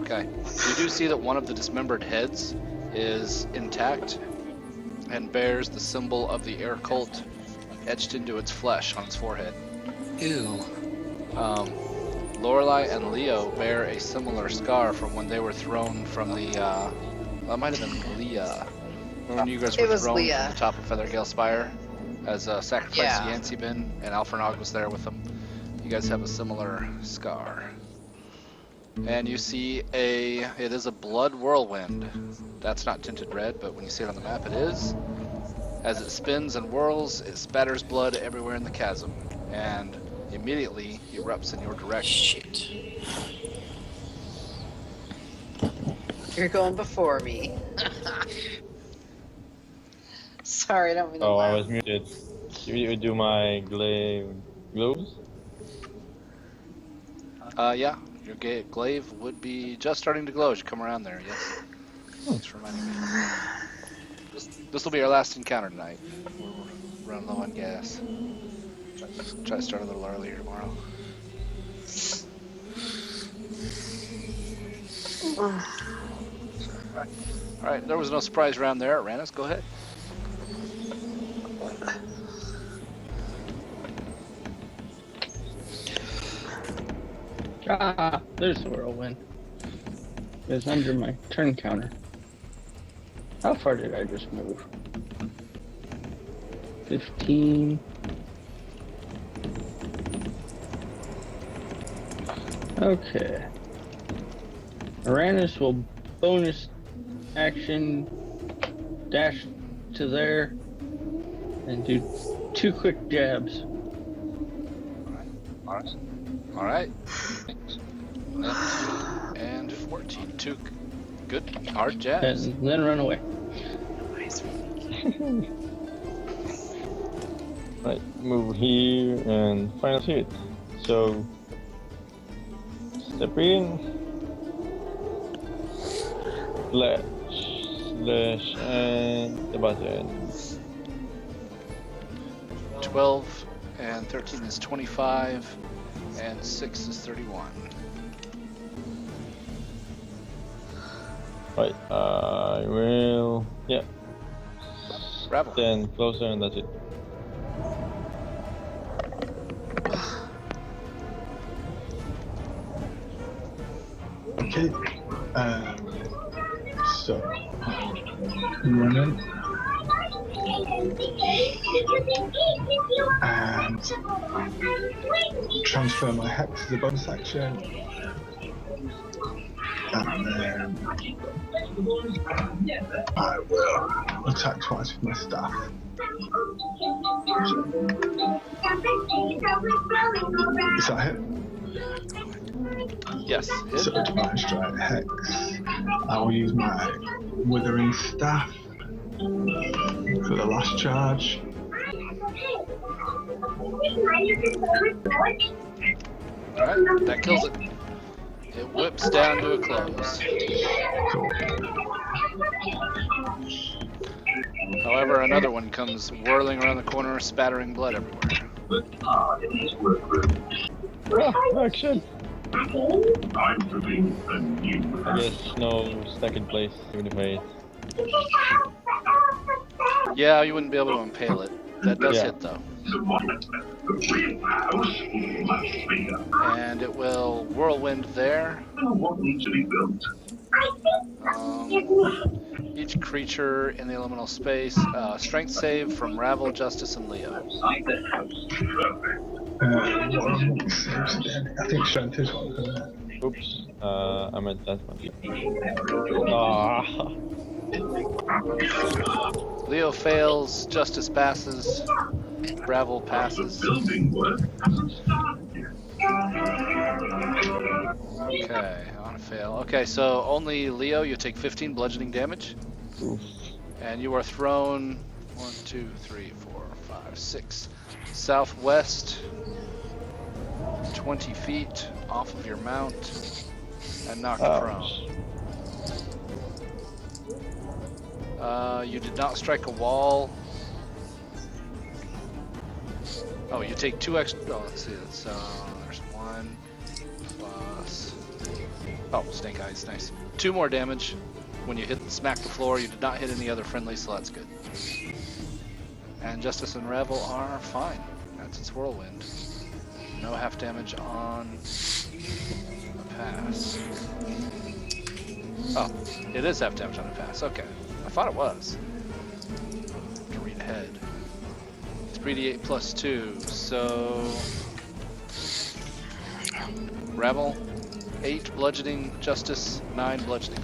Okay. You do see that one of the dismembered heads is intact and bears the symbol of the air cult etched into its flesh on its forehead. Ew. Lorelei and Leo bear a similar scar from when they were thrown from the, that might have been Leah. Remember when you guys were It was thrown Leah. from the top of Feathergale Spire as a sacrifice Yeah. Yancey bin, and Alfernog was there with them? You guys have a similar scar. And you see it is a blood whirlwind. That's not tinted red, but when you see it on the map, it is. As it spins and whirls, it spatters blood everywhere in the chasm, and immediately erupts in your direction. Shit. You're going before me. Sorry, I don't mean to oh, I laugh. was muted. You do my gloves? Yeah, your glaive would be just starting to glow as you come around there, yes. Thanks for reminding me. This will be our last encounter tonight. We're running low on gas. Try to start a little earlier tomorrow. Alright, there was no surprise round there at Ranis. Go ahead. Ah, there's the whirlwind. It's under my turn counter. How far did I just move? 15. Okay. Uranus will bonus action dash to there and do 2 quick jabs. Alright. 19 and 14. 2 good hard jabs. And then run away. Right, move here and final hit. So, step in, slash, and the button. 12 and 13 is 25, and 6 is 31. Right, I will, yeah, Ravel. then closer and that's it. Okay. So, running. And transfer my hex as a bonus action. And then I will attack twice with my staff. Is that hit? Yes, hit. So Divine Strike Hex. I will use my Withering Staff for the last charge. Alright, that kills it. It whips down to a close. Cool. However, another one comes whirling around the corner, spattering blood everywhere. Ah, action! I'm doing a new. I guess no stuck in place, even if I. Yeah, you wouldn't be able to impale it. That does Yeah. hit though. The real house much bigger. And it will whirlwind there. What needs to be built? Each creature in the elemental space, strength save from Ravel, Justice, and Leo. Outside the house. Perfect. I think strength is one, isn't it? Oops. I meant that one. Ah. Leo fails, Justice passes, Ravel passes. The building work hasn't started yet. Okay, on a fail. Okay, so only Leo, you take 15 bludgeoning damage. Oof. And you are thrown 1, 2, 3, 4, 5, 6 southwest 20 feet off of your mount and knocked prone. You did not strike a wall. Oh, you take 2 extra. Oh, let's see. That's there's 1 plus. Oh, snake eyes, nice. 2 more damage. When you smack the floor, you did not hit any other friendly, so that's good. And Justice and Revel are fine. That's its whirlwind. No half damage on a pass. Oh, it is half damage on a pass. Okay, I thought it was. I have to read ahead. It's 3d8 plus 2, so Revel 8 bludgeoning, Justice 9 bludgeoning.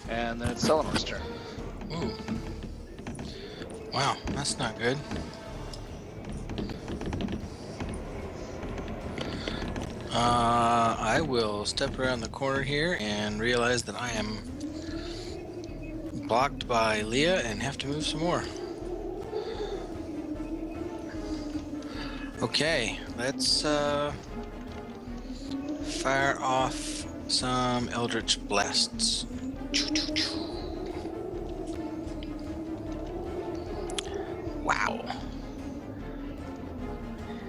And then it's Selenor's turn. Ooh. Wow, that's not good. I will step around the corner here and realize that I am blocked by Leah and have to move some more. Okay, let's fire off some Eldritch Blasts. Wow.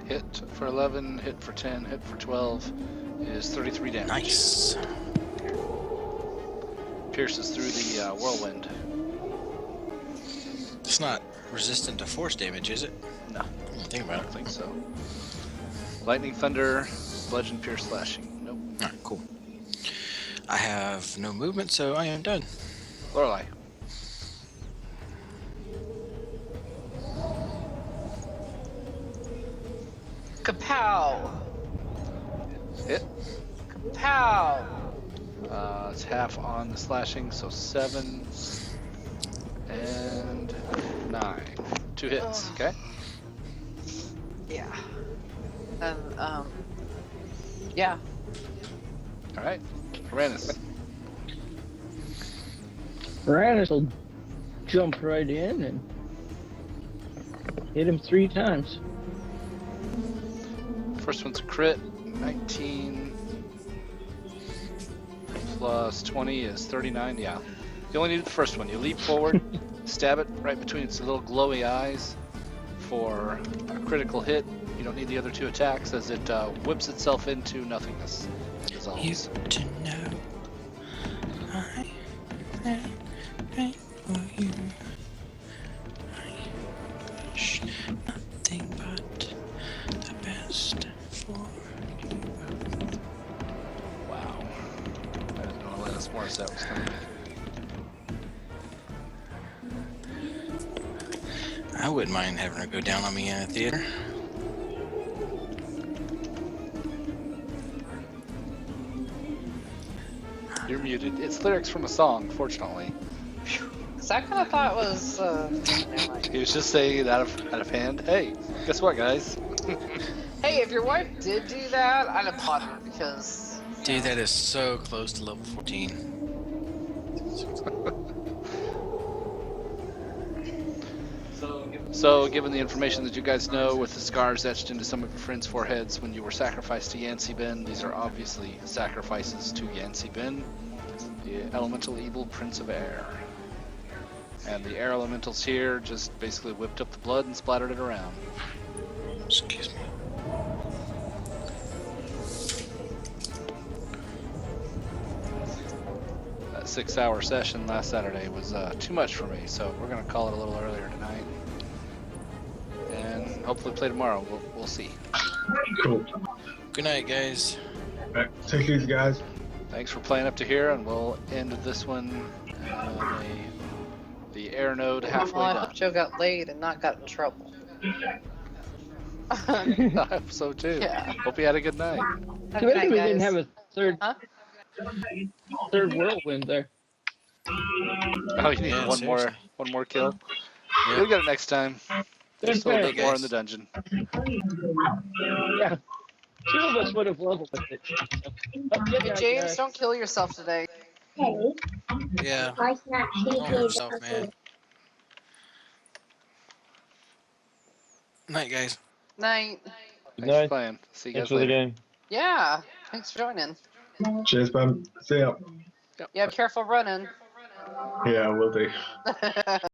Hit for 11, hit for 10, hit for 12 is 33 damage. Nice. Pierces through the whirlwind. It's not resistant to force damage, is it? No, Think I about don't it. think so. Lightning, thunder, bludgeon, pierce, slashing. Nope. Alright, cool. I have no movement, so I am done. Lorelei. Kapow! Hit. Kapow! It's half on the slashing, so 7 and 9. 2 hits, okay? Yeah. And, yeah. Alright. Uranus. Uranus will jump right in and hit him 3 times. First one's a crit. 19 plus 20 is 39. Yeah. You only need the first one. You leap forward, stab it right between its little glowy eyes for a critical hit. You don't need the other 2 attacks as it whips itself into nothingness. You Dissolves. to know I pray for you. I wish nothing but the best for you. Wow. I didn't know Alanis Morissette was coming. I wouldn't mind having her go down on me in a theater. You're muted. It's lyrics from a song, fortunately. Cause I kinda thought it was, never mind. He was just saying it out of hand. Hey, guess what, guys? Hey, if your wife did do that, I'd applaud her because... Dude, that is so close to level 14. So, given the information that you guys know, with the scars etched into some of your friends' foreheads when you were sacrificed to Yancy Ben, these are obviously sacrifices to Yancy Ben, the elemental evil prince of air. And the air elementals here just basically whipped up the blood and splattered it around. Excuse me. That 6-hour session last Saturday was too much for me, so we're going to call it a little earlier tonight. And hopefully play tomorrow. We'll see. Cool. Good night, guys. Right, take it easy, guys. Thanks for playing up to here, and we'll end this one the air node halfway Well, I done. hope Joe got laid and not got in trouble. I hope so too. Yeah. Hope you had a good night. Too bad we didn't have a third Huh? whirlwind there. Oh, you need Yeah, one seriously. more kill. Yeah. You'll get it next time. There's still a Okay. bit more in the dungeon. Yeah. 2 of us would have leveled with it. So. Oh, good Hey, night, James, guys. don't kill yourself today. Yeah. Don't hurt yourself, man. Night, guys. Night. Good Thanks for night. playing. See you Thanks guys for the later. game. Yeah. Thanks for joining. Cheers, man. See ya. Yeah, be careful running. Yeah, will do.